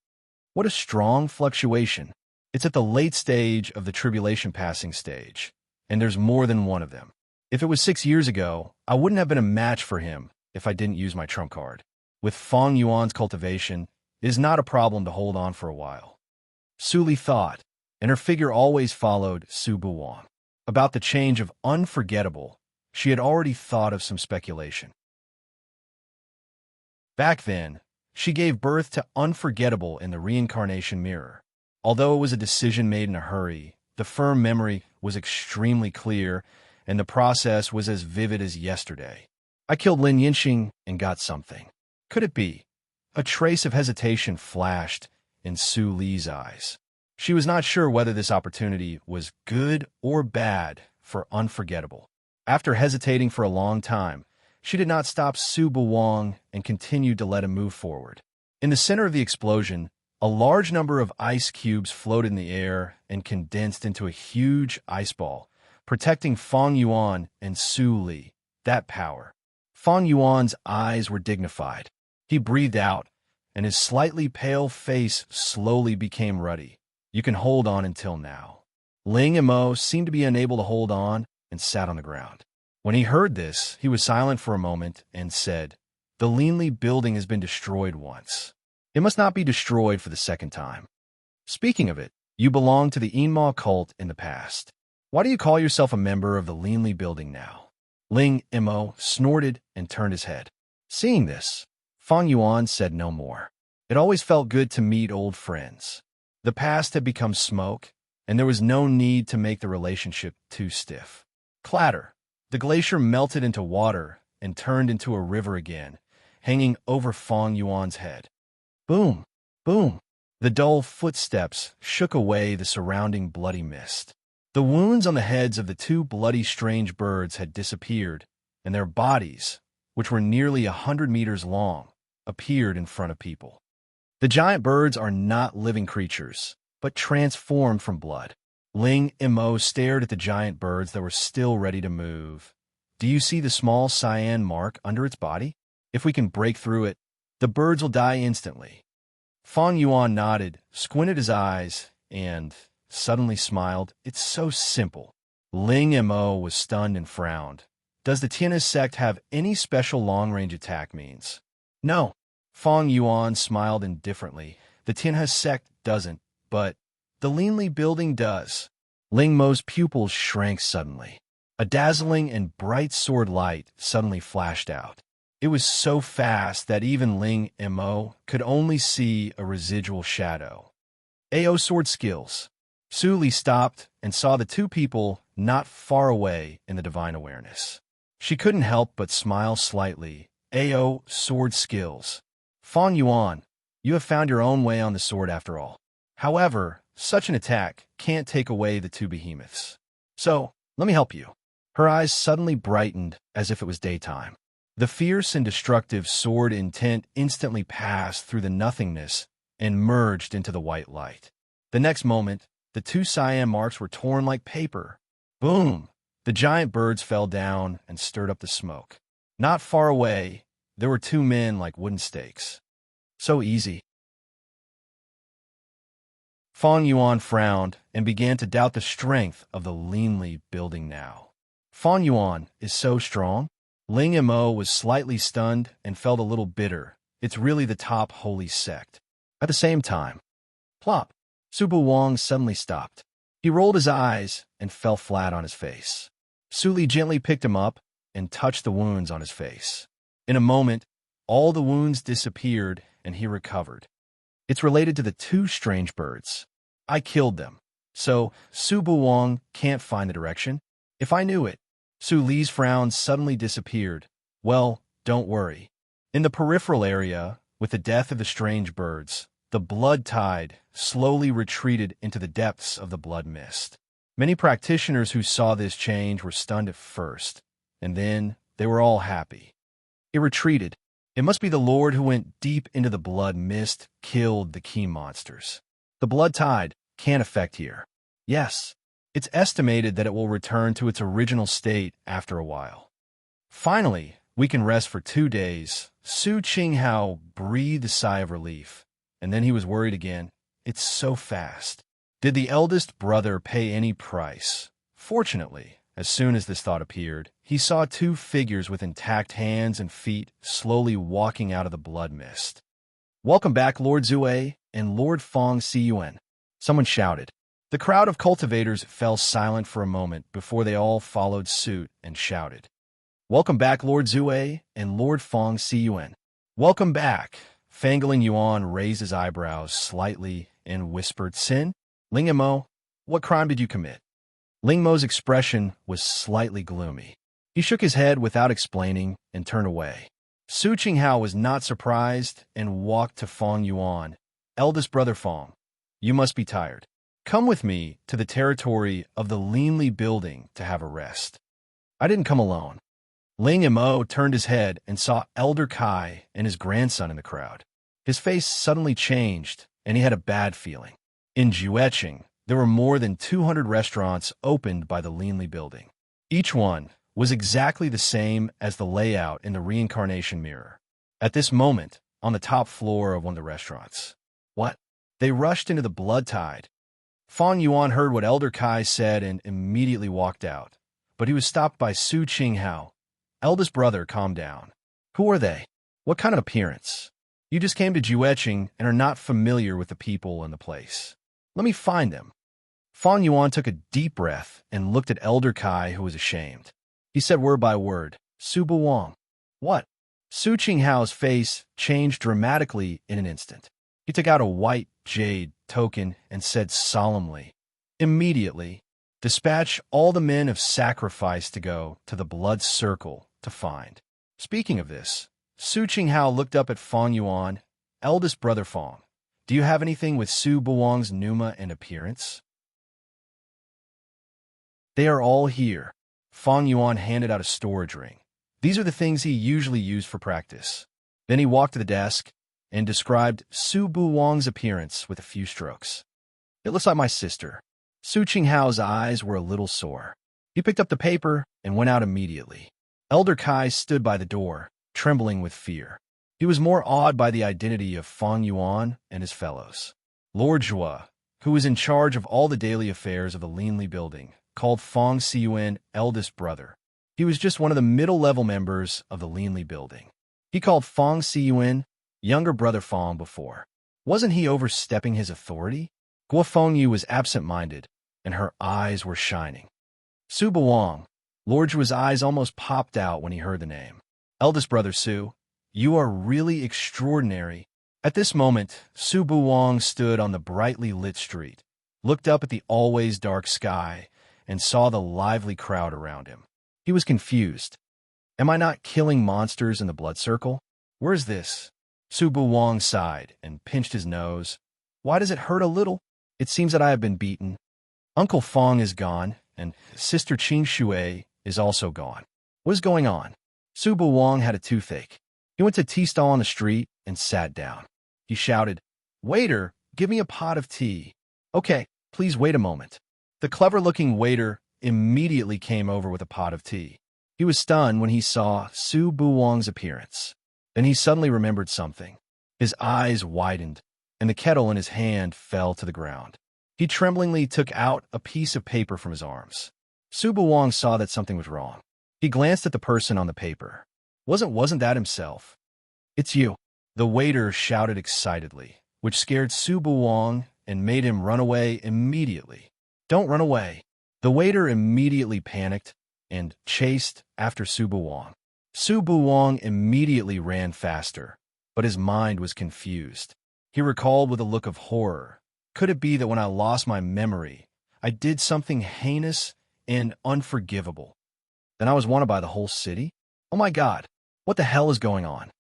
What a strong fluctuation. It's at the late stage of the tribulation passing stage, and there's more than one of them. If it was 6 years ago, I wouldn't have been a match for him if I didn't use my trump card. With Feng Yuan's cultivation, it is not a problem to hold on for a while. Su Li thought, and her figure always followed Su Buong. About the change of unforgettable, she had already thought of some speculation. Back then, she gave birth to unforgettable in the reincarnation mirror. Although it was a decision made in a hurry, the firm memory was extremely clear, and the process was as vivid as yesterday. I killed Lin Yinxing and got something. Could it be? A trace of hesitation flashed in Su Li's eyes. She was not sure whether this opportunity was good or bad for unforgettable. After hesitating for a long time, she did not stop Su Buong and continued to let him move forward. In the center of the explosion, a large number of ice cubes floated in the air and condensed into a huge ice ball, protecting Feng Yuan and Su Li. That power. Feng Yuan's eyes were dignified. He breathed out, and his slightly pale face slowly became ruddy. You can hold on until now. Ling Mo seemed to be unable to hold on and sat on the ground. When he heard this, he was silent for a moment and said, "The Linli building has been destroyed once. It must not be destroyed for the second time. Speaking of it, you belonged to the Yinma cult in the past. Why do you call yourself a member of the Linli building now?" Ling Mo snorted and turned his head. Seeing this, Feng Yuan said no more. It always felt good to meet old friends. The past had become smoke, and there was no need to make the relationship too stiff. Clatter! The glacier melted into water and turned into a river again, hanging over Feng Yuan's head. Boom! Boom! The dull footsteps shook away the surrounding bloody mist. The wounds on the heads of the two bloody strange birds had disappeared, and their bodies, which were nearly 100 meters long, appeared in front of people. The giant birds are not living creatures, but transformed from blood. Ling Mo stared at the giant birds that were still ready to move. Do you see the small cyan mark under its body? If we can break through it, the birds will die instantly. Feng Yuan nodded, squinted his eyes, and suddenly smiled. It's so simple. Ling Mo was stunned and frowned. Does the Tianhe sect have any special long-range attack means? No. Feng Yuan smiled indifferently. The Tianhe sect doesn't, but the Linli building does. Ling Mo's pupils shrank suddenly. A dazzling and bright sword light suddenly flashed out. It was so fast that even Ling Mo could only see a residual shadow. AO sword skills. Su Li stopped and saw the two people not far away in the divine awareness. She couldn't help but smile slightly. AO sword skills. Feng Yuan, you have found your own way on the sword after all. However, such an attack can't take away the two behemoths. So, let me help you. Her eyes suddenly brightened as if it was daytime. The fierce and destructive sword intent instantly passed through the nothingness and merged into the white light. The next moment, the two cyan marks were torn like paper. Boom! The giant birds fell down and stirred up the smoke. Not far away, there were two men like wooden stakes. So easy. Fong Yuan frowned and began to doubt the strength of the Linli building now. Fong Yuan is so strong? Ling Mo was slightly stunned and felt a little bitter. It's really the top holy sect. At the same time, plop, Su Bu Wang suddenly stopped. He rolled his eyes and fell flat on his face. Su Li gently picked him up and touched the wounds on his face. In a moment, all the wounds disappeared and he recovered. It's related to the two strange birds. I killed them. So, Su Bu Wang can't find the direction? If I knew it. Su Li's frown suddenly disappeared. Well, don't worry. In the peripheral area, with the death of the strange birds, the blood tide slowly retreated into the depths of the blood mist. Many practitioners who saw this change were stunned at first, and then they were all happy. It retreated. It must be the Lord who went deep into the blood mist, killed the key monsters. The blood tide can't affect here. Yes, it's estimated that it will return to its original state after a while. Finally, we can rest for 2 days. Su Qinghao breathed a sigh of relief, and then he was worried again. It's so fast. Did the eldest brother pay any price? Fortunately, as soon as this thought appeared, he saw two figures with intact hands and feet slowly walking out of the blood mist. Welcome back, Lord Zue and Lord Fong Siyuan, someone shouted. The crowd of cultivators fell silent for a moment before they all followed suit and shouted. Welcome back, Lord Zue and Lord Fong Siyuan. Welcome back. Fangling Yuan raised his eyebrows slightly and whispered, Sin? Ling Mo, what crime did you commit? Ling Mo's expression was slightly gloomy. He shook his head without explaining and turned away. Su Qinghao was not surprised and walked to Fong Yuan. Eldest brother Fong, you must be tired. Come with me to the territory of the Linli building to have a rest. I didn't come alone. Ling Mo turned his head and saw Elder Kai and his grandson in the crowd. His face suddenly changed, and he had a bad feeling. In Jueqing, there were more than 200 restaurants opened by the Linli building. Each one was exactly the same as the layout in the reincarnation mirror. At this moment, on the top floor of one of the restaurants. What? They rushed into the blood tide. Fong Yuan heard what Elder Kai said and immediately walked out. But he was stopped by Su Qinghao. Eldest brother, calm down. Who are they? What kind of appearance? You just came to Jueqing and are not familiar with the people and the place. Let me find them. Fong Yuan took a deep breath and looked at Elder Kai, who was ashamed. He said word by word, Su Bu Wang. What? Su Qinghao's face changed dramatically in an instant. He took out a white jade token and said solemnly, immediately, dispatch all the men of sacrifice to go to the blood circle to find. Speaking of this, Su Qinghao looked up at Fong Yuan. Eldest brother Fong, do you have anything with Su Bu Wang's pneuma and appearance? They are all here. Fong Yuan handed out a storage ring. These are the things he usually used for practice. Then he walked to the desk and described Su Bu Wang's appearance with a few strokes. It looks like my sister. Su Qinghao's eyes were a little sore. He picked up the paper and went out immediately. Elder Kai stood by the door, trembling with fear. He was more awed by the identity of Fong Yuan and his fellows. Lord Zhua, who was in charge of all the daily affairs of the Linli building, called Fong Siyuan eldest brother. He was just one of the middle-level members of the Linli building. He called Fong Siyuan younger brother Fong before. Wasn't he overstepping his authority? Guo Fengyu was absent-minded, and her eyes were shining. Su Bu Wang, Lord Zhua's eyes almost popped out when he heard the name. Eldest brother Su, you are really extraordinary. At this moment, Su Bu Wang stood on the brightly lit street, looked up at the always dark sky, and saw the lively crowd around him. He was confused. Am I not killing monsters in the blood circle? Where's this? Su Bu Wang sighed and pinched his nose. Why does it hurt a little? It seems that I have been beaten. Uncle Fong is gone, and Sister Qing Shui is also gone. What is going on? Su Buwang had a toothache. He went to a tea stall on the street and sat down. He shouted, "Waiter, give me a pot of tea." "Okay, please wait a moment." The clever-looking waiter immediately came over with a pot of tea. He was stunned when he saw Su Buwang's appearance. Then he suddenly remembered something. His eyes widened, and the kettle in his hand fell to the ground. He tremblingly took out a piece of paper from his arms. Su Buwang saw that something was wrong. He glanced at the person on the paper. Wasn't that himself? "It's you," the waiter shouted excitedly, which scared Su Buwang and made him run away immediately. "Don't run away." The waiter immediately panicked and chased after Su Buwang. Su Buwang immediately ran faster, but his mind was confused. He recalled with a look of horror. Could it be that when I lost my memory, I did something heinous and unforgivable? Then I was wanted by the whole city? Oh my God, what the hell is going on?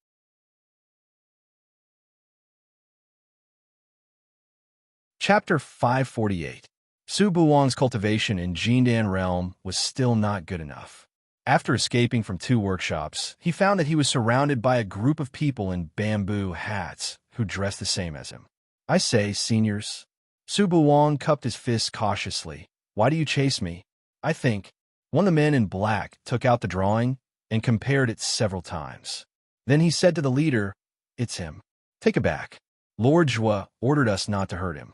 Chapter 548. Su Buwang's cultivation in Jindan realm was still not good enough. After escaping from 2 workshops, he found that he was surrounded by a group of people in bamboo hats who dressed the same as him. "I say, seniors." Su Buwang cupped his fists cautiously. "Why do you chase me?" "I think." One of the men in black took out the drawing and compared it several times. Then he said to the leader, "It's him. Take it back. Lord Zhua ordered us not to hurt him."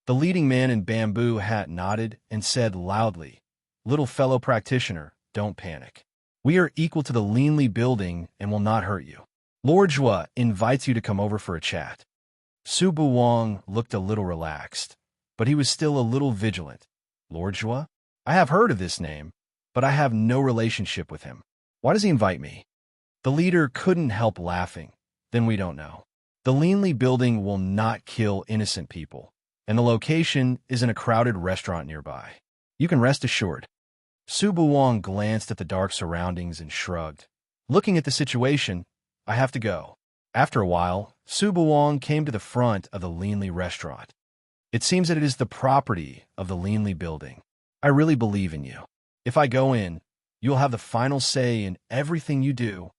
The leading man in bamboo hat nodded and said loudly, "Little fellow practitioner, don't panic. We are equal to the Leanly building and will not hurt you. Lord Zhua invites you to come over for a chat." Su Buwang looked a little relaxed, but he was still a little vigilant. "Lord Zhua? I have heard of this name, but I have no relationship with him. Why does he invite me?" The leader couldn't help laughing. "Then we don't know. The Leanly building will not kill innocent people, and the location is in a crowded restaurant nearby. You can rest assured." Su Buwang glanced at the dark surroundings and shrugged. "Looking at the situation, I have to go." After a while, Su Buwang came to the front of the Leanly restaurant. "It seems that it is the property of the Leanly building. I really believe in you. If I go in, you'll have the final say in everything you do."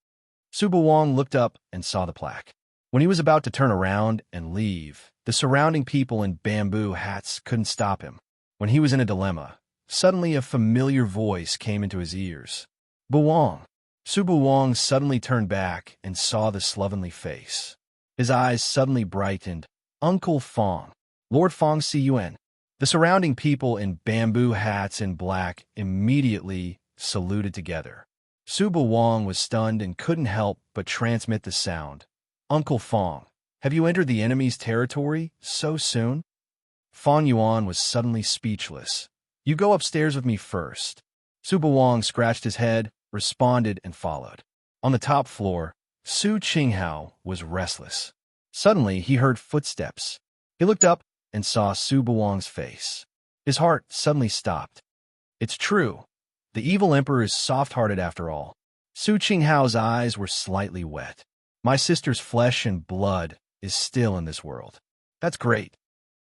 Su Buwang looked up and saw the plaque. When he was about to turn around and leave, the surrounding people in bamboo hats couldn't stop him. When he was in a dilemma, suddenly a familiar voice came into his ears. "Buwang." Su Buwang suddenly turned back and saw the slovenly face. His eyes suddenly brightened. "Uncle Fong." "Lord Fong Cun." The surrounding people in bamboo hats and black immediately saluted together. Su Buwang was stunned and couldn't help but transmit the sound. "Uncle Fong, have you entered the enemy's territory so soon?" Fong Yuan was suddenly speechless. "You go upstairs with me first." Su Buwang scratched his head, responded, and followed. On the top floor, Su Qinghao was restless. Suddenly, he heard footsteps. He looked up and saw Su Buwang's face. His heart suddenly stopped. It's true. The evil emperor is soft-hearted after all. Su Qinghao's eyes were slightly wet. "My sister's flesh and blood is still in this world." "That's great."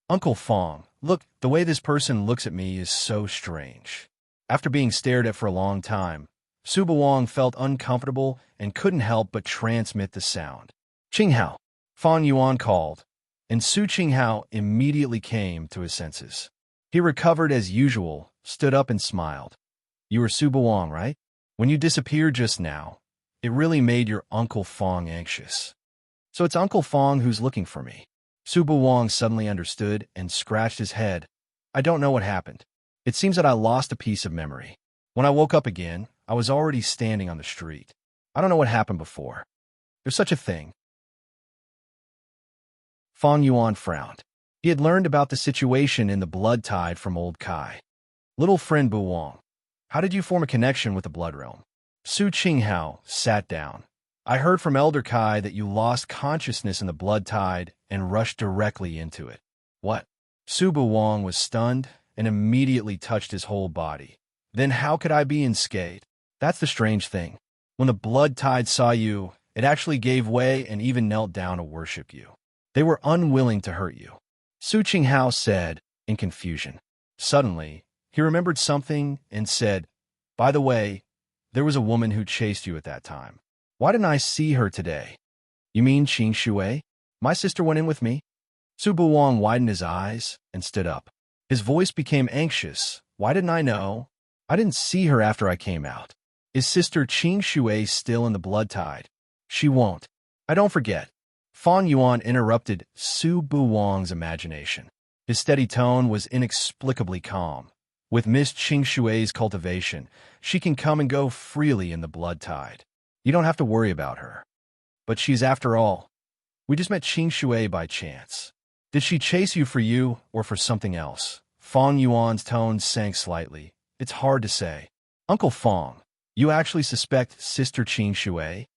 "Uncle Fong, look, the way this person looks at me is so strange." After being stared at for a long time, Su Buwang felt uncomfortable and couldn't help but transmit the sound. "Qinghao," Fong Yuan called, and Su Qinghao immediately came to his senses. He recovered as usual, stood up and smiled. "You were Su Buwang, right? When you disappeared just now, it really made your Uncle Fong anxious." "So it's Uncle Fong who's looking for me." Su Buwang suddenly understood and scratched his head. "I don't know what happened. It seems that I lost a piece of memory. When I woke up again, I was already standing on the street. I don't know what happened before. There's such a thing." Fong Yuan frowned. He had learned about the situation in the blood tide from old Kai. "Little friend Buwang, how did you form a connection with the blood realm?" Su Qinghao sat down. "I heard from Elder Kai that you lost consciousness in the blood tide and rushed directly into it." "What?" Su Buwang was stunned and immediately touched his whole body. "Then how could I be unscathed?" "That's the strange thing. When the blood tide saw you, it actually gave way and even knelt down to worship you. They were unwilling to hurt you." Su Qinghao said, in confusion. Suddenly, he remembered something and said, "By the way, There was a woman who chased you at that time. Why didn't I see her today? You mean Qing Shui? My sister went in with me? Su Buwang widened his eyes and stood up. His voice became anxious. Why didn't I know? I didn't see her after I came out. Is Sister Qing Shui still in the blood tide? She won't. I don't forget. Fan Yuan interrupted Su Buwang's imagination. His steady tone was inexplicably calm. With Miss Qing Shui's cultivation, she can come and go freely in the blood tide. You don't have to worry about her. But she's after all. We just met Qing Shui by chance. Did she chase you or for something else? Fang Yuan's tone sank slightly. It's hard to say. Uncle Fang, you actually suspect Sister Qing Shui?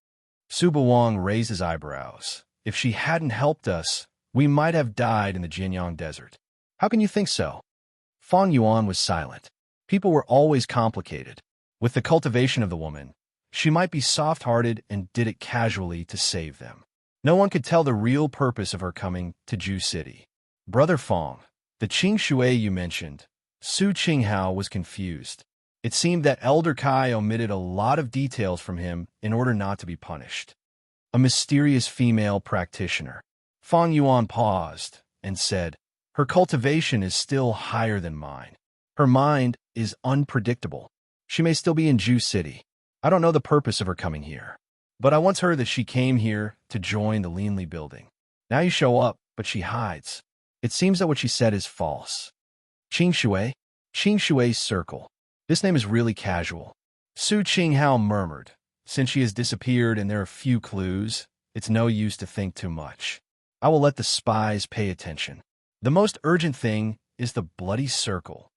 Su Buwang raised his eyebrows. If she hadn't helped us, we might have died in the Jinyang Desert. How can you think so? Fang Yuan was silent. People were always complicated. With the cultivation of the woman, she might be soft-hearted and did it casually to save them. No one could tell the real purpose of her coming to Ju City. Brother Fang, the Qing Shui you mentioned, Su Qinghao was confused. It seemed that Elder Kai omitted a lot of details from him in order not to be punished. A mysterious female practitioner. Fang Yuan paused and said, her cultivation is still higher than mine. Her mind is unpredictable. She may still be in Ju City. I don't know the purpose of her coming here. But I once heard that she came here to join the Linley building. Now you show up, but she hides. It seems that what she said is false. Qing Shui? Qing Shui's circle. This name is really casual. Su Qinghao murmured. Since she has disappeared and there are few clues, it's no use to think too much. I will let the spies pay attention. The most urgent thing is the bloody circle.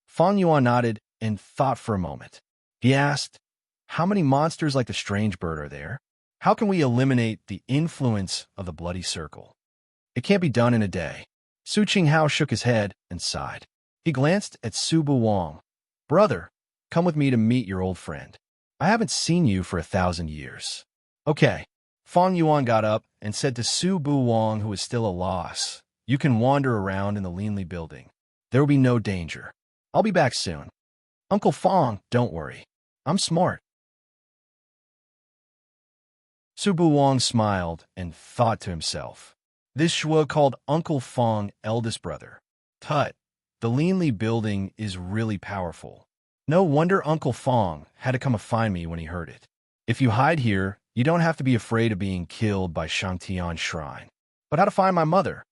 Fang Yuan nodded and thought for a moment. He asked, how many monsters like the strange bird are there? How can we eliminate the influence of the bloody circle? It can't be done in a day. Su Qinghao shook his head and sighed. He glanced at Su Buwang. Brother, come with me to meet your old friend. I haven't seen you for 1,000 years. Okay. Fang Yuan got up and said to Su Buwang, who was still a loss, you can wander around in the Linley building. There will be no danger. I'll be back soon. Uncle Fang, don't worry. I'm smart. Su Buwang smiled and thought to himself. This Shua called Uncle Fang eldest brother. Tut, the Linley building is really powerful. No wonder Uncle Fang had to come and find me when he heard it. If you hide here, you don't have to be afraid of being killed by Shangtian Shrine. But how to find my mother?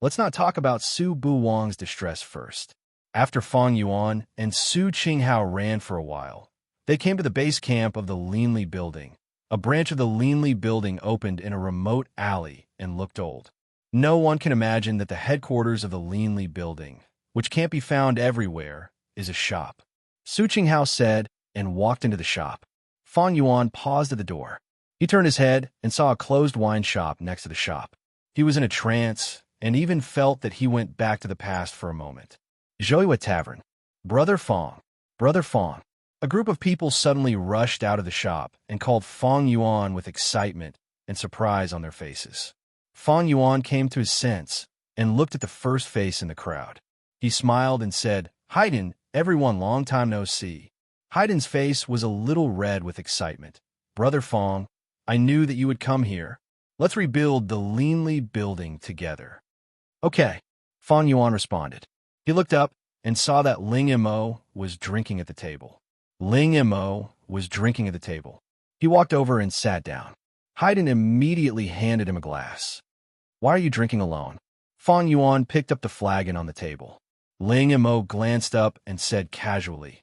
Let's not talk about Su Buwang's distress first. After Fang Yuan and Su Qinghao ran for a while, they came to the base camp of the Linley building. A branch of the Linley building opened in a remote alley and looked old. No one can imagine that the headquarters of the Linley building, which can't be found everywhere, is a shop. Su Qinghao said and walked into the shop. Fang Yuan paused at the door. He turned his head and saw a closed wine shop next to the shop. He was in a trance and even felt that he went back to the past for a moment. Zhoiwa Tavern. Brother Fang. Brother Fang. A group of people suddenly rushed out of the shop and called Fang Yuan with excitement and surprise on their faces. Fang Yuan came to his sense and looked at the first face in the crowd. He smiled and said, Haydn, everyone, long time no see. Haydn's face was a little red with excitement. Brother Fang, I knew that you would come here. Let's rebuild the Linley building together. Okay, Fang Yuan responded. He looked up and saw that Ling Mo was drinking at the table. Ling Mo was drinking at the table. He walked over and sat down. Haydn immediately handed him a glass. Why are you drinking alone? Fang Yuan picked up the flagon on the table. Ling Mo glanced up and said casually,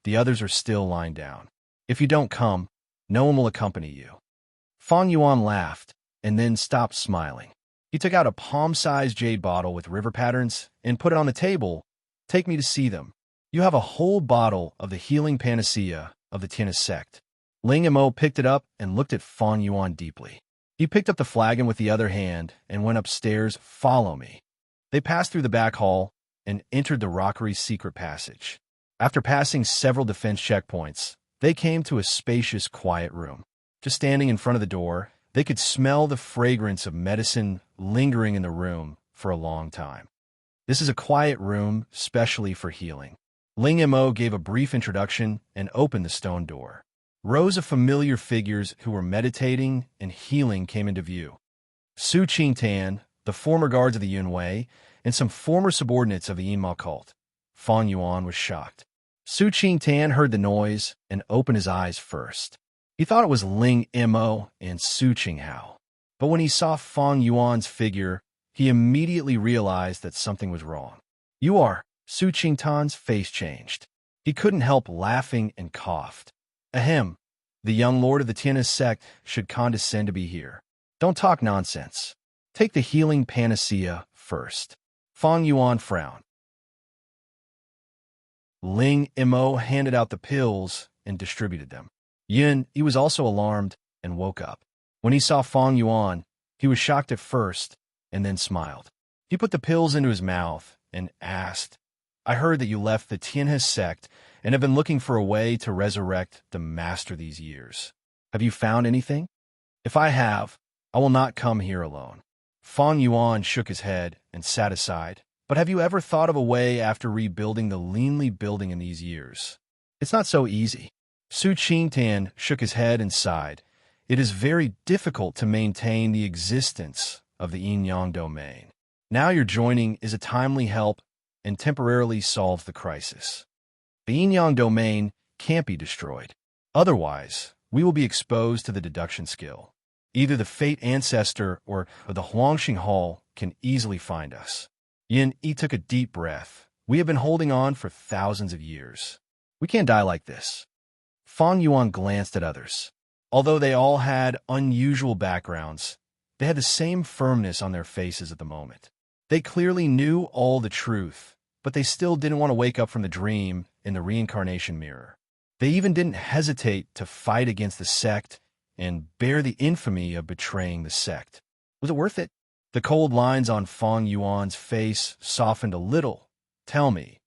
the others are still lying down. If you don't come, no one will accompany you. Fang Yuan laughed and then stopped smiling. He took out a palm-sized jade bottle with river patterns and put it on the table. Take me to see them. You have a whole bottle of the healing panacea of the Tianna sect. Ling Mo picked it up and looked at Fang Yuan deeply. He picked up the flagon with the other hand and went upstairs. Follow me. They passed through the back hall and entered the rockery's secret passage. After passing several defense checkpoints, they came to a spacious, quiet room. Just standing in front of the door, they could smell the fragrance of medicine lingering in the room for a long time. This is a quiet room, specially for healing. Ling Mo gave a brief introduction and opened the stone door. rows of familiar figures who were meditating and healing came into view. Su Qingtan, the former guards of the Yunwei, and some former subordinates of the Yinma cult. Fang Yuan was shocked. Su Qingtan heard the noise and opened his eyes first. He thought it was Ling Mo and Su Qinghao. But when he saw Fang Yuan's figure, he immediately realized that something was wrong. "You are." Su Qingtan's face changed. He couldn't help laughing and coughed. "Ahem. The young lord of the Tianhe sect should condescend to be here. Don't talk nonsense. Take the healing panacea first." Fang Yuan frowned. Ling Mo handed out the pills and distributed them. He was also alarmed and woke up. When he saw Fang Yuan, he was shocked at first and then smiled. He put the pills into his mouth and asked, "I heard that you left the Tianhe sect and have been looking for a way to resurrect the master these years. Have you found anything? If I have, I will not come here alone." Fang Yuan shook his head and sat aside. "But have you ever thought of a way after rebuilding the Linli building in these years? It's not so easy." Su Qingtan shook his head and sighed. "It is very difficult to maintain the existence of the Yin-Yang domain. Now your joining is a timely help and temporarily solves the crisis. The Yin-Yang domain can't be destroyed. Otherwise, we will be exposed to the deduction skill. Either the Fate Ancestor or the Huangxing Hall can easily find us." Yi took a deep breath. "We have been holding on for thousands of years. We can't die like this." Fang Yuan glanced at others. Although they all had unusual backgrounds, they had the same firmness on their faces at the moment. They clearly knew all the truth, but they still didn't want to wake up from the dream in the reincarnation mirror. They even didn't hesitate to fight against the sect and bear the infamy of betraying the sect. Was it worth it? The cold lines on Fang Yuan's face softened a little. "Tell me,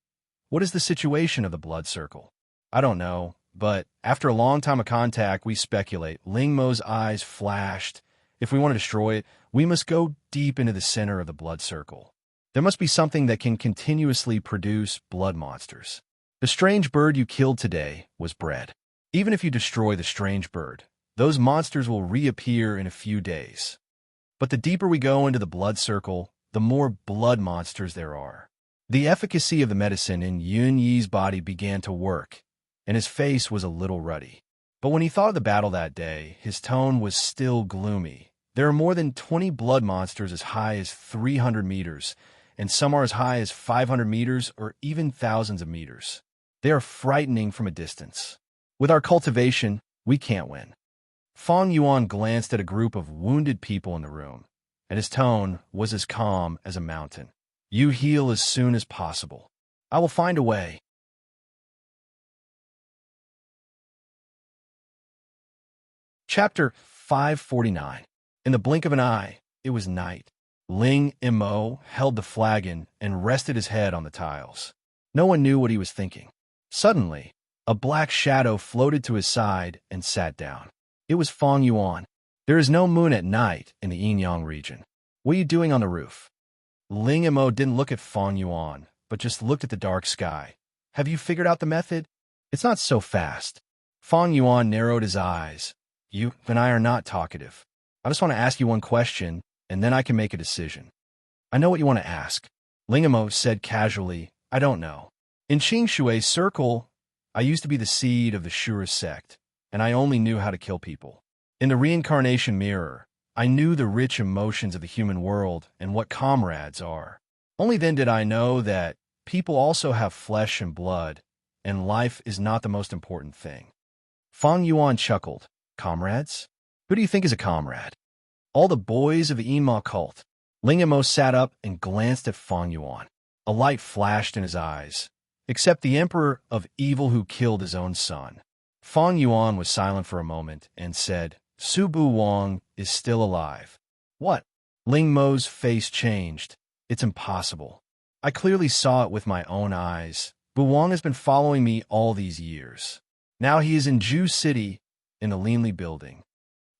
what is the situation of the blood circle?" "I don't know, but after a long time of contact, we speculate." Ling Mo's eyes flashed. "If we want to destroy it, we must go deep into the center of the blood circle. There must be something that can continuously produce blood monsters. The strange bird you killed today was bred. Even if you destroy the strange bird, those monsters will reappear in a few days. But the deeper we go into the blood circle, the more blood monsters there are." The efficacy of the medicine in Yun Yi's body began to work, and his face was a little ruddy. But when he thought of the battle that day, his tone was still gloomy. "There are more than 20 blood monsters as high as 300 meters, and some are as high as 500 meters or even thousands of meters. They are frightening from a distance. With our cultivation, we can't win." Fang Yuan glanced at a group of wounded people in the room, and his tone was as calm as a mountain. "You heal as soon as possible. I will find a way." Chapter 549. In the blink of an eye, it was night. Ling Mo held the flagon and rested his head on the tiles. No one knew what he was thinking. Suddenly, a black shadow floated to his side and sat down. It was Fang Yuan. "There is no moon at night in the Yin-Yang region. What are you doing on the roof?" Ling Mo didn't look at Fang Yuan, but just looked at the dark sky. "Have you figured out the method?" "It's not so fast." Fang Yuan narrowed his eyes. "You and I are not talkative. I just want to ask you one question, and then I can make a decision." "I know what you want to ask." Ling Mo said casually, "I don't know. In Qingshui's circle, I used to be the seed of the Shura sect, and I only knew how to kill people. In the reincarnation mirror, I knew the rich emotions of the human world and what comrades are. Only then did I know that people also have flesh and blood, and life is not the most important thing." Fang Yuan chuckled. "Comrades? Who do you think is a comrade?" "All the boys of the Yinma cult." Ling Mo sat up and glanced at Fang Yuan. A light flashed in his eyes. "Except the emperor of evil who killed his own son." Fang Yuan was silent for a moment and said, "Su Bu Wang is still alive." "What?" Ling Mo's face changed. "It's impossible. I clearly saw it with my own eyes. Bu Wang has been following me all these years. Now he is in Ju City in the Linli building."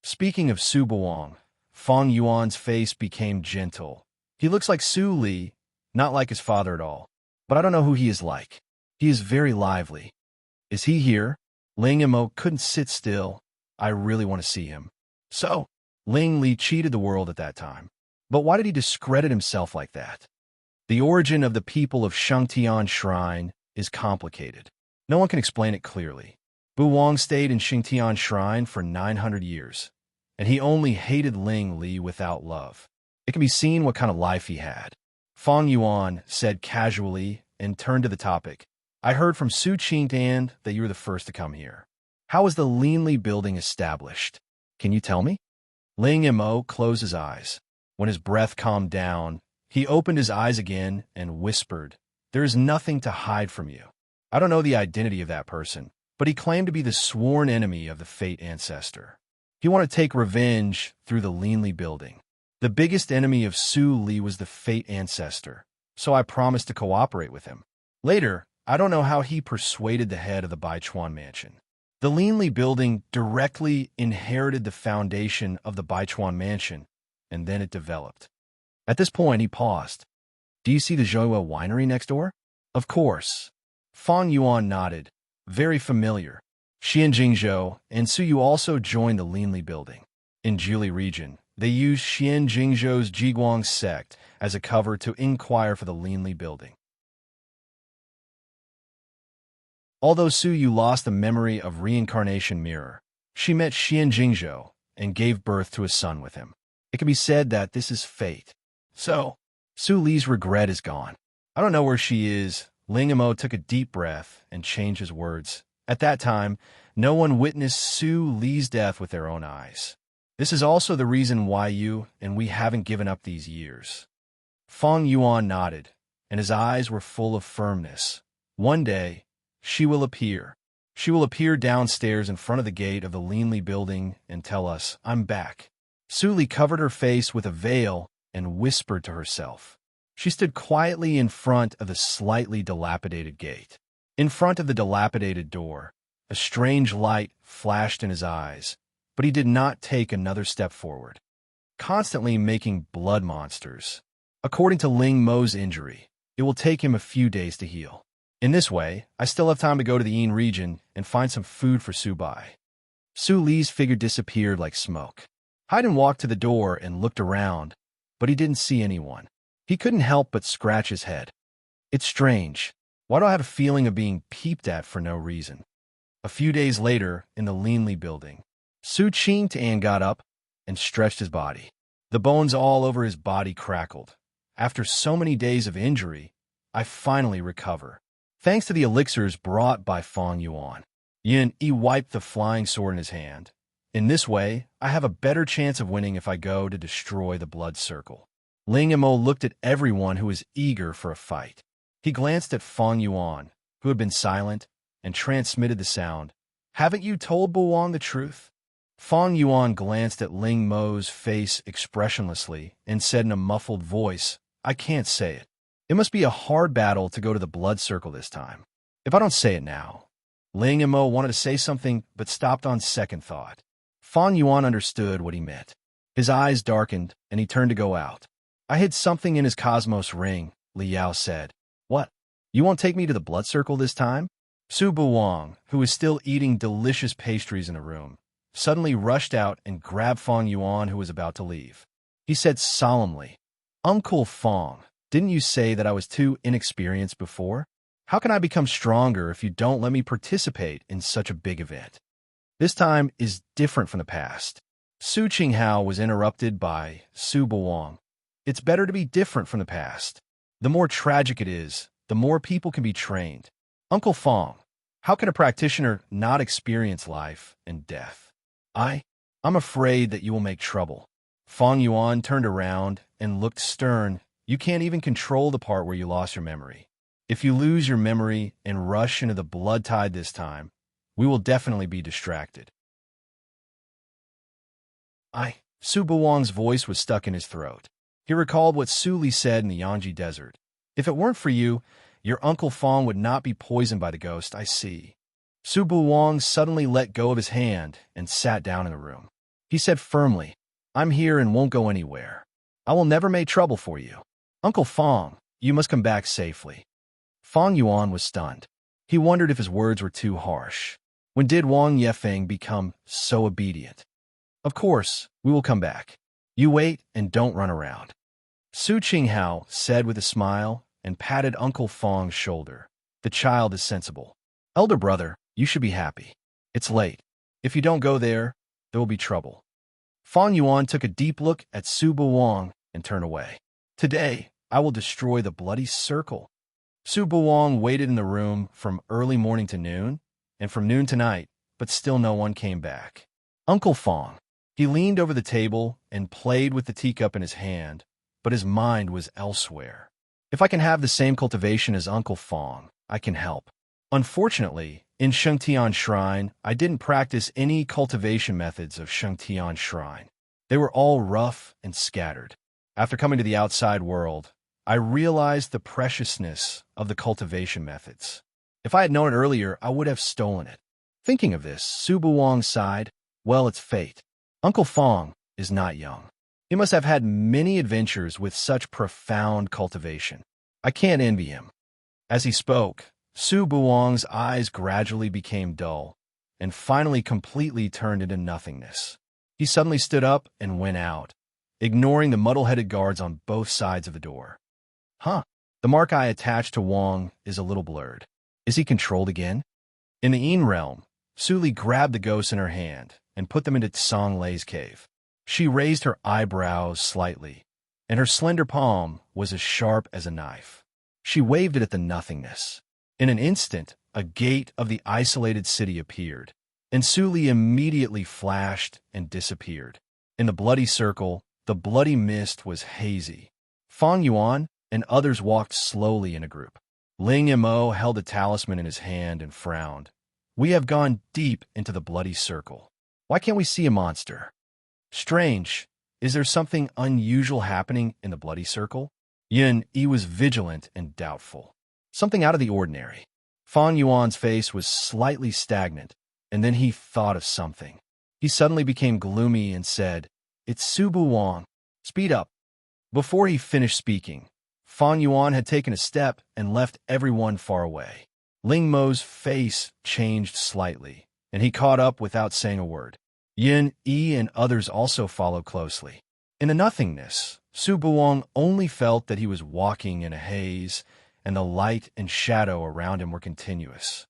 Speaking of Su Bu Wang, Fang Yuan's face became gentle. "He looks like Su Li, not like his father at all. But I don't know who he is like. He is very lively. Is he here?" Ling and Mo couldn't sit still. I really want to see him. So, Ling Li cheated the world at that time. But why did he discredit himself like that? The origin of the people of Shangtian Shrine is complicated. No one can explain it clearly. Bu Wang stayed in Shangtian Shrine for 900 years, and he only hated Ling Li without love. It can be seen what kind of life he had. Fang Yuan said casually and turned to the topic. I heard from Su Qingdan that you were the first to come here. How was the Linli building established? Can you tell me? Ling Mo closed his eyes. When his breath calmed down, he opened his eyes again and whispered, There is nothing to hide from you. I don't know the identity of that person, but he claimed to be the sworn enemy of the Fate ancestor. He wanted to take revenge through the Linli building. The biggest enemy of Su Li was the Fate ancestor, so I promised to cooperate with him. Later, I don't know how he persuaded the head of the Baichuan mansion. The Linli building directly inherited the foundation of the Baichuan mansion, and then it developed. At this point, he paused. Do you see the Zhouhua winery next door? Of course. Fang Yuan nodded. Very familiar. Xian Jingzhou and Su Yu also joined the Linli building. In Jili region, they used Xian Jingzhou's Jiguang sect as a cover to inquire for the Linli building. Although Su Yu lost the memory of reincarnation mirror, she met Xian Jingzhou and gave birth to a son with him. It can be said that this is fate. So, Su Li's regret is gone. I don't know where she is. Ling Mo took a deep breath and changed his words. At that time, no one witnessed Su Li's death with their own eyes. This is also the reason why you and we haven't given up these years. Fang Yuan nodded, and his eyes were full of firmness. One day, she will appear. She will appear downstairs in front of the gate of the Linli building and tell us, I'm back. Su Li covered her face with a veil and whispered to herself. She stood quietly in front of the slightly dilapidated gate. In front of the dilapidated door, a strange light flashed in his eyes, but he did not take another step forward. Constantly making blood monsters. According to Ling Mo's injury, it will take him a few days to heal. In this way, I still have time to go to the Yin region and find some food for Su Bai. Su Li's figure disappeared like smoke. Haiden walked to the door and looked around, but he didn't see anyone. He couldn't help but scratch his head. It's strange. Why do I have a feeling of being peeped at for no reason? A few days later, in the Linli building, Su Qingdan got up and stretched his body. The bones all over his body crackled. After so many days of injury, I finally recover. Thanks to the elixirs brought by Fang Yuan. Yin Yi wiped the flying sword in his hand. In this way, I have a better chance of winning if I go to destroy the blood circle. Ling Mo looked at everyone who was eager for a fight. He glanced at Fang Yuan, who had been silent, and transmitted the sound. Haven't you told Buwang the truth? Fang Yuan glanced at Ling Mo's face expressionlessly and said in a muffled voice, I can't say it. It must be a hard battle to go to the blood circle this time. If I don't say it now. Ling Mo wanted to say something, but stopped on second thought. Fang Yuan understood what he meant. His eyes darkened, and he turned to go out. I hid something in his cosmos ring, Li Yao said. What? You won't take me to the blood circle this time? Su Buwang, who was still eating delicious pastries in the room, suddenly rushed out and grabbed Fang Yuan, who was about to leave. He said solemnly, Uncle Fang, didn't you say that I was too inexperienced before? How can I become stronger if you don't let me participate in such a big event? This time is different from the past. Su Qinghao was interrupted by Su Buwang. It's better to be different from the past. The more tragic it is, the more people can be trained. Uncle Fang, how can a practitioner not experience life and death? I'm afraid that you will make trouble. Fang Yuan turned around and looked stern. You can't even control the part where you lost your memory. If you lose your memory and rush into the blood tide this time, we will definitely be distracted. Su Buwang's voice was stuck in his throat. He recalled what Su Li said in the Yangji desert. If it weren't for you, your Uncle Fang would not be poisoned by the ghost, I see. Su Buwang suddenly let go of his hand and sat down in the room. He said firmly, I'm here and won't go anywhere. I will never make trouble for you. Uncle Fang, you must come back safely. Fang Yuan was stunned. He wondered if his words were too harsh. When did Wang Yefeng become so obedient? Of course, we will come back. You wait and don't run around. Su Qinghao said with a smile and patted Uncle Fong's shoulder. The child is sensible. Elder brother, you should be happy. It's late. If you don't go there, there will be trouble. Fong Yuan took a deep look at Su Buwang and turned away. Today, I will destroy the bloody circle. Su Buwang waited in the room from early morning to noon, and from noon to night, but still no one came back. Uncle Fong. He leaned over the table and played with the teacup in his hand, but his mind was elsewhere. If I can have the same cultivation as Uncle Fong, I can help. Unfortunately, in Shengtian Shrine, I didn't practice any cultivation methods of Shengtian Shrine. They were all rough and scattered. After coming to the outside world, I realized the preciousness of the cultivation methods. If I had known it earlier, I would have stolen it. Thinking of this, Su Buwang sighed. Well, it's fate. Uncle Fong is not young. He must have had many adventures with such profound cultivation. I can't envy him. As he spoke, Su Buwang's eyes gradually became dull and finally completely turned into nothingness. He suddenly stood up and went out, ignoring the muddle-headed guards on both sides of the door. Huh. The mark I attached to Wang is a little blurred. Is he controlled again? In the Yin realm, Su Li grabbed the ghosts in her hand and put them into Tsang Lei's cave. She raised her eyebrows slightly, and her slender palm was as sharp as a knife. She waved it at the nothingness. In an instant, a gate of the isolated city appeared, and Su Li immediately flashed and disappeared. In the bloody circle, the bloody mist was hazy. Fong Yuan and others walked slowly in a group. Ling Mo held a talisman in his hand and frowned. We have gone deep into the bloody circle. Why can't we see a monster? Strange. Is there something unusual happening in the bloody circle? Yin Yi was vigilant and doubtful. Something out of the ordinary. Fong Yuan's face was slightly stagnant, and then he thought of something. He suddenly became gloomy and said, It's Su Buwang. Speed up. Before he finished speaking, Fong Yuan had taken a step and left everyone far away. Ling Mo's face changed slightly, and he caught up without saying a word. Yin Yi and others also followed closely. In the nothingness, Su Buwang only felt that he was walking in a haze, and the light and shadow around him were continuous.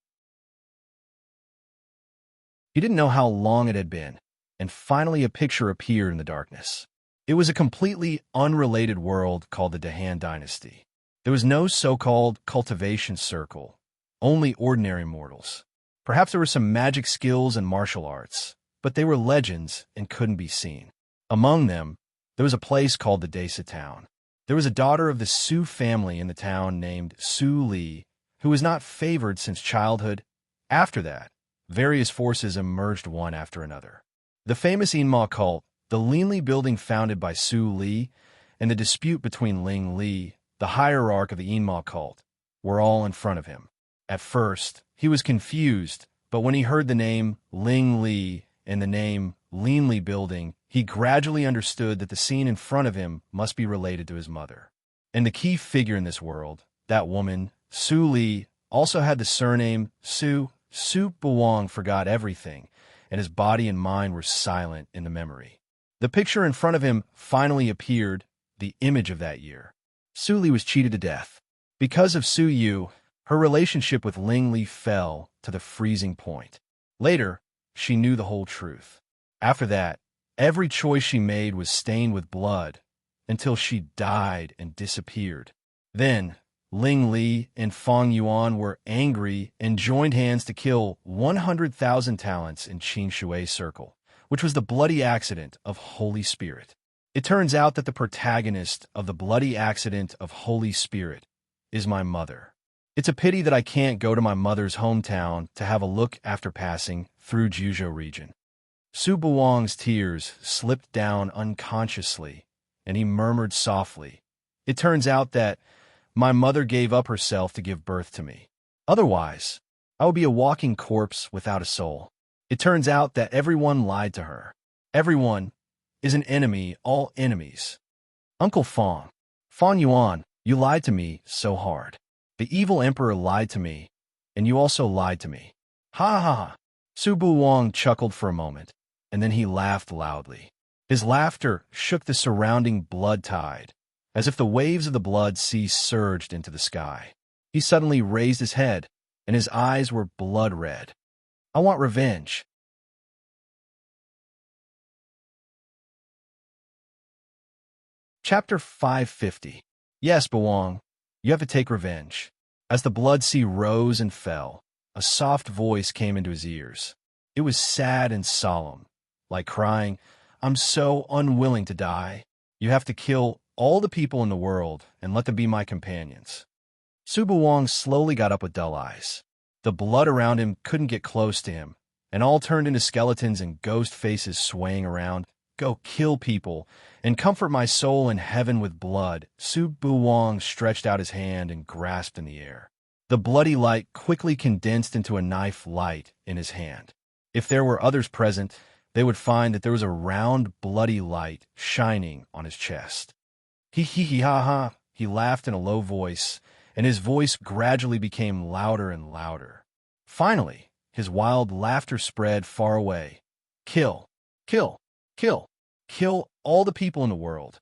He didn't know how long it had been, and finally a picture appeared in the darkness. It was a completely unrelated world called the Dahan Dynasty. There was no so-called cultivation circle, only ordinary mortals. Perhaps there were some magic skills and martial arts, but they were legends and couldn't be seen. Among them, there was a place called the Desa Town. There was a daughter of the Su family in the town named Su Li, who was not favored since childhood. After that, various forces emerged one after another. The famous Yinma cult, the Linli building founded by Su Li, and the dispute between Ling Li, the hierarch of the Yinma cult, were all in front of him. At first, he was confused, but when he heard the name Ling Li and the name Linli building, he gradually understood that the scene in front of him must be related to his mother. And the key figure in this world, that woman, Su Li, also had the surname Su. Su Buwang forgot everything, and his body and mind were silent in the memory. The picture in front of him finally appeared, the image of that year. Su Li was cheated to death. Because of Su Yu, her relationship with Ling Li fell to the freezing point. Later, she knew the whole truth. After that, every choice she made was stained with blood until she died and disappeared. Then, Ling Li and Fong Yuan were angry and joined hands to kill 100,000 talents in Qin Shui Circle, which was the bloody accident of Holy Spirit. It turns out that the protagonist of the bloody accident of Holy Spirit is my mother. It's a pity that I can't go to my mother's hometown to have a look after passing through Juzhou region. Su Buwang's tears slipped down unconsciously, and he murmured softly, It turns out that my mother gave up herself to give birth to me. Otherwise, I would be a walking corpse without a soul. It turns out that everyone lied to her. Everyone is an enemy, all enemies. Uncle Fong, Fong Yuan, you lied to me so hard. The evil emperor lied to me, and you also lied to me. Ha ha ha. Su Buwang chuckled for a moment, and then he laughed loudly. His laughter shook the surrounding blood tide, as if the waves of the blood sea surged into the sky. He suddenly raised his head, and his eyes were blood red. I want revenge. Chapter 550. Yes, Buwang, you have to take revenge. As the blood sea rose and fell, a soft voice came into his ears. It was sad and solemn, like crying, I'm so unwilling to die. You have to kill all the people in the world and let them be my companions. Su Buwang slowly got up with dull eyes. The blood around him couldn't get close to him, and all turned into skeletons and ghost faces swaying around. Go kill people and comfort my soul in heaven with blood. Su Buwang stretched out his hand and grasped in the air. The bloody light quickly condensed into a knife light in his hand. If there were others present, they would find that there was a round, bloody light shining on his chest. Ha, he laughed in a low voice, and his voice gradually became louder and louder. Finally, his wild laughter spread far away. Kill, kill, kill, kill all the people in the world.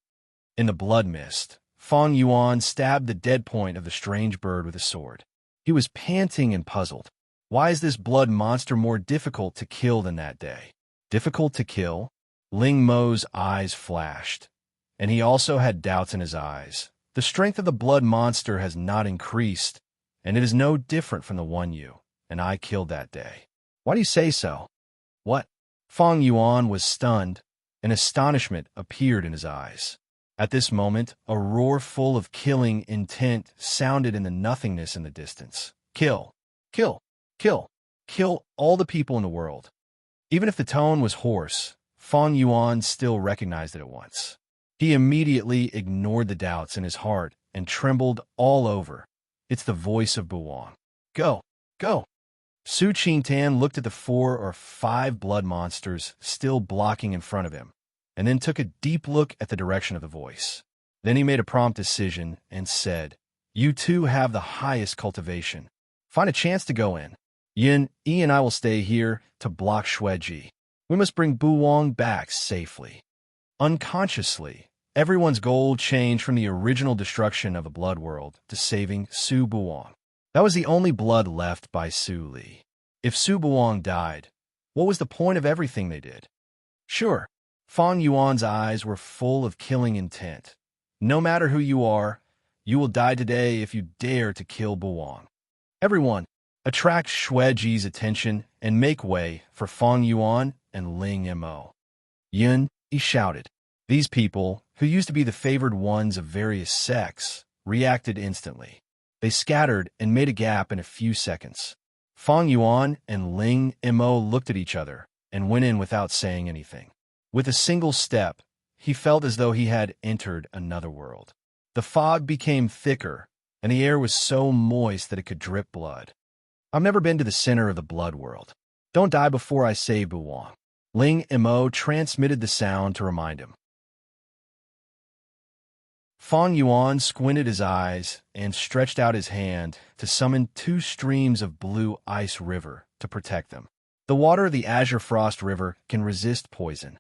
In the blood mist, Fang Yuan stabbed the dead point of the strange bird with his sword. He was panting and puzzled. Why is this blood monster more difficult to kill than that day? Difficult to kill? Ling Mo's eyes flashed, and he also had doubts in his eyes. The strength of the blood monster has not increased, and it is no different from the one you and I killed that day. Why do you say so? What? Fang Yuan was stunned, and astonishment appeared in his eyes. At this moment, a roar full of killing intent sounded in the nothingness in the distance. Kill, kill, kill, kill all the people in the world. Even if the tone was hoarse, Fang Yuan still recognized it at once. He immediately ignored the doubts in his heart and trembled all over. It's the voice of Buwang. Go, go. Su Qingtan looked at the 4 or 5 blood monsters still blocking in front of him, and then took a deep look at the direction of the voice. Then he made a prompt decision and said, You two have the highest cultivation. Find a chance to go in. Yin, Yi and I will stay here to block Xueji. We must bring Buwang back safely. Unconsciously, everyone's goal changed from the original destruction of the blood world to saving Su Buwang. That was the only blood left by Su Li. If Su Buwang died, what was the point of everything they did? Sure, Fang Yuan's eyes were full of killing intent. No matter who you are, you will die today if you dare to kill Buwang. Everyone, attract Xueji's attention and make way for Fang Yuan and Ling Mo. Yun, he shouted. These people, who used to be the favored ones of various sects, reacted instantly. They scattered and made a gap in a few seconds. Fang Yuan and Ling Mo looked at each other and went in without saying anything. With a single step, he felt as though he had entered another world. The fog became thicker, and the air was so moist that it could drip blood. I've never been to the center of the blood world. Don't die before I save Buwang. Ling Mo transmitted the sound to remind him. Fang Yuan squinted his eyes and stretched out his hand to summon 2 streams of blue ice river to protect them. The water of the Azure Frost River can resist poison.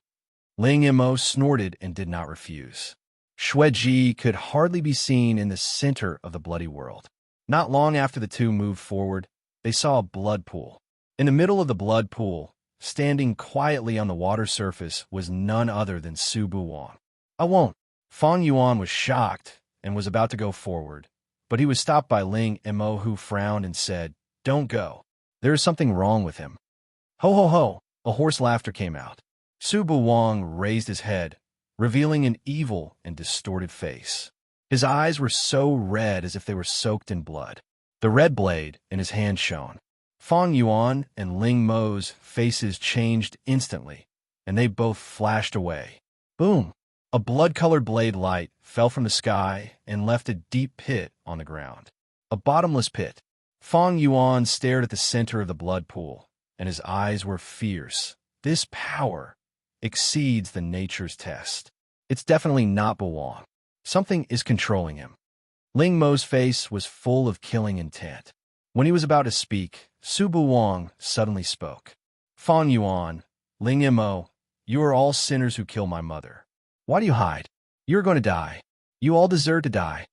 Ling Mo snorted and did not refuse. Xueji could hardly be seen in the center of the bloody world. Not long after the two moved forward, they saw a blood pool. In the middle of the blood pool, standing quietly on the water surface, was none other than Su Buwang. I won't. Fang Yuan was shocked and was about to go forward, but he was stopped by Ling Mo, who frowned and said, Don't go. There is something wrong with him. Ho ho ho, a hoarse laughter came out. Su Buwang raised his head, revealing an evil and distorted face. His eyes were so red as if they were soaked in blood. The red blade in his hand shone. Fang Yuan and Ling Mo's faces changed instantly, and they both flashed away. Boom! A blood-colored blade light fell from the sky and left a deep pit on the ground. A bottomless pit. Fang Yuan stared at the center of the blood pool, and his eyes were fierce. This power exceeds the nature's test. It's definitely not Buwang. Something is controlling him. Ling Mo's face was full of killing intent. When he was about to speak, Su Buwang suddenly spoke. Fang Yuan, Ling Mo, you are all sinners who kill my mother. Why do you hide? You're going to die. You all deserve to die.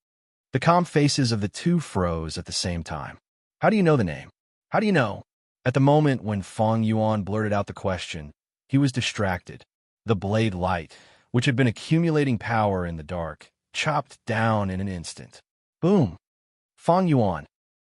The calm faces of the two froze at the same time. How do you know the name? How do you know? At the moment when Fang Yuan blurted out the question, he was distracted. The blade light, which had been accumulating power in the dark, chopped down in an instant. Boom! Fang Yuan.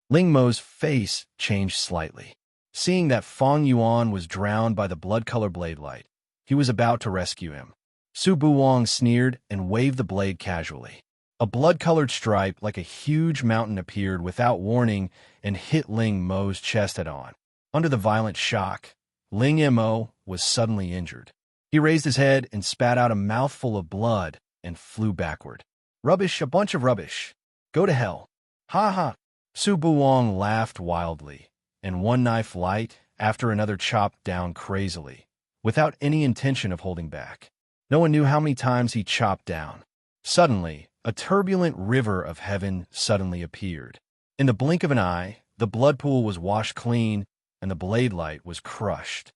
Ling Mo's face changed slightly. Seeing that Fang Yuan was drowned by the blood-colored blade light, he was about to rescue him. Su Buwang sneered and waved the blade casually. A blood-colored stripe like a huge mountain appeared without warning and hit Ling Mo's chest head-on. Under the violent shock, Ling Mo was suddenly injured. He raised his head and spat out a mouthful of blood and flew backward. Rubbish, a bunch of rubbish. Go to hell. Ha ha. Su Buwang laughed wildly, and one knife light after another chopped down crazily, without any intention of holding back. No one knew how many times he chopped down. Suddenly, a turbulent river of heaven suddenly appeared. In the blink of an eye, the blood pool was washed clean, and the blade light was crushed.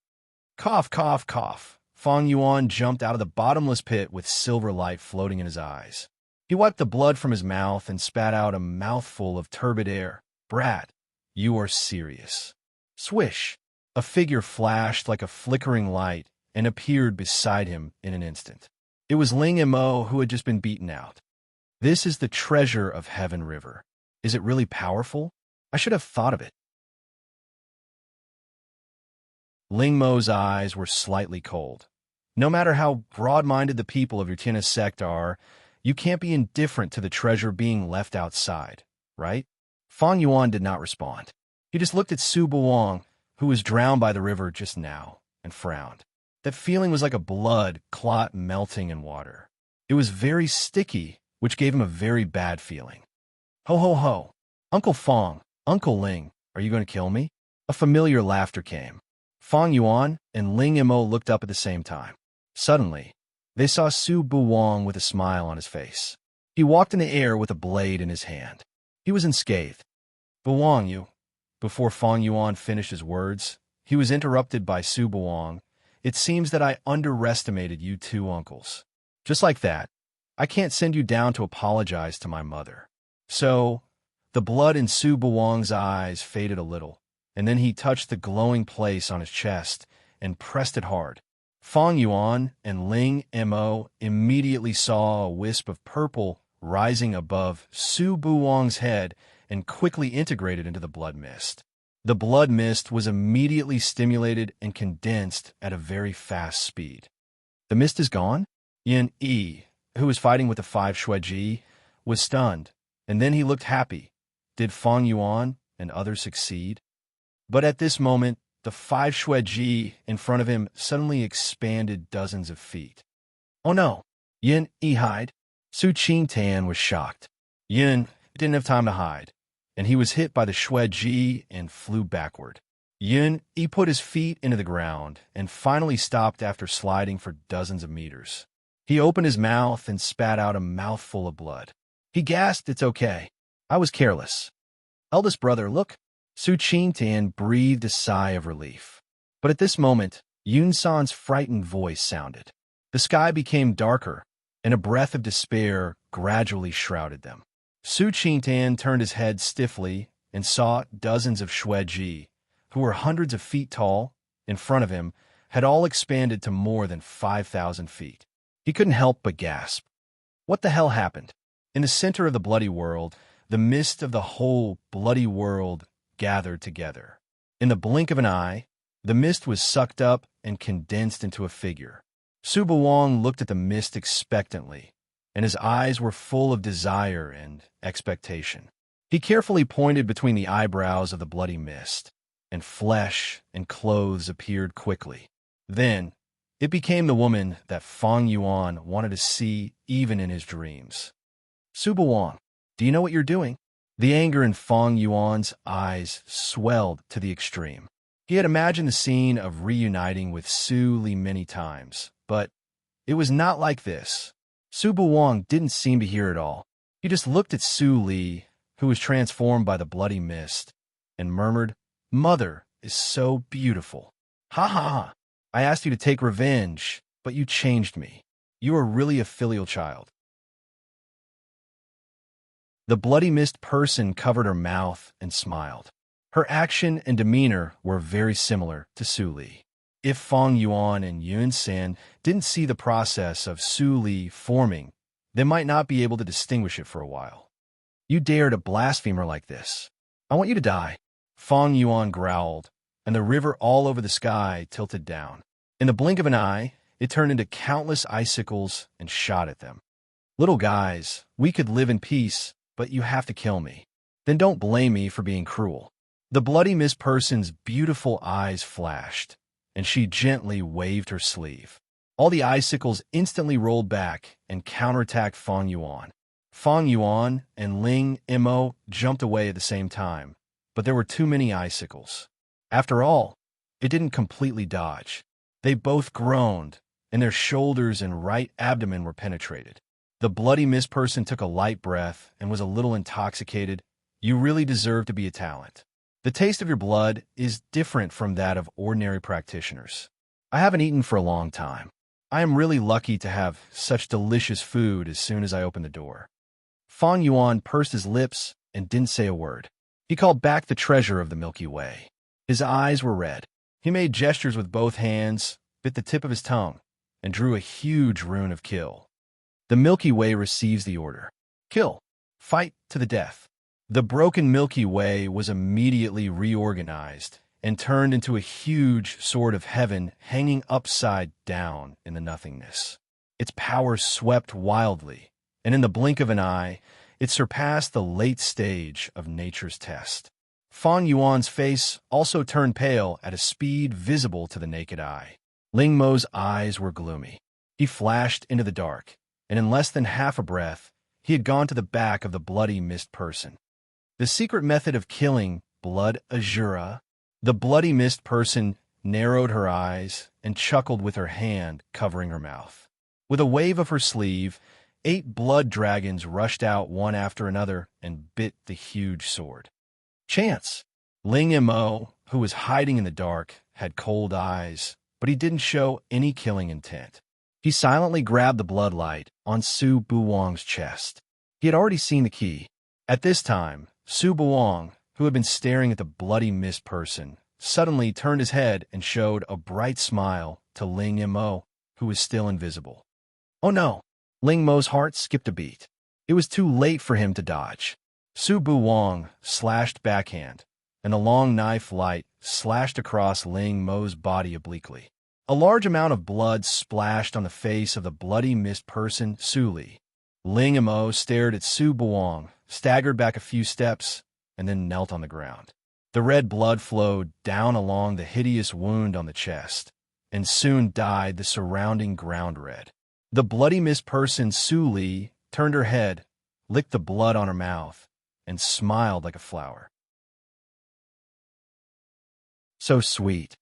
Cough, cough, cough. Fang Yuan jumped out of the bottomless pit with silver light floating in his eyes. He wiped the blood from his mouth and spat out a mouthful of turbid air. Brat, you are serious. Swish! A figure flashed like a flickering light and appeared beside him in an instant. It was Ling Mo who had just been beaten out. This is the treasure of Heaven River. Is it really powerful? I should have thought of it. Ling Mo's eyes were slightly cold. No matter how broad-minded the people of your Tina sect are, you can't be indifferent to the treasure being left outside, right? Fang Yuan did not respond. He just looked at Su Buwang, who was drowned by the river just now, and frowned. That feeling was like a blood clot melting in water. It was very sticky, which gave him a very bad feeling. Ho ho ho! Uncle Fang, Uncle Ling, are you going to kill me? A familiar laughter came. Fang Yuan and Ling Mo looked up at the same time. Suddenly, they saw Su Buwang with a smile on his face. He walked in the air with a blade in his hand. He was unscathed. Buwang, you... Before Fang Yuan finished his words, he was interrupted by Su Buwang. It seems that I underestimated you two uncles. Just like that, I can't send you down to apologize to my mother. So, the blood in Su Buwang's eyes faded a little, and then he touched the glowing place on his chest and pressed it hard. Fang Yuan and Ling Mo immediately saw a wisp of purple rising above Su Buwang's head and quickly integrated into the blood mist. The blood mist was immediately stimulated and condensed at a very fast speed. The mist is gone? Yin Yi, who was fighting with the 5 Shueji, was stunned, and then he looked happy. Did Fang Yuan and others succeed? But at this moment, the 5 Shueji in front of him suddenly expanded dozens of feet. Oh no! Yin Yi hide. Su Qingtan was shocked. Yin didn't have time to hide, and he was hit by the Shueji and flew backward. Yin Yi put his feet into the ground and finally stopped after sliding for dozens of meters. He opened his mouth and spat out a mouthful of blood. He gasped, "It's okay. I was careless." "Eldest brother, look." Su Qingtan breathed a sigh of relief. But at this moment, Yun San's frightened voice sounded. The sky became darker, and a breath of despair gradually shrouded them. Su Qingtan turned his head stiffly and saw dozens of Shueji, who were hundreds of feet tall, in front of him, had all expanded to more than 5,000 feet. He couldn't help but gasp. What the hell happened? In the center of the bloody world, the mist of the whole bloody world gathered together. In the blink of an eye, the mist was sucked up and condensed into a figure. Su Buwang looked at the mist expectantly, and his eyes were full of desire and expectation. He carefully pointed between the eyebrows of the bloody mist, and flesh and clothes appeared quickly. Then, it became the woman that Fang Yuan wanted to see even in his dreams. Su Buwang, do you know what you're doing? The anger in Fang Yuan's eyes swelled to the extreme. He had imagined the scene of reuniting with Su Li many times, but it was not like this. Su Buwang didn't seem to hear it all. He just looked at Su Li, who was transformed by the bloody mist, and murmured, "Mother is so beautiful." Ha ha ha. I asked you to take revenge, but you changed me. You are really a filial child. The bloody mist person covered her mouth and smiled. Her action and demeanor were very similar to Su Li. If Feng Yuan and Yun San didn't see the process of Su Li forming, they might not be able to distinguish it for a while. You dare to blaspheme her like this. I want you to die. Feng Yuan growled, and the river all over the sky tilted down. In the blink of an eye, it turned into countless icicles and shot at them. Little guys, we could live in peace, but you have to kill me. Then don't blame me for being cruel. The bloody mist person's beautiful eyes flashed, and she gently waved her sleeve. All the icicles instantly rolled back and counterattacked Feng Yuan. Feng Yuan and Ling Mo jumped away at the same time, but there were too many icicles. After all, it didn't completely dodge. They both groaned, and their shoulders and right abdomen were penetrated. The bloody mist person took a light breath and was a little intoxicated. You really deserve to be a talent. The taste of your blood is different from that of ordinary practitioners. I haven't eaten for a long time. I am really lucky to have such delicious food as soon as I opened the door. Feng Yuan pursed his lips and didn't say a word. He called back the treasure of the Milky Way. His eyes were red. He made gestures with both hands, bit the tip of his tongue, and drew a huge rune of kill. The Milky Way receives the order. Kill. Fight to the death. The broken Milky Way was immediately reorganized and turned into a huge sword of heaven hanging upside down in the nothingness. Its power swept wildly, and in the blink of an eye, it surpassed the late stage of nature's test. Feng Yuan's face also turned pale at a speed visible to the naked eye. Ling Mo's eyes were gloomy. He flashed into the dark, and in less than half a breath, he had gone to the back of the bloody mist person. The secret method of killing blood azura. The bloody mist person narrowed her eyes and chuckled with her hand covering her mouth. With a wave of her sleeve, 8 blood dragons rushed out one after another and bit the huge sword. Chance! Ling Mo, who was hiding in the dark, had cold eyes, but he didn't show any killing intent. He silently grabbed the bloodlight on Su Buwang's chest. He had already seen the key. At this time, Su Buwang, who had been staring at the bloody mist person, suddenly turned his head and showed a bright smile to Ling Mo, who was still invisible. Oh no! Ling Mo's heart skipped a beat. It was too late for him to dodge. Su Buwang slashed backhand, and a long knife light slashed across Ling Mo's body obliquely. A large amount of blood splashed on the face of the bloody mist person, Su Li. Ling Mo stared at Su Buwang, staggered back a few steps, and then knelt on the ground. The red blood flowed down along the hideous wound on the chest, and soon dyed the surrounding ground red. The bloody mist person, Su Li, turned her head, licked the blood on her mouth, and smiled like a flower. So sweet.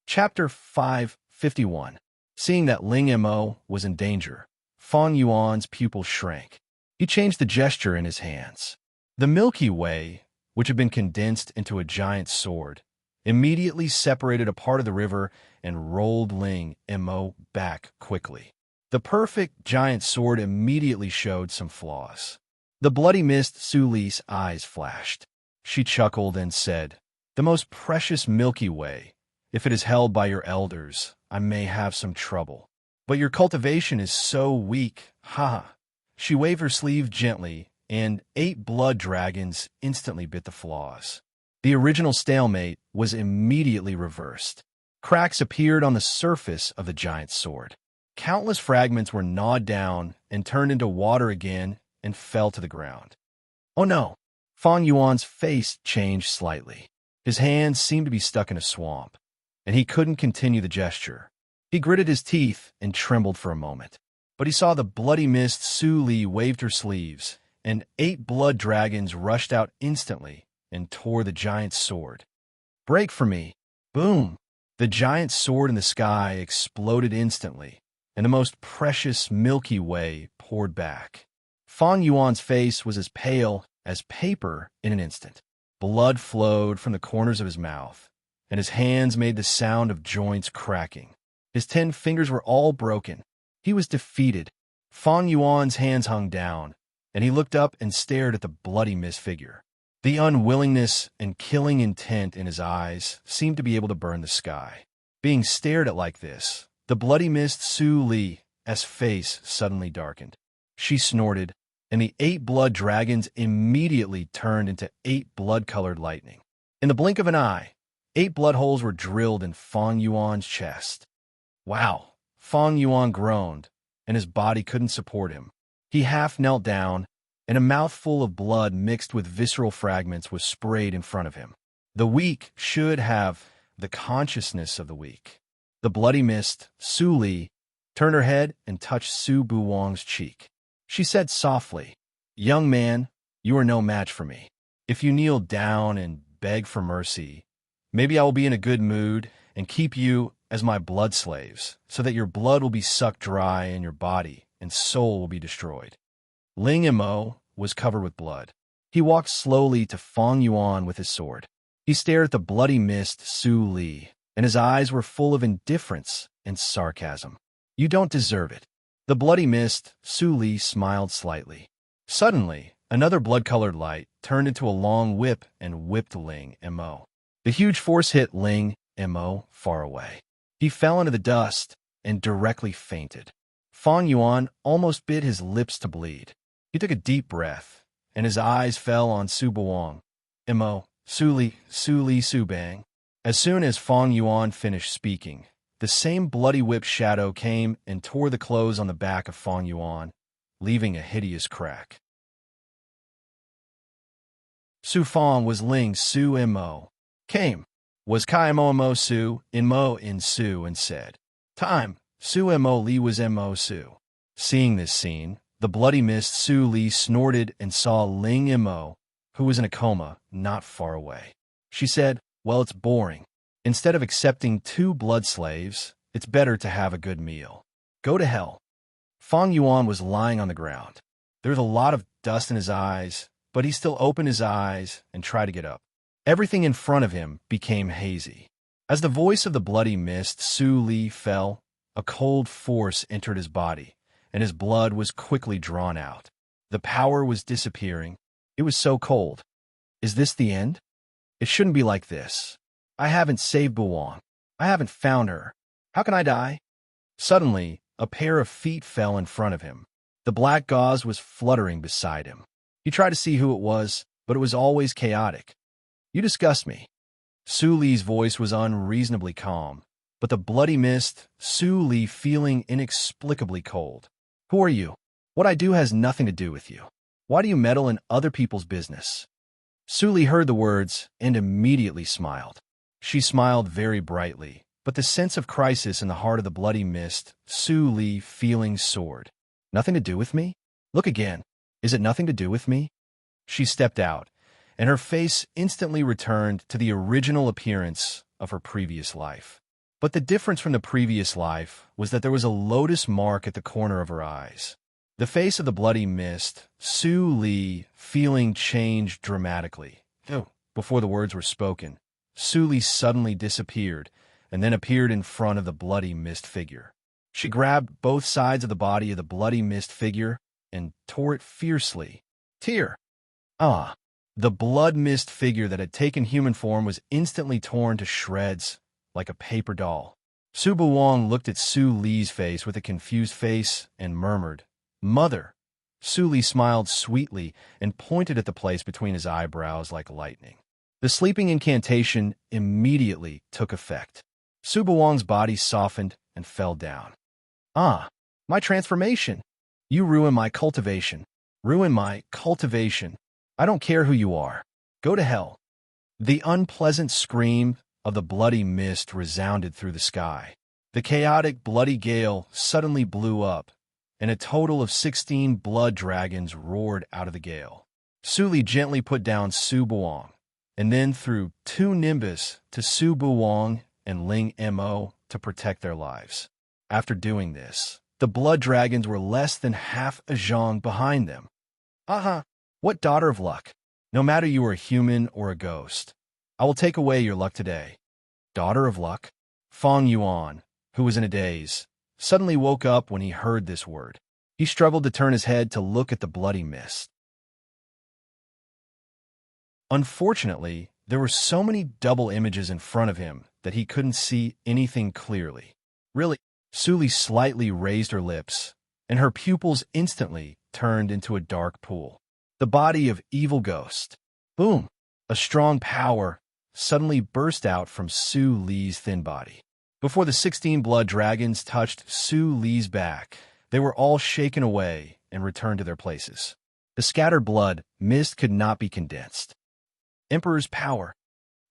Chapter 551. Seeing that Ling Mo was in danger, Feng Yuan's pupil shrank. He changed the gesture in his hands. The Milky Way, which had been condensed into a giant sword, immediately separated a part of the river and rolled Ling Mo back quickly. The perfect giant sword immediately showed some flaws. The bloody mist Su Li's eyes flashed. She chuckled and said, "The most precious Milky Way. If it is held by your elders, I may have some trouble. But your cultivation is so weak, ha!" She waved her sleeve gently, and 8 blood dragons instantly bit the flaws. The original stalemate was immediately reversed. Cracks appeared on the surface of the giant sword. Countless fragments were gnawed down and turned into water again and fell to the ground. Oh no! Feng Yuan's face changed slightly. His hands seemed to be stuck in a swamp, and he couldn't continue the gesture. He gritted his teeth and trembled for a moment. But he saw the bloody mist Su Li waved her sleeves, and 8 blood dragons rushed out instantly and tore the giant sword. "Break for me!" Boom! The giant sword in the sky exploded instantly, and the most precious Milky Way poured back. Feng Yuan's face was as pale as paper in an instant. Blood flowed from the corners of his mouth, and his hands made the sound of joints cracking. His 10 fingers were all broken. He was defeated. Fang Yuan's hands hung down, and he looked up and stared at the bloody mist figure. The unwillingness and killing intent in his eyes seemed to be able to burn the sky. Being stared at like this, the bloody mist Su Li's face suddenly darkened. She snorted, and the 8 blood dragons immediately turned into 8 blood-colored lightning. In the blink of an eye, 8 blood holes were drilled in Fang Yuan's chest. Wow! Fang Yuan groaned, and his body couldn't support him. He half knelt down, and a mouthful of blood mixed with visceral fragments was sprayed in front of him. The weak should have the consciousness of the weak. The bloody mist, Su Li, turned her head and touched Su Buwang's cheek. She said softly, "Young man, you are no match for me. If you kneel down and beg for mercy, maybe I will be in a good mood and keep you as my blood slaves, so that your blood will be sucked dry and your body and soul will be destroyed." Ling Mo was covered with blood. He walked slowly to Fang Yuan with his sword. He stared at the bloody mist Su Li, and his eyes were full of indifference and sarcasm. "You don't deserve it." The bloody mist Su Li smiled slightly. Suddenly, another blood-colored light turned into a long whip and whipped Ling Mo. The huge force hit Ling Mo far away. He fell into the dust and directly fainted. Fang Yuan almost bit his lips to bleed. He took a deep breath, and his eyes fell on Su Buwang. Mo, Su Li, Su Bang. As soon as Fang Yuan finished speaking, the same bloody whip shadow came and tore the clothes on the back of Fang Yuan, leaving a hideous crack. Su Fang was Ling Su Mo. Came, was Kai Mo Su in Mo in Su and said, "Time, Su Mo Li was Mo Su." Seeing this scene, the bloody mist Su Li snorted and saw Ling Mo, who was in a coma, not far away. She said, "Well, it's boring. Instead of accepting 2 blood slaves, it's better to have a good meal. Go to hell." Fang Yuan was lying on the ground. There was a lot of dust in his eyes, but he still opened his eyes and tried to get up. Everything in front of him became hazy. As the voice of the bloody mist Su Li fell, a cold force entered his body, and his blood was quickly drawn out. The power was disappearing. It was so cold. Is this the end? It shouldn't be like this. I haven't saved Buwang. I haven't found her. How can I die? Suddenly, a pair of feet fell in front of him. The black gauze was fluttering beside him. He tried to see who it was, but it was always chaotic. "You disgust me." Su Li's voice was unreasonably calm, but the bloody mist, Su Li feeling inexplicably cold. "Who are you? What I do has nothing to do with you. Why do you meddle in other people's business?" Su Li heard the words and immediately smiled. She smiled very brightly, but the sense of crisis in the heart of the bloody mist, Su Li feeling soared. "Nothing to do with me? Look again. Is it nothing to do with me?" She stepped out, and her face instantly returned to the original appearance of her previous life. But the difference from the previous life was that there was a lotus mark at the corner of her eyes. The face of the bloody mist, Su Li, feeling changed dramatically. Before the words were spoken, Su Li suddenly disappeared and then appeared in front of the bloody mist figure. She grabbed both sides of the body of the bloody mist figure and tore it fiercely. Tear! Ah! The blood mist figure that had taken human form was instantly torn to shreds like a paper doll. Su Buwang looked at Su Li's face with a confused face and murmured, "Mother." Su Li smiled sweetly and pointed at the place between his eyebrows like lightning. The sleeping incantation immediately took effect. Su Buwang's body softened and fell down. "Ah, my transformation! You ruin my cultivation. Ruin my cultivation. I don't care who you are. Go to hell." The unpleasant scream of the bloody mist resounded through the sky. The chaotic bloody gale suddenly blew up, and a total of 16 blood dragons roared out of the gale. Su Li gently put down Su Buwang, and then threw 2 nimbus to Su Buwang and Ling Mo to protect their lives. After doing this, the blood dragons were less than half a zhang behind them. "Aha! What daughter of luck? No matter you are a human or a ghost, I will take away your luck today. Daughter of luck? Feng Yuan, who was in a daze, suddenly woke up when he heard this word. He struggled to turn his head to look at the bloody mist. Unfortunately, there were so many double images in front of him that he couldn't see anything clearly. Really, Suli slightly raised her lips, and her pupils instantly turned into a dark pool. The body of evil ghost. Boom! A strong power suddenly burst out from Su Li's thin body. Before the 16 blood dragons touched Su Li's back, they were all shaken away and returned to their places. The scattered blood mist could not be condensed. Emperor's power.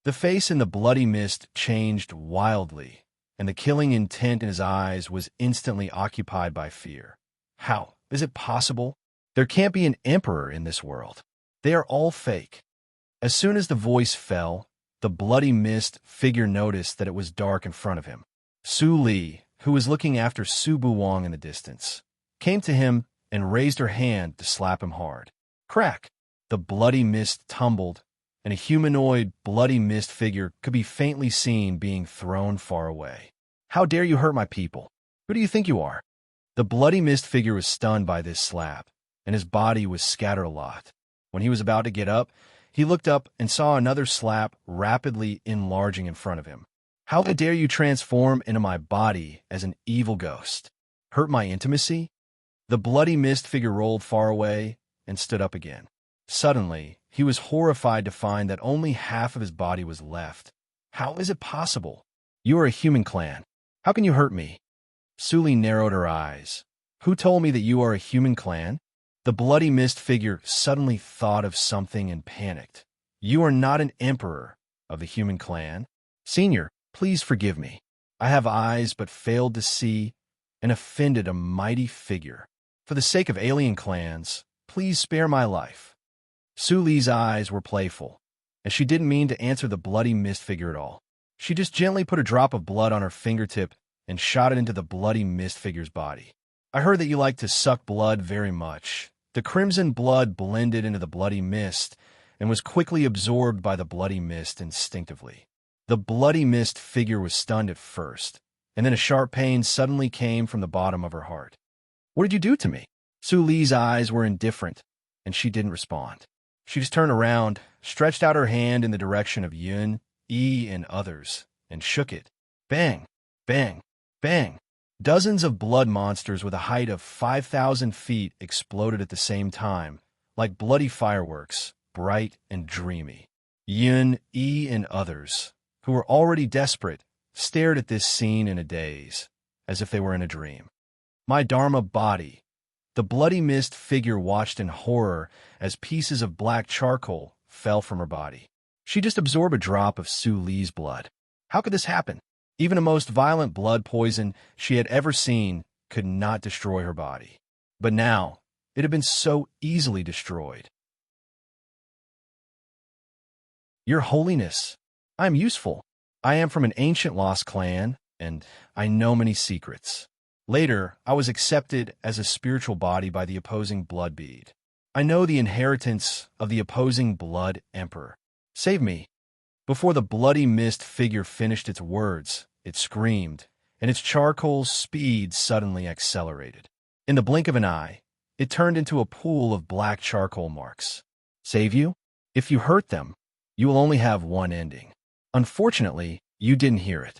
The face in the bloody mist changed wildly, and the killing intent in his eyes was instantly occupied by fear. How? Is it possible? There can't be an emperor in this world. They are all fake. As soon as the voice fell, the bloody mist figure noticed that it was dark in front of him. Su Li, who was looking after Su Buwang in the distance, came to him and raised her hand to slap him hard. Crack! The bloody mist tumbled, and a humanoid bloody mist figure could be faintly seen being thrown far away. How dare you hurt my people? Who do you think you are? The bloody mist figure was stunned by this slap, and his body was scattered a lot. When he was about to get up, he looked up and saw another slap rapidly enlarging in front of him. How dare you transform into my body as an evil ghost? Hurt my intimacy? The bloody mist figure rolled far away and stood up again. Suddenly, he was horrified to find that only half of his body was left. How is it possible? You are a human clan. How can you hurt me? Suli narrowed her eyes. Who told me that you are a human clan? The bloody mist figure suddenly thought of something and panicked. You are not an emperor of the human clan. Senior, please forgive me. I have eyes but failed to see and offended a mighty figure. For the sake of alien clans, please spare my life. Su Li's eyes were playful, and she didn't mean to answer the bloody mist figure at all. She just gently put a drop of blood on her fingertip and shot it into the bloody mist figure's body. I heard that you like to suck blood very much. The crimson blood blended into the bloody mist and was quickly absorbed by the bloody mist instinctively. The bloody mist figure was stunned at first, and then a sharp pain suddenly came from the bottom of her heart. What did you do to me? Su Li's eyes were indifferent, and she didn't respond. She just turned around, stretched out her hand in the direction of Yun, Yi, and others, and shook it. Bang! Bang! Bang! Dozens of blood monsters with a height of 5,000 feet exploded at the same time, like bloody fireworks, bright and dreamy. Yun, Yi, and others, who were already desperate, stared at this scene in a daze, as if they were in a dream. My Dharma body. The bloody mist figure watched in horror as pieces of black charcoal fell from her body. She just absorbed a drop of Su Li's blood. How could this happen? Even the most violent blood poison she had ever seen could not destroy her body. But now, it had been so easily destroyed. Your Holiness, I am useful. I am from an ancient lost clan, and I know many secrets. Later, I was accepted as a spiritual body by the opposing blood bead. I know the inheritance of the opposing blood emperor. Save me. Before the bloody mist figure finished its words, it screamed, and its charcoal speed suddenly accelerated. In the blink of an eye, it turned into a pool of black charcoal marks. Save you? If you hurt them, you will only have one ending. Unfortunately, you didn't hear it.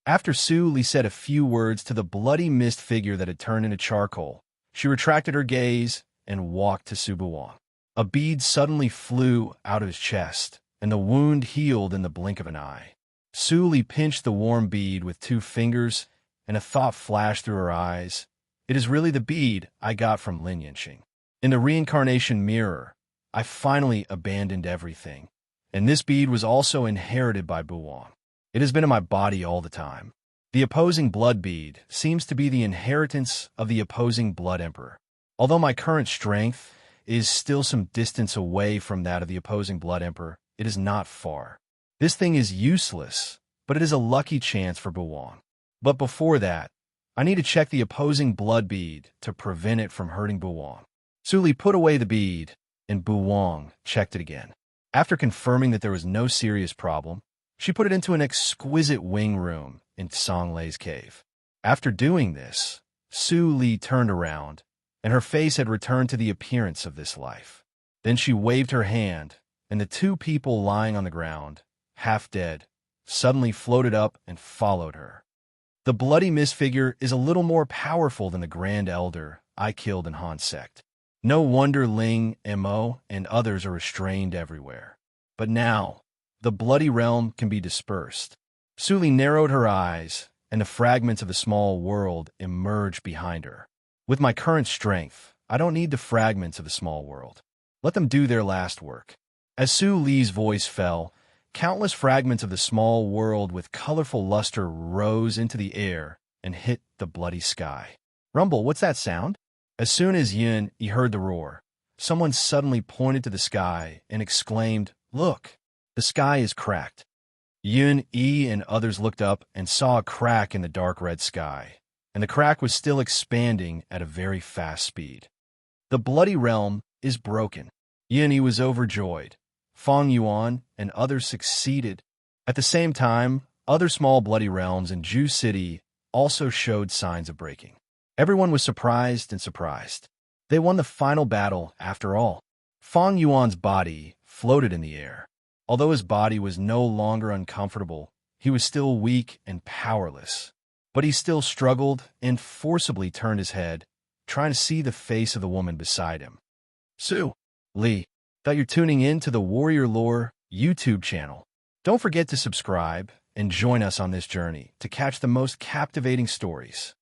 After Su Li said a few words to the bloody mist figure that had turned into charcoal, she retracted her gaze and walked to Su Buwang. A bead suddenly flew out of his chest, and the wound healed in the blink of an eye. Su Li pinched the warm bead with 2 fingers, and a thought flashed through her eyes. It is really the bead I got from Lin Yanxing. In the reincarnation mirror, I finally abandoned everything, and this bead was also inherited by Buwang. It has been in my body all the time. The opposing blood bead seems to be the inheritance of the opposing blood emperor. Although my current strength is still some distance away from that of the opposing blood emperor, it is not far. This thing is useless, but it is a lucky chance for Buwang. But before that, I need to check the opposing blood bead to prevent it from hurting Buwang. Su Li put away the bead and Bu Wang checked it again. After confirming that there was no serious problem, she put it into an exquisite wing room in Song Lei's cave. After doing this, Su Li turned around, and her face had returned to the appearance of this life. Then she waved her hand, and the two people lying on the ground, half dead, suddenly floated up and followed her. The bloody mist figure is a little more powerful than the Grand Elder I killed in Han's sect. No wonder Ling, Mo, and others are restrained everywhere. But now, the bloody realm can be dispersed. Su Li narrowed her eyes, and the fragments of the small world emerged behind her. With my current strength, I don't need the fragments of the small world. Let them do their last work. As Su Li's voice fell, countless fragments of the small world with colorful luster rose into the air and hit the bloody sky. Rumble, what's that sound? As soon as Yun Yi heard the roar, someone suddenly pointed to the sky and exclaimed, "Look, the sky is cracked." Yun Yi and others looked up and saw a crack in the dark red sky, and the crack was still expanding at a very fast speed. The bloody realm is broken. Yun Yi was overjoyed. Feng Yuan and others succeeded. At the same time, other small bloody realms in Ju City also showed signs of breaking. Everyone was surprised and surprised. They won the final battle after all. Feng Yuan's body floated in the air. Although his body was no longer uncomfortable, he was still weak and powerless. But he still struggled and forcibly turned his head, trying to see the face of the woman beside him. Su Li, thought you're tuning in to the Warrior Lore YouTube channel. Don't forget to subscribe and join us on this journey to catch the most captivating stories.